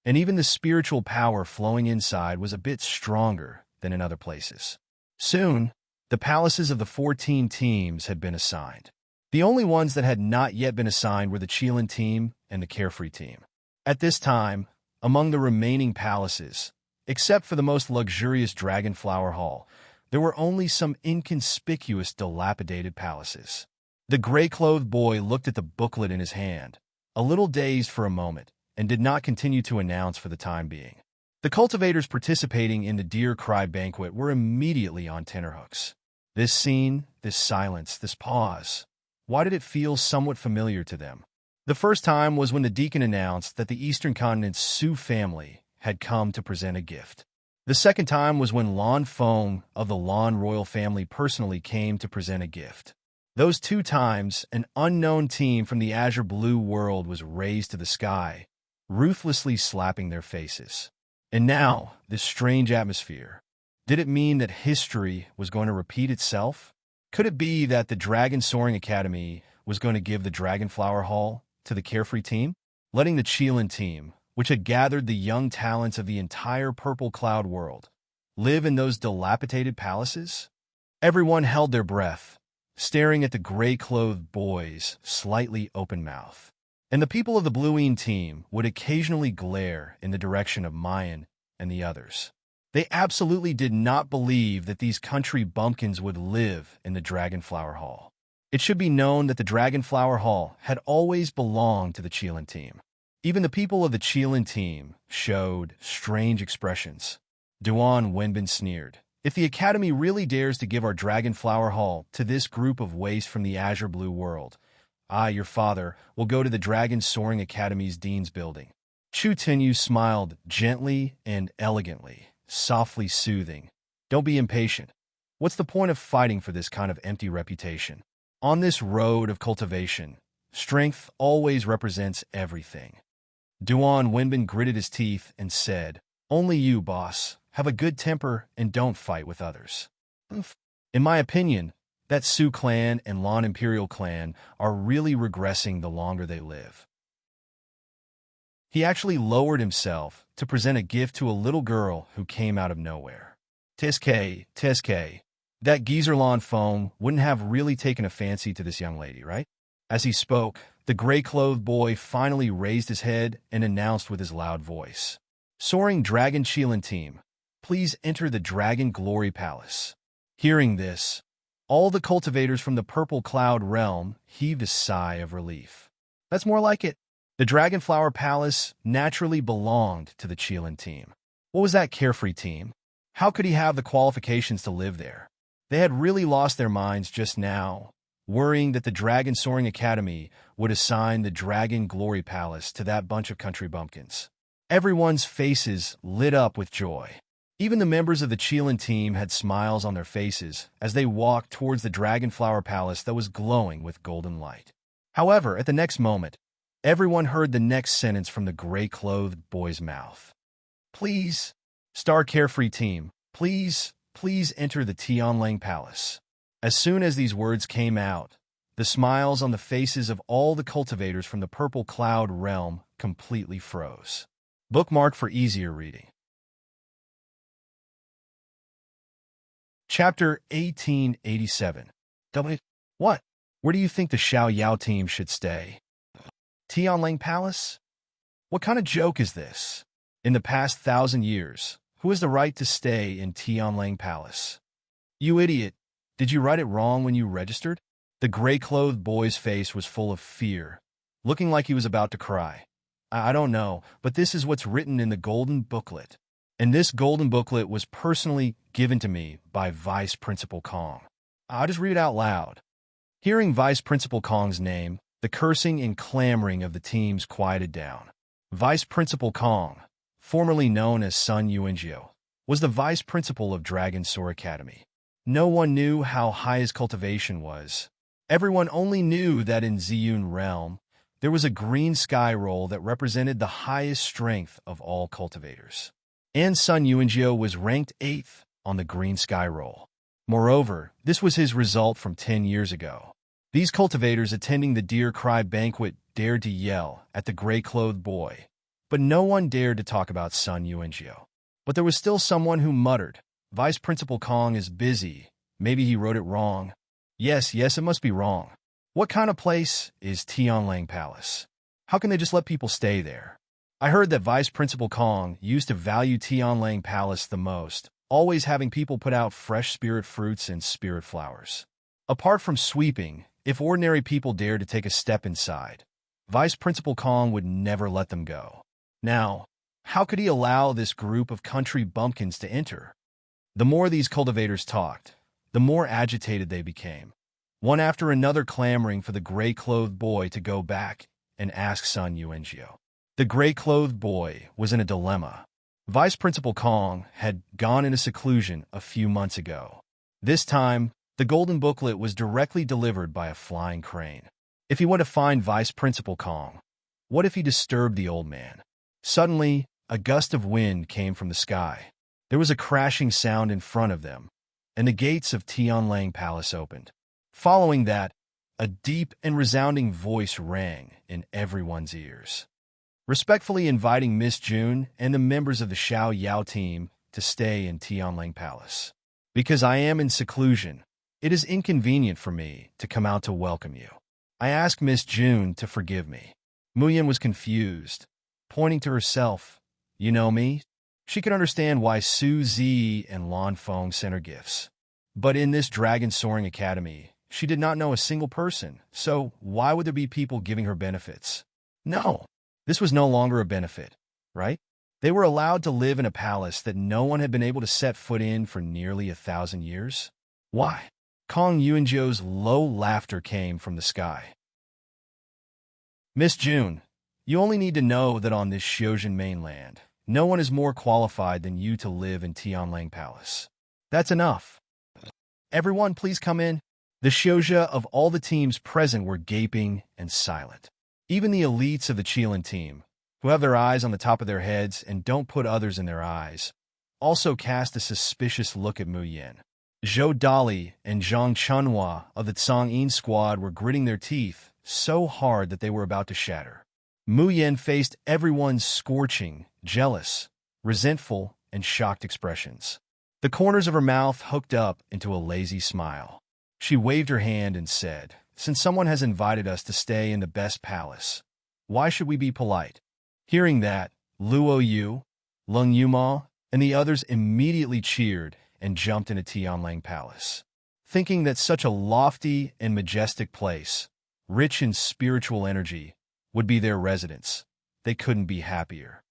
and even the spiritual power flowing inside was a bit stronger than in other places. Soon, the palaces of the 14 teams had been assigned. The only ones that had not yet been assigned were the Cheelin team and the Carefree team. At this time, among the remaining palaces, except for the most luxurious Dragonflower Hall, there were only some inconspicuous, dilapidated palaces. The gray-clothed boy looked at the booklet in his hand, a little dazed for a moment, and did not continue to announce for the time being. The cultivators participating in the Deer Cry banquet were immediately on tenterhooks. This scene, this silence, this pause, why did it feel somewhat familiar to them? The first time was when the deacon announced that the Eastern Continent's Sioux family had come to present a gift. The second time was when Lon Fong of the Lon royal family personally came to present a gift. Those two times, an unknown team from the Azure Blue world was raised to the sky, ruthlessly slapping their faces. And now, this strange atmosphere. Did it mean that history was going to repeat itself? Could it be that the Dragon Soaring Academy was going to give the Dragonflower Hall to the Carefree team, letting the Cheelin team, which had gathered the young talents of the entire Purple Cloud world, live in those dilapidated palaces? Everyone held their breath, staring at the gray-clothed boy's slightly open mouth. And the people of the Blueine team would occasionally glare in the direction of Mayan and the others. They absolutely did not believe that these country bumpkins would live in the Dragonflower Hall. It should be known that the Dragonflower Hall had always belonged to the Cheelin team. Even the people of the Cheelin team showed strange expressions. Duan Wenbin sneered. If the Academy really dares to give our Dragonflower Hall to this group of waste from the Azure Blue world, I, your father, will go to the Dragon Soaring Academy's Dean's building. Chu Tenyu smiled gently and elegantly, softly soothing. Don't be impatient. What's the point of fighting for this kind of empty reputation? On this road of cultivation, strength always represents everything. Duan Wenbin gritted his teeth and said, Only you, boss. Have a good temper and don't fight with others. In my opinion, that Sioux clan and Lon Imperial clan are really regressing the longer they live. He actually lowered himself to present a gift to a little girl who came out of nowhere. Teske, that geezer Lon Fong wouldn't have really taken a fancy to this young lady, right? As he spoke, the gray-clothed boy finally raised his head and announced with his loud voice, Soaring Dragon Cheelin team, please enter the Dragon Glory Palace. Hearing this, all the cultivators from the Purple Cloud realm heaved a sigh of relief. That's more like it. The Dragonflower Palace naturally belonged to the Cheelin team. What was that Carefree team? How could he have the qualifications to live there? They had really lost their minds just now, worrying that the Dragon Soaring Academy would assign the Dragon Glory Palace to that bunch of country bumpkins. Everyone's faces lit up with joy. Even the members of the Cheelin team had smiles on their faces as they walked towards the Dragonflower Palace that was glowing with golden light. However, at the next moment, everyone heard the next sentence from the gray-clothed boy's mouth. "Please, Star Carefree Team, please enter the Tianlang Palace." As soon as these words came out, the smiles on the faces of all the cultivators from the Purple Cloud realm completely froze. Bookmark for easier reading. Chapter 1887. What? Where do you think the Xiao Yao team should stay? Tianlang Palace? What kind of joke is this? In the past 1,000 years, who has the right to stay in Tianlang Palace? You idiot! Did you write it wrong when you registered? The gray-clothed boy's face was full of fear, looking like he was about to cry. I don't know, but this is what's written in the golden booklet. And this golden booklet was personally given to me by Vice Principal Kong. I'll just read it out loud. Hearing Vice Principal Kong's name, the cursing and clamoring of the teams quieted down. Vice Principal Kong, formerly known as Sun Yuanjiu, was the vice principal of Dragon Soar Academy. No one knew how high his cultivation was. Everyone only knew that in Ziyun Realm, there was a green sky roll that represented the highest strength of all cultivators. And Sun Yuanjiu was ranked 8th on the green sky roll. Moreover, this was his result from 10 years ago. These cultivators attending the Deer Cry banquet dared to yell at the gray-clothed boy, but no one dared to talk about Sun Yuanjiu. But there was still someone who muttered, "Vice Principal Kong is busy. Maybe he wrote it wrong." Yes, it must be wrong. What kind of place is Tianlang Palace? How can they just let people stay there? I heard that Vice Principal Kong used to value Tianlang Palace the most, always having people put out fresh spirit fruits and spirit flowers. Apart from sweeping, if ordinary people dared to take a step inside, Vice Principal Kong would never let them go. Now, how could he allow this group of country bumpkins to enter? The more these cultivators talked, the more agitated they became, one after another clamoring for the gray-clothed boy to go back and ask Sun Yuanjiu. The gray-clothed boy was in a dilemma. Vice Principal Kong had gone into seclusion a few months ago. This time, the golden booklet was directly delivered by a flying crane. If he went to find Vice Principal Kong, what if he disturbed the old man? Suddenly, a gust of wind came from the sky. There was a crashing sound in front of them, and the gates of Tianlang Palace opened. Following that, a deep and resounding voice rang in everyone's ears, respectfully inviting Miss June and the members of the Xiao Yao team to stay in Tianlang Palace. Because I am in seclusion, it is inconvenient for me to come out to welcome you. I ask Miss June to forgive me. Muyan was confused, pointing to herself. You know me? She could understand why Su Zi and Lan Feng sent her gifts. But in this Dragon Soaring Academy, she did not know a single person, so why would there be people giving her benefits? No, this was no longer a benefit, right? They were allowed to live in a palace that no one had been able to set foot in for nearly 1,000 years. Why? Kong Yuanjiu's low laughter came from the sky. Miss June, you only need to know that on this Xiuzhen mainland, no one is more qualified than you to live in Tianlang Palace. That's enough. Everyone, please come in. The Xiuzhe of all the teams present were gaping and silent. Even the elites of the Cheelin team, who have their eyes on the top of their heads and don't put others in their eyes, also cast a suspicious look at Mu Yen. Zhou Dali and Zhang Chunhua of the Tsangyin squad were gritting their teeth so hard that they were about to shatter. Mu Yen faced everyone's scorching, jealous, resentful, and shocked expressions. The corners of her mouth hooked up into a lazy smile. She waved her hand and said, "Since someone has invited us to stay in the best palace, why should we be polite?" Hearing that, Luo Yu, Leng Yuma, and the others immediately cheered and jumped into Tianlang Palace. Thinking that such a lofty and majestic place, rich in spiritual energy, would be their residence, they couldn't be happier.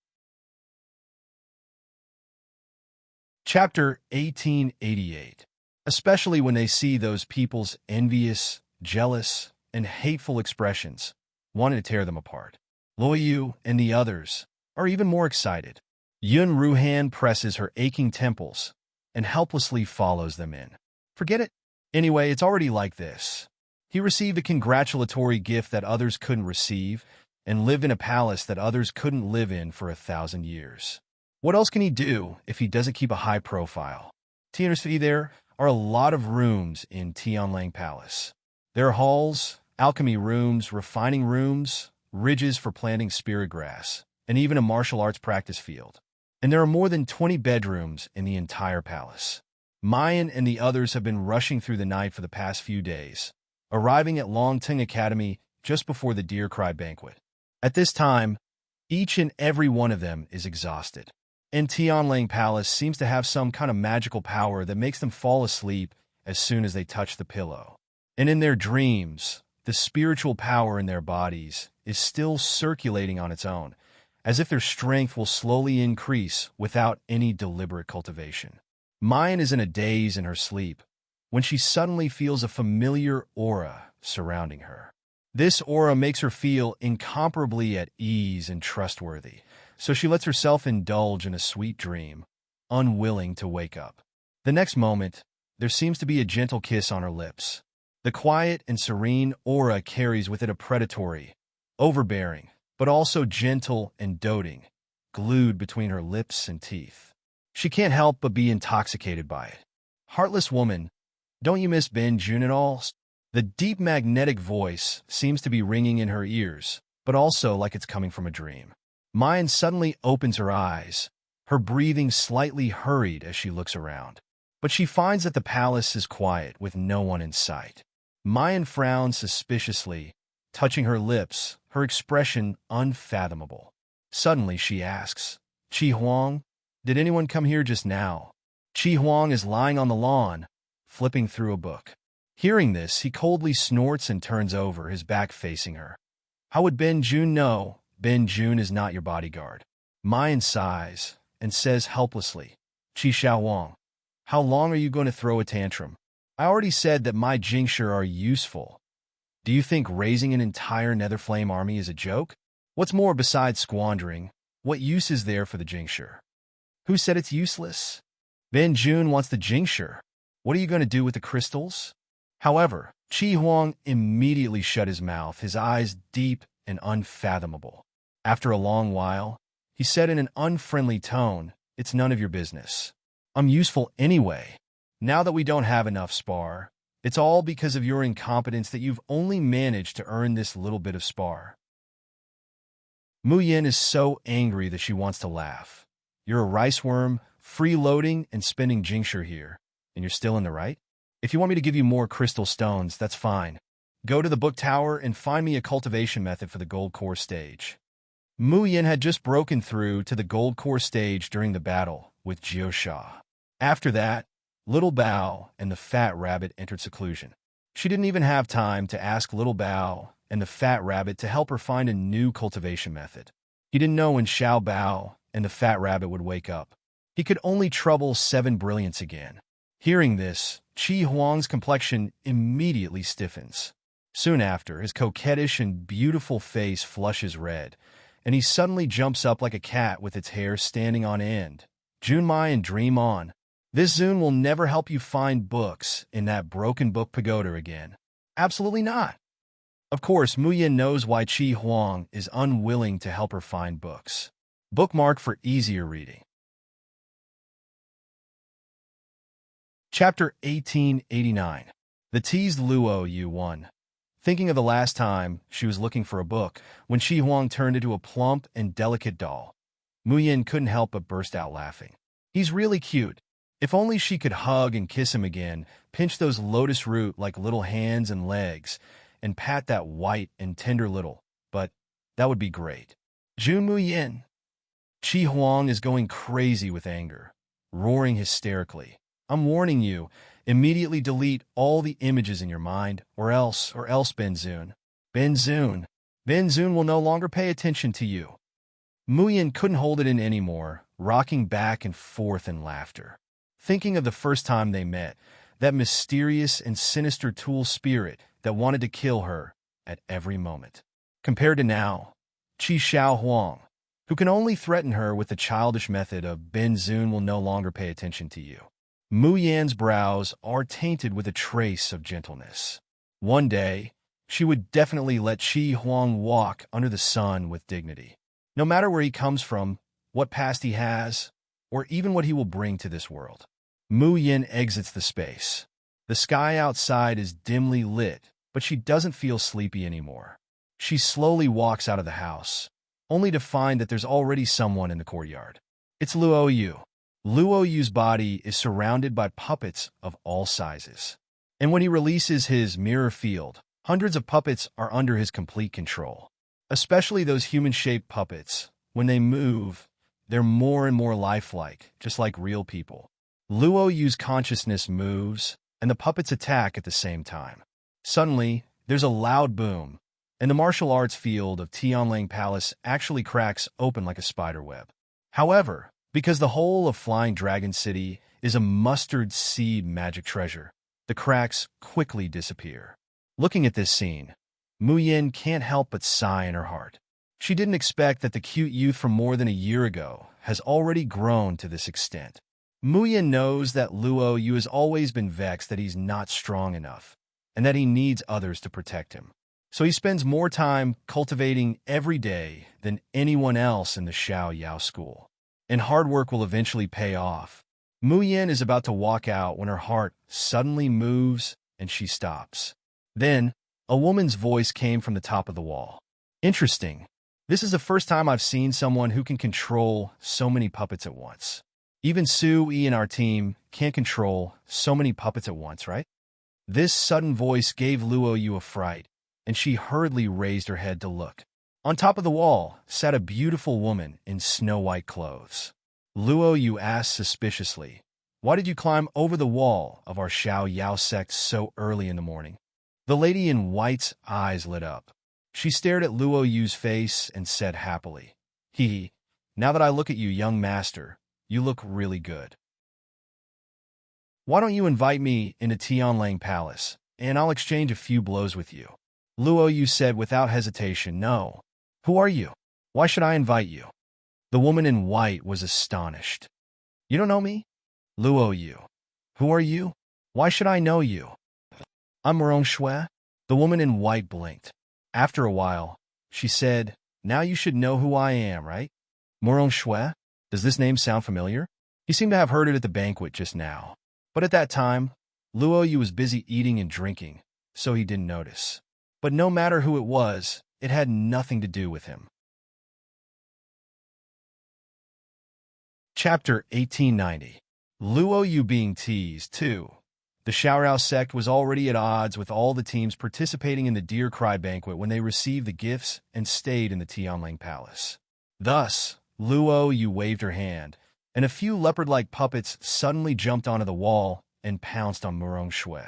Chapter 1888. Especially when they see those people's envious, jealous, and hateful expressions, wanting to tear them apart. Luo Yu and the others, are even more excited. Yun Ruhan presses her aching temples and helplessly follows them in. Forget it. Anyway, it's already like this. He received a congratulatory gift that others couldn't receive and lived in a palace that others couldn't live in for 1,000 years. What else can he do if he doesn't keep a high profile? There are a lot of rooms in Tianlang Palace. There are halls, alchemy rooms, refining rooms, ridges for planting spirit grass, and even a martial arts practice field. And there are more than 20 bedrooms in the entire palace. Mayan and the others have been rushing through the night for the past few days, arriving at Longting Academy just before the Deer Cry banquet. At this time, each and every one of them is exhausted. And Tianlang Palace seems to have some kind of magical power that makes them fall asleep as soon as they touch the pillow. And in their dreams, the spiritual power in their bodies is still circulating on its own, as if their strength will slowly increase without any deliberate cultivation. Mayan is in a daze in her sleep when she suddenly feels a familiar aura surrounding her. This aura makes her feel incomparably at ease and trustworthy, so she lets herself indulge in a sweet dream, unwilling to wake up. The next moment, there seems to be a gentle kiss on her lips. The quiet and serene aura carries with it a predatory, overbearing, but also gentle and doting, glued between her lips and teeth. She can't help but be intoxicated by it. Heartless woman, don't you miss Ben Jun at all? The deep magnetic voice seems to be ringing in her ears, but also like it's coming from a dream. Mayan suddenly opens her eyes, her breathing slightly hurried as she looks around. But she finds that the palace is quiet with no one in sight. Mayan frowns suspiciously, touching her lips, her expression unfathomable. Suddenly she asks, Qi Huang, did anyone come here just now? Qi Huang is lying on the lawn, flipping through a book. Hearing this, he coldly snorts and turns over, his back facing her. How would Ben Jun know? Ben Jun is not your bodyguard. Mayan sighs and says helplessly, Qi Xiaowang, how long are you going to throw a tantrum? I already said that my Jingshi are useful. Do you think raising an entire Netherflame army is a joke? What's more, besides squandering, what use is there for the Jingshi? Who said it's useless? Ben Jun wants the Jingshi. What are you going to do with the crystals? However, Qi Huang immediately shut his mouth, his eyes deep and unfathomable. After a long while, he said in an unfriendly tone, It's none of your business. I'm useful anyway. Now that we don't have enough spar, it's all because of your incompetence that you've only managed to earn this little bit of spar. Mu Yin is so angry that she wants to laugh. You're a rice worm, freeloading and spending Jingshi here, and you're still in the right? If you want me to give you more crystal stones, that's fine. Go to the book tower and find me a cultivation method for the gold core stage. Mu Yin had just broken through to the gold core stage during the battle with Jiu Sha. After that, Little Bao and the Fat Rabbit entered seclusion. She didn't even have time to ask Little Bao and the Fat Rabbit to help her find a new cultivation method. He didn't know when Xiao Bao and the Fat Rabbit would wake up. He could only trouble 7 brilliance again. Hearing this, Qi Huang's complexion immediately stiffens. Soon after, his coquettish and beautiful face flushes red, and he suddenly jumps up like a cat with its hair standing on end. Junmai and dream on. This Zune will never help you find books in that broken book pagoda again. Absolutely not. Of course, Mu Yin knows why Qi Huang is unwilling to help her find books. Bookmark for easier reading. Chapter 1889. The teased Luo Yu 1. Thinking of the last time she was looking for a book, when Qi Huang turned into a plump and delicate doll, Mu Yin couldn't help but burst out laughing. He's really cute. If only she could hug and kiss him again, pinch those lotus root like little hands and legs, and pat that white and tender little, but that would be great. Jun Mu Yin. Qi Huang is going crazy with anger, roaring hysterically. I'm warning you, immediately delete all the images in your mind, or else Ben Zun. Ben Zun will no longer pay attention to you. Mu Yin couldn't hold it in anymore, rocking back and forth in laughter. Thinking of the first time they met, that mysterious and sinister tool spirit that wanted to kill her at every moment. Compared to now, Qi Xiao Huang, who can only threaten her with the childish method of Ben Zun will no longer pay attention to you. Mu Yan's brows are tainted with a trace of gentleness. One day, she would definitely let Qi Huang walk under the sun with dignity. No matter where he comes from, what past he has, or even what he will bring to this world. Mu Yan exits the space. The sky outside is dimly lit, but she doesn't feel sleepy anymore. She slowly walks out of the house, only to find that there's already someone in the courtyard. It's Luo Yu. Luo Yu's body is surrounded by puppets of all sizes. And when he releases his mirror field, hundreds of puppets are under his complete control. Especially those human-shaped puppets. When they move, they're more and more lifelike, just like real people. Luo Yu's consciousness moves, and the puppets attack at the same time. Suddenly, there's a loud boom, and the martial arts field of Tianlang Palace actually cracks open like a spiderweb. However, because the whole of Flying Dragon City is a mustard seed magic treasure, the cracks quickly disappear. Looking at this scene, Mu Yan can't help but sigh in her heart. She didn't expect that the cute youth from more than a year ago has already grown to this extent. Mu Yan knows that Luo Yu has always been vexed that he's not strong enough, and that he needs others to protect him. So he spends more time cultivating every day than anyone else in the Xiao Yao school. And hard work will eventually pay off. Mu Yan is about to walk out when her heart suddenly moves and she stops. Then, a woman's voice came from the top of the wall. Interesting. This is the first time I've seen someone who can control so many puppets at once. Even Su Yi and our team can't control so many puppets at once, right? This sudden voice gave Luo Yu a fright, and she hurriedly raised her head to look. On top of the wall sat a beautiful woman in snow-white clothes. Luo Yu asked suspiciously, "Why did you climb over the wall of our Xiao Yao sect so early in the morning?" The lady in white's eyes lit up. She stared at Luo Yu's face and said happily, "Hee, now that I look at you, young master, you look really good. Why don't you invite me into Tianlang Palace, and I'll exchange a few blows with you?" Luo Yu said without hesitation, "No. Who are you? Why should I invite you?" The woman in white was astonished. "You don't know me?" "Luo Yu. Who are you? Why should I know you?" "I'm Murong Shui." The woman in white blinked. After a while, she said, "Now you should know who I am, right?" Murong Shui? Does this name sound familiar? He seemed to have heard it at the banquet just now. But at that time, Luo Yu was busy eating and drinking, so he didn't notice. But no matter who it was, it had nothing to do with him. Chapter 1890. Luo Yu being teased, too. The Xiaorao sect was already at odds with all the teams participating in the Deer Cry banquet when they received the gifts and stayed in the Tianlang Palace. Thus, Luo Yu waved her hand, and a few leopard-like puppets suddenly jumped onto the wall and pounced on Murong Shui.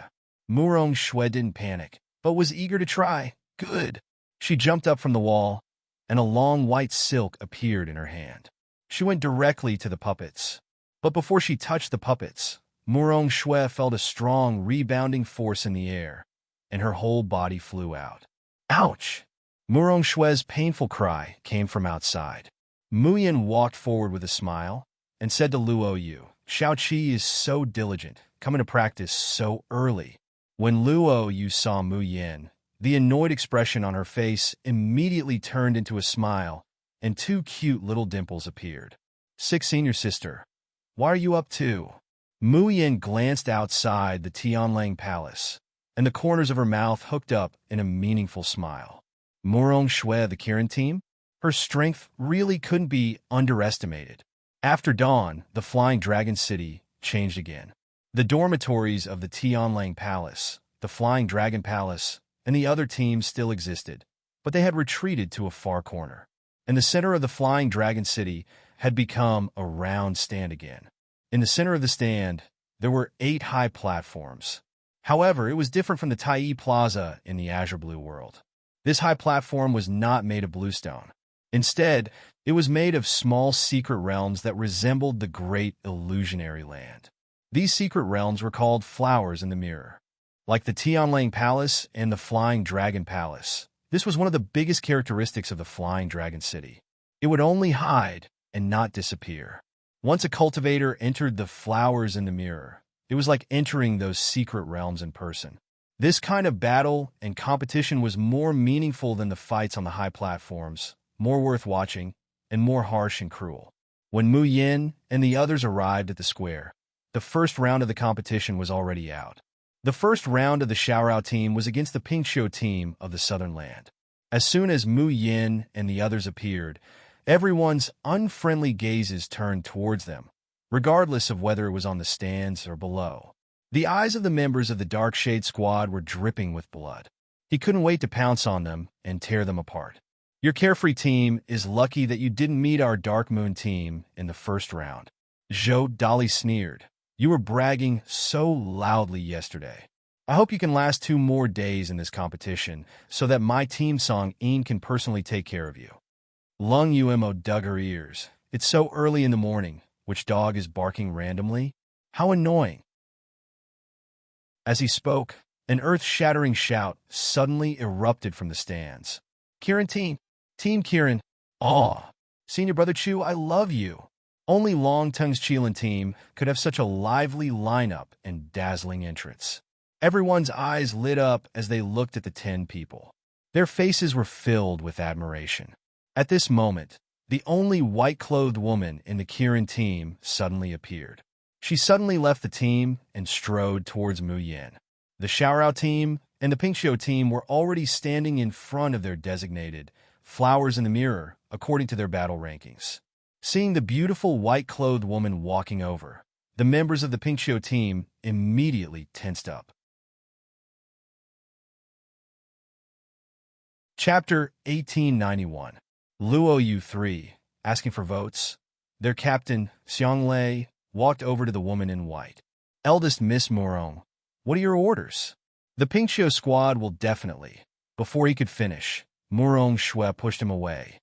Murong Shui didn't panic, but was eager to try. Good. She jumped up from the wall, and a long white silk appeared in her hand. She went directly to the puppets. But before she touched the puppets, Murong Shui felt a strong rebounding force in the air, and her whole body flew out. Ouch! Murong Shui's painful cry came from outside. Mu Yan walked forward with a smile and said to Luo Yu, "Xiao Qi is so diligent, coming to practice so early." When Luo Yu saw Mu Yan, the annoyed expression on her face immediately turned into a smile, and two cute little dimples appeared. Senior sister, why are you up too?" Mu Yan glanced outside the Tianlang Palace, and the corners of her mouth hooked up in a meaningful smile. Murong Shui, the Kirin team? Her strength really couldn't be underestimated. After dawn, the Flying Dragon City changed again. The dormitories of the Tianlang Palace, the Flying Dragon Palace, and the other teams still existed, but they had retreated to a far corner. And the center of the Flying Dragon City had become a round stand again. In the center of the stand, there were 8 high platforms. However, it was different from the Tai Plaza in the Azure Blue world. This high platform was not made of bluestone. Instead, it was made of small secret realms that resembled the great illusionary land. These secret realms were called Flowers in the Mirror. Like the Tianlang Palace and the Flying Dragon Palace, this was one of the biggest characteristics of the Flying Dragon City. It would only hide and not disappear. Once a cultivator entered the flowers in the mirror, it was like entering those secret realms in person. This kind of battle and competition was more meaningful than the fights on the high platforms, more worth watching, and more harsh and cruel. When Mu Yin and the others arrived at the square, the first round of the competition was already out. The first round of the Xiaorao team was against the Pingqiu team of the Southern Land. As soon as Mu Yin and the others appeared, everyone's unfriendly gazes turned towards them, regardless of whether it was on the stands or below. The eyes of the members of the Dark Shade squad were dripping with blood. He couldn't wait to pounce on them and tear them apart. Your Carefree team is lucky that you didn't meet our Dark Moon team in the first round. Zhou Dali sneered. You were bragging so loudly yesterday. I hope you can last 2 more days in this competition so that my team song Een can personally take care of you. Lung Umo dug her ears. It's so early in the morning. Which dog is barking randomly? How annoying. As he spoke, an earth-shattering shout suddenly erupted from the stands. Kirin team! Team Kirin! Aw! Senior Brother Chu, I love you! Only Long Tongue's Qilin team could have such a lively lineup and dazzling entrance. Everyone's eyes lit up as they looked at the 10 people. Their faces were filled with admiration. At this moment, the only white-clothed woman in the Kirin team suddenly appeared. She suddenly left the team and strode towards Mu Yin. The Xiaorao team and the Pingqiu team were already standing in front of their designated flowers in the mirror according to their battle rankings. Seeing the beautiful white-clothed woman walking over, the members of the Pingqiu team immediately tensed up. Chapter 1891. Luo Yu 3, asking for votes. Their captain, Xiang Lei, walked over to the woman in white. Eldest Miss Murong, what are your orders? The Pingqiu squad will definitely. Before he could finish, Murong Shui pushed him away.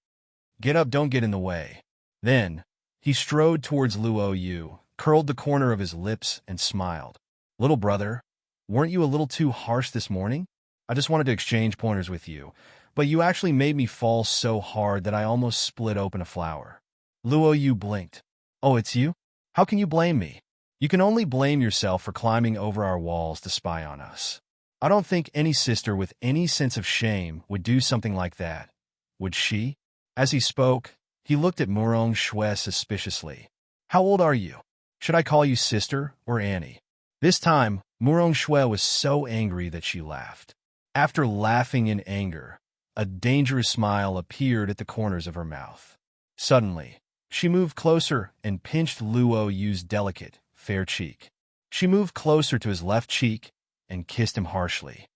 Get up, don't get in the way. Then, he strode towards Luo Yu, curled the corner of his lips, and smiled. Little brother, weren't you a little too harsh this morning? I just wanted to exchange pointers with you, but you actually made me fall so hard that I almost split open a flower. Luo Yu blinked. Oh, it's you? How can you blame me? You can only blame yourself for climbing over our walls to spy on us. I don't think any sister with any sense of shame would do something like that. Would she? As he spoke, he looked at Murong Shui suspiciously. How old are you? Should I call you sister or Annie? This time, Murong Shui was so angry that she laughed. After laughing in anger, a dangerous smile appeared at the corners of her mouth. Suddenly, she moved closer and pinched Luo Yu's delicate, fair cheek. She moved closer to his left cheek and kissed him harshly.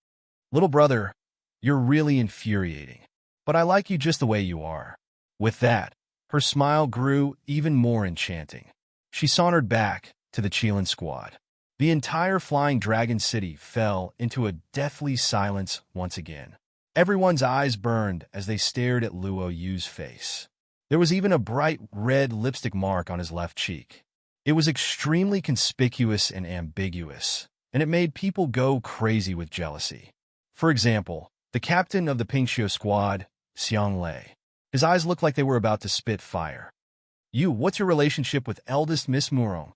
Little brother, you're really infuriating, but I like you just the way you are. With that, her smile grew even more enchanting. She sauntered back to the Qilin squad. The entire Flying Dragon City fell into a deathly silence once again. Everyone's eyes burned as they stared at Luo Yu's face. There was even a bright red lipstick mark on his left cheek. It was extremely conspicuous and ambiguous, and it made people go crazy with jealousy. For example, the captain of the Pingqiu squad, Xiang Lei. His eyes looked like they were about to spit fire. You, what's your relationship with eldest Miss Murong?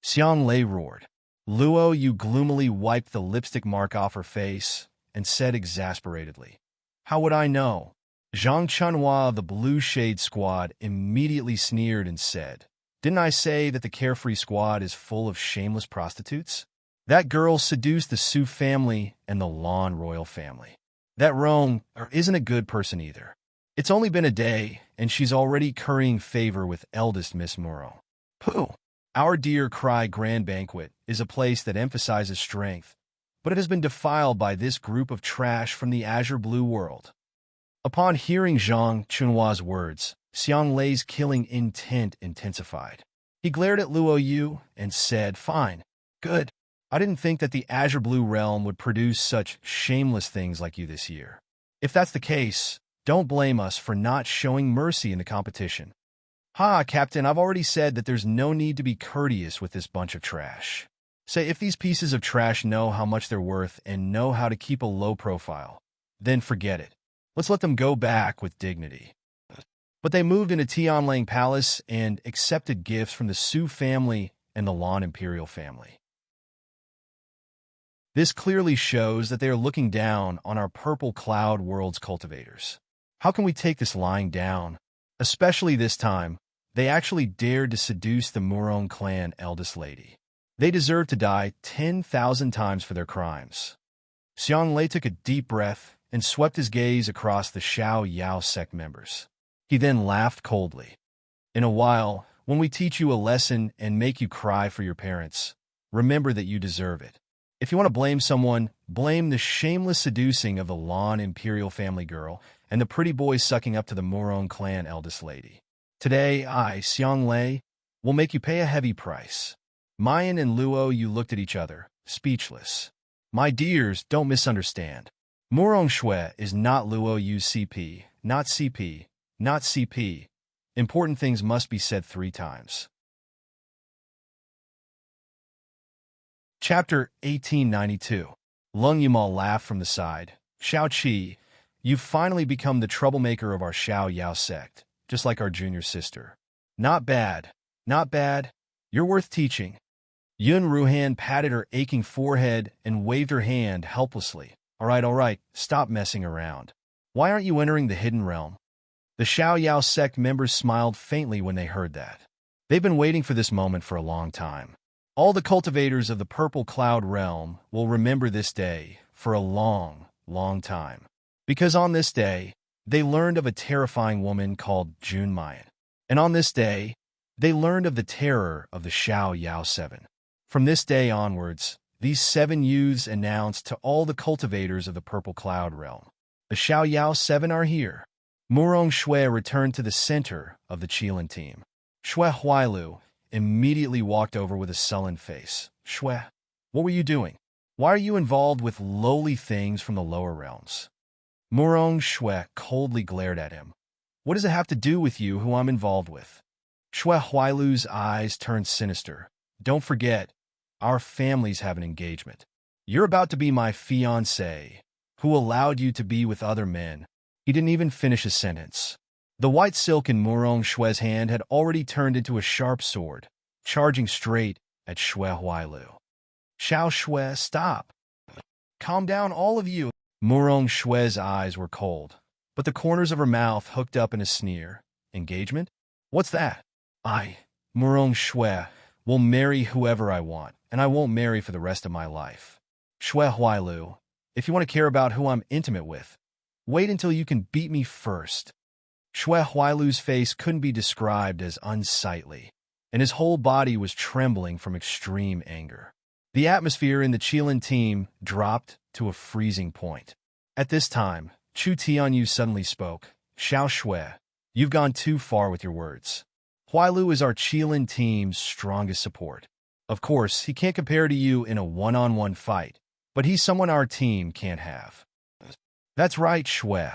Xiang Lei roared. Luo Yu gloomily wiped the lipstick mark off her face and said exasperatedly, How would I know? Zhang Chunhua of the Blue Shade squad immediately sneered and said, Didn't I say that the Carefree squad is full of shameless prostitutes? That girl seduced the Su family and the Lan royal family. That Rong isn't a good person either. It's only been a day, and she's already currying favor with eldest Miss Murong. Pooh! Our Dear Cry Grand Banquet is a place that emphasizes strength, but it has been defiled by this group of trash from the Azure Blue world. Upon hearing Zhang Chunhua's words, Xiang Lei's killing intent intensified. He glared at Luo Yu and said, Fine, good. I didn't think that the Azure Blue realm would produce such shameless things like you this year. If that's the case, don't blame us for not showing mercy in the competition. Ha, Captain, I've already said that there's no need to be courteous with this bunch of trash. Say, if these pieces of trash know how much they're worth and know how to keep a low profile, then forget it. Let's let them go back with dignity. But they moved into Tianlang Palace and accepted gifts from the Su family and the Lan imperial family. This clearly shows that they are looking down on our purple cloud world's cultivators. How can we take this lying down? Especially this time, they actually dared to seduce the Murong clan eldest lady. They deserve to die 10,000 times for their crimes. Xianglei took a deep breath and swept his gaze across the Xiao Yao sect members. He then laughed coldly. In a while, when we teach you a lesson and make you cry for your parents, remember that you deserve it. If you want to blame someone, blame the shameless seducing of the Lan imperial family girl and the pretty boy sucking up to the Murong clan eldest lady. Today, I, Xianglei, will make you pay a heavy price. Mayan and Luo, you looked at each other, speechless. My dears, don't misunderstand. Murong Shui is not Luo Yu's CP, not CP, not CP. Important things must be said 3 times. Chapter 1892. Lung Yimal laughed from the side. Xiao Qi, you've finally become the troublemaker of our Xiao Yao sect, just like our junior sister. Not bad, not bad. You're worth teaching. Yun Ruhan patted her aching forehead and waved her hand helplessly. All right, stop messing around. Why aren't you entering the hidden realm? The Xiao Yao sect members smiled faintly when they heard that. They've been waiting for this moment for a long time. All the cultivators of the Purple Cloud realm will remember this day for a long, long time. Because on this day, they learned of a terrifying woman called Jun Mayan. And on this day, they learned of the terror of the Xiao Yao 7. From this day onwards, these 7 youths announced to all the cultivators of the Purple Cloud realm, the Xiao Yao 7 are here. Murong Shui returned to the center of the Qilin team. Shui Huailu immediately walked over with a sullen face. Shui, what were you doing? Why are you involved with lowly things from the lower realms? Murong Shui coldly glared at him. What does it have to do with you who I'm involved with? Shui Huailu's eyes turned sinister. Don't forget, our families have an engagement. You're about to be my fiancé, who allowed you to be with other men. He didn't even finish his sentence. The white silk in Murong Shui's hand had already turned into a sharp sword, charging straight at Shui Huailu. Xiao Shui, stop. Calm down, all of you. Murong Shui's eyes were cold, but the corners of her mouth hooked up in a sneer. Engagement? What's that? Murong Shui, will marry whoever I want, and I won't marry for the rest of my life. Shui Huailu, if you want to care about who I'm intimate with, wait until you can beat me first. Shui Huailu's face couldn't be described as unsightly, and his whole body was trembling from extreme anger. The atmosphere in the Qilin team dropped to a freezing point. At this time, Chu Tianyu suddenly spoke. Xiao Shui, you've gone too far with your words. Huailu is our Qilin team's strongest support. Of course, he can't compare to you in a one-on-one fight, but he's someone our team can't have. That's right, Shui.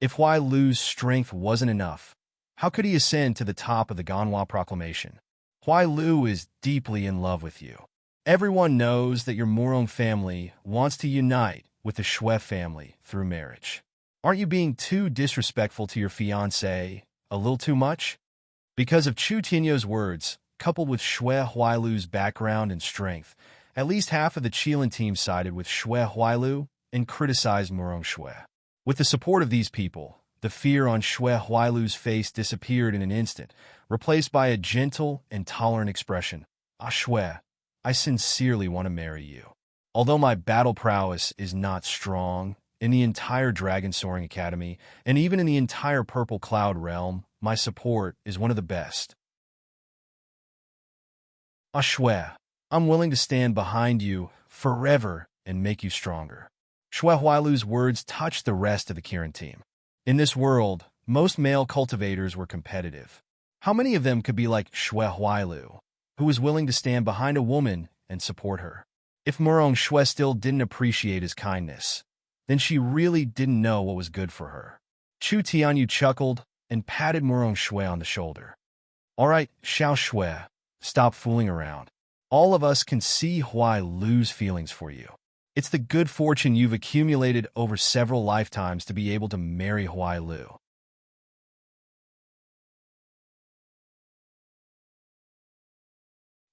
If Huailu's strength wasn't enough, how could he ascend to the top of the Ganhua Proclamation? Huailu is deeply in love with you. Everyone knows that your Murong family wants to unite with the Shui family through marriage. Aren't you being too disrespectful to your fiancé? A little too much? Because of Chu Tianyu's words, coupled with Shui Huailu's background and strength, at least half of the Qilin team sided with Shui Huailu and criticized Murong Shui. With the support of these people, the fear on Shui Huailu's face disappeared in an instant, replaced by a gentle and tolerant expression. Shui, I sincerely want to marry you. Although my battle prowess is not strong, in the entire Dragon Soaring Academy, and even in the entire Purple Cloud realm, my support is one of the best. Shui, I'm willing to stand behind you forever and make you stronger. Shui Huailu's words touched the rest of the Kirin team. In this world, most male cultivators were competitive. How many of them could be like Shui Huailu, who was willing to stand behind a woman and support her? If Murong Shui still didn't appreciate his kindness, then she really didn't know what was good for her. Chu Tianyu chuckled and patted Murong Shui on the shoulder. All right, Xiao Shui, stop fooling around. All of us can see Huailu's feelings for you. It's the good fortune you've accumulated over several lifetimes to be able to marry Huailu.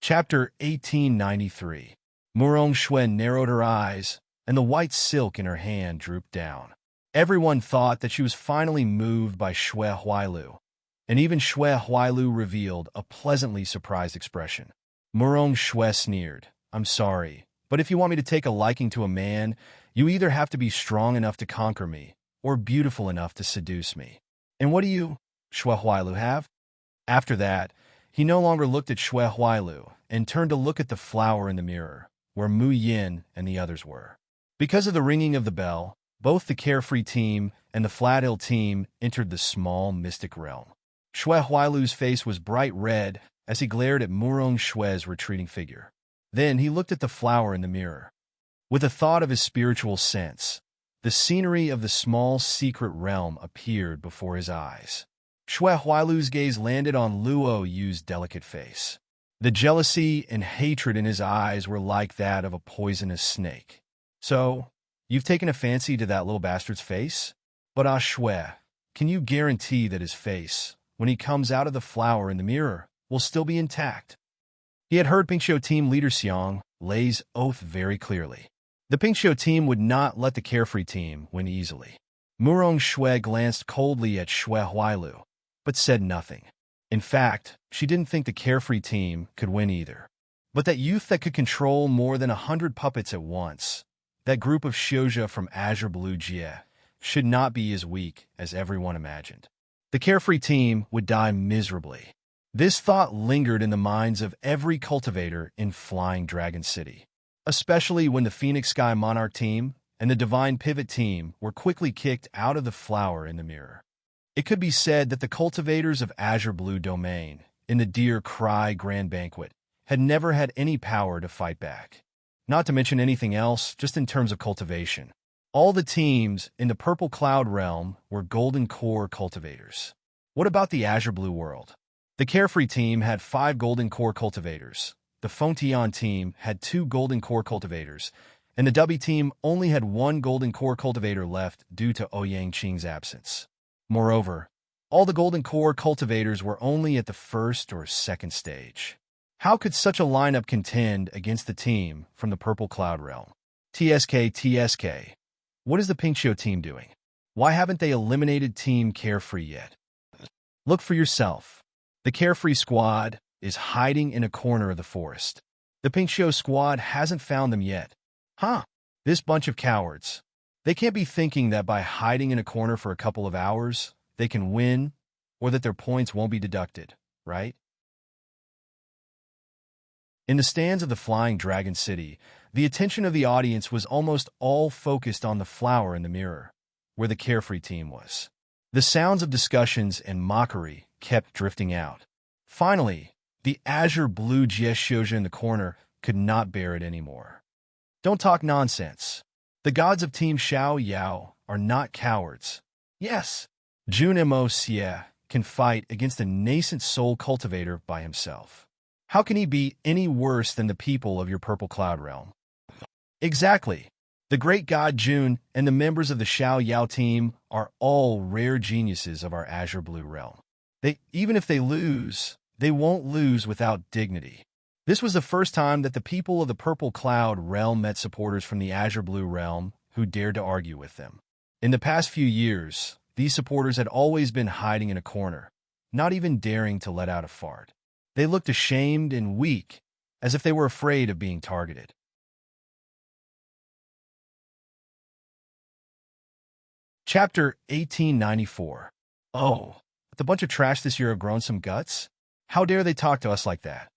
Chapter 1893. Murong Xue narrowed her eyes, and the white silk in her hand drooped down. Everyone thought that she was finally moved by Xue Huailu, and even Xue Huailu revealed a pleasantly surprised expression. Murong Xue sneered, "I'm sorry, but if you want me to take a liking to a man, you either have to be strong enough to conquer me, or beautiful enough to seduce me. And what do you, Xue Huailu, have?" After that, he no longer looked at Xue Huailu and turned to look at the flower in the mirror, where Mu Yin and the others were. Because of the ringing of the bell, both the Carefree team and the Flat Hill team entered the small mystic realm. Xue Huailu's face was bright red as he glared at Murong Xue's retreating figure. Then he looked at the flower in the mirror. With a thought of his spiritual sense, the scenery of the small secret realm appeared before his eyes. Xue Huailu's gaze landed on Luo Yu's delicate face. The jealousy and hatred in his eyes were like that of a poisonous snake. "So, you've taken a fancy to that little bastard's face? But Xue, can you guarantee that his face, when he comes out of the flower in the mirror, will still be intact?" He had heard Pingxiu team leader Xiang Lei's oath very clearly. The Pingxiu team would not let the Carefree team win easily. Murong Xue glanced coldly at Xue Huailu, but said nothing. In fact, she didn't think the Carefree team could win either. But that youth that could control more than 100 puppets at once, that group of Xiuzha from Azure Blue Jie, should not be as weak as everyone imagined. The Carefree team would die miserably. This thought lingered in the minds of every cultivator in Flying Dragon City, especially when the Phoenix Sky Monarch team and the Divine Pivot team were quickly kicked out of the flower in the mirror. It could be said that the cultivators of Azure Blue Domain in the Deer Cry Grand Banquet had never had any power to fight back. Not to mention anything else, just in terms of cultivation. All the teams in the Purple Cloud realm were Golden Core cultivators. What about the Azure Blue world? The Carefree team had 5 Golden Core cultivators, the Fontian team had 2 Golden Core cultivators, and the Dubby team only had 1 Golden Core cultivator left due to Ouyang Qing's absence. Moreover, all the Golden Core cultivators were only at the first or second stage. How could such a lineup contend against the team from the Purple Cloud realm? TSK. What is the Pingxiu team doing? Why haven't they eliminated Team Carefree yet? Look for yourself. The Carefree squad is hiding in a corner of the forest. The Pingxiu squad hasn't found them yet. This bunch of cowards. They can't be thinking that by hiding in a corner for a couple of hours, they can win, or that their points won't be deducted, right? In the stands of the Flying Dragon City, the attention of the audience was almost all focused on the flower in the mirror, where the Carefree team was. The sounds of discussions and mockery kept drifting out. Finally, the Azure Blue Jie Xiuzha in the corner could not bear it anymore. "Don't talk nonsense. The gods of Team Xiao Yao are not cowards. Yes, Jun Mo Xie can fight against a nascent soul cultivator by himself. How can he be any worse than the people of your Purple Cloud realm?" Exactly. The great god Jun and the members of the Xiao Yao team are all rare geniuses of our Azure Blue realm. Even if they lose, they won't lose without dignity. This was the first time that the people of the Purple Cloud realm met supporters from the Azure Blue realm who dared to argue with them. In the past few years, these supporters had always been hiding in a corner, not even daring to let out a fart. They looked ashamed and weak, as if they were afraid of being targeted. Chapter 1894. Oh, but the bunch of trash this year have grown some guts? How dare they talk to us like that?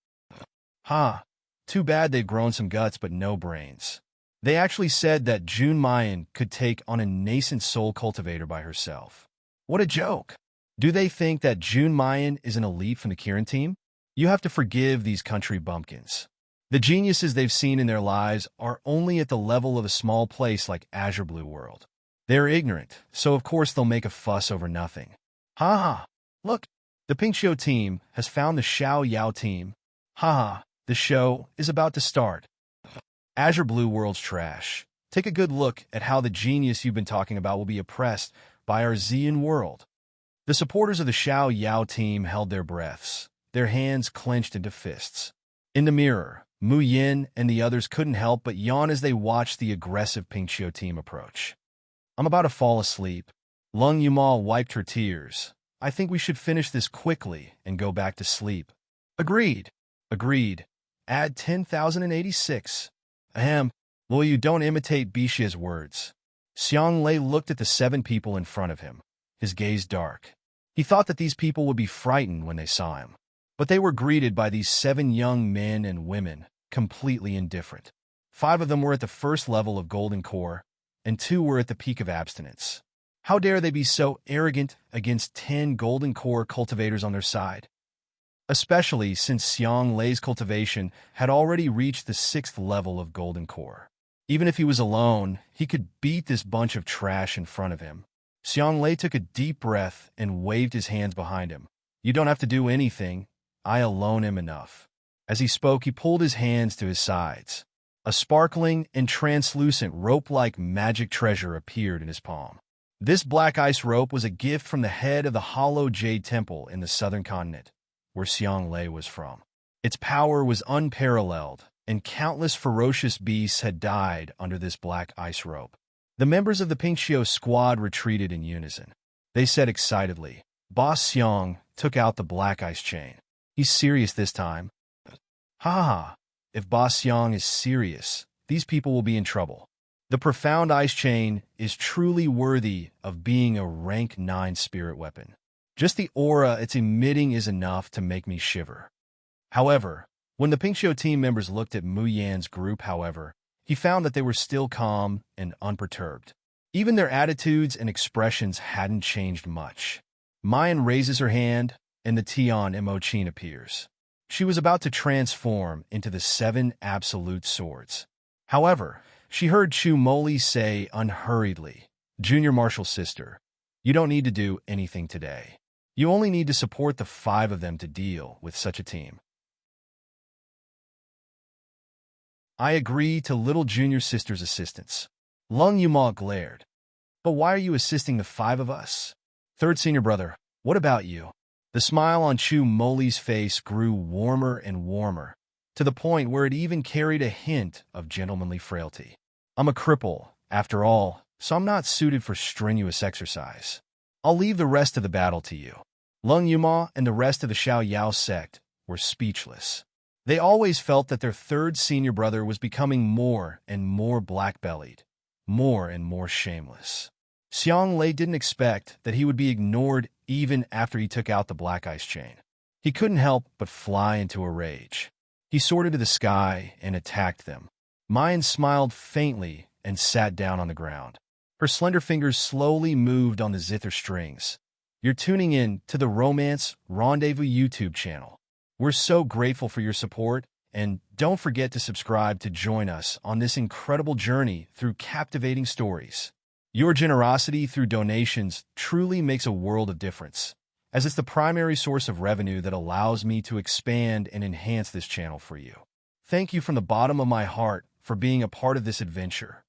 Too bad they've grown some guts but no brains. They actually said that Jun Mayan could take on a nascent soul cultivator by herself. What a joke! Do they think that Jun Mayan is an elite from the Kirin team? You have to forgive these country bumpkins. The geniuses they've seen in their lives are only at the level of a small place like Azure Blue World. They're ignorant, so of course they'll make a fuss over nothing. Look, the Pingxiu team has found the Xiao Yao team. The show is about to start. Azure Blue World's trash. Take a good look at how the genius you've been talking about will be oppressed by our Xian world. The supporters of the Xiao Yao team held their breaths, their hands clenched into fists. In the mirror, Mu Yin and the others couldn't help but yawn as they watched the aggressive Pingqiu team approach. I'm about to fall asleep. Lung Yuma wiped her tears. I think we should finish this quickly and go back to sleep. Agreed. Agreed. Add 10,086. Ahem. Well, you don't imitate Bishia's words. Xiang Lei looked at the 7 people in front of him, his gaze dark. He thought that these people would be frightened when they saw him. But they were greeted by these 7 young men and women, completely indifferent. 5 of them were at the first level of Golden Core, and 2 were at the peak of abstinence. How dare they be so arrogant against 10 Golden Core cultivators on their side? Especially since Xiang Lei's cultivation had already reached the 6th level of Golden Core. Even if he was alone, he could beat this bunch of trash in front of him. Xiang Lei took a deep breath and waved his hands behind him. You don't have to do anything. I alone am enough. As he spoke, he pulled his hands to his sides. A sparkling and translucent rope-like magic treasure appeared in his palm. This black ice rope was a gift from the head of the Hollow Jade Temple in the southern continent, where Xiang Lei was from. Its power was unparalleled, and countless ferocious beasts had died under this black ice rope. The members of the Pingqiu squad retreated in unison. They said excitedly, Boss Xiang took out the black ice chain. He's serious this time. Ha ha, if Boss Xiang is serious, these people will be in trouble. The profound ice chain is truly worthy of being a rank 9 spirit weapon. Just the aura it's emitting is enough to make me shiver. However, when the Pingqiu team members looked at Mu Yan's group, he found that they were still calm and unperturbed. Even their attitudes and expressions hadn't changed much. Mayan raises her hand, and the Tian Emochin appears. She was about to transform into the 7 absolute swords. However, she heard Chu Moli say unhurriedly, Junior Martial Sister, you don't need to do anything today. You only need to support the 5 of them to deal with such a team. I agree to little junior sister's assistance. Lung Yuma glared. But why are you assisting the 5 of us? Third senior brother, what about you? The smile on Chu Moli's face grew warmer and warmer, to the point where it even carried a hint of gentlemanly frailty. I'm a cripple, after all, so I'm not suited for strenuous exercise. I'll leave the rest of the battle to you. Lung Yuma and the rest of the Xiao Yao sect were speechless. They always felt that their third senior brother was becoming more and more black-bellied, more and more shameless. Xiang Lei didn't expect that he would be ignored even after he took out the black ice chain. He couldn't help but fly into a rage. He soared into the sky and attacked them. Mayan smiled faintly and sat down on the ground. Her slender fingers slowly moved on the zither strings. You're tuning in to the Romance Rendezvous YouTube channel. We're so grateful for your support, and don't forget to subscribe to join us on this incredible journey through captivating stories. Your generosity through donations truly makes a world of difference, as it's the primary source of revenue that allows me to expand and enhance this channel for you. Thank you from the bottom of my heart for being a part of this adventure.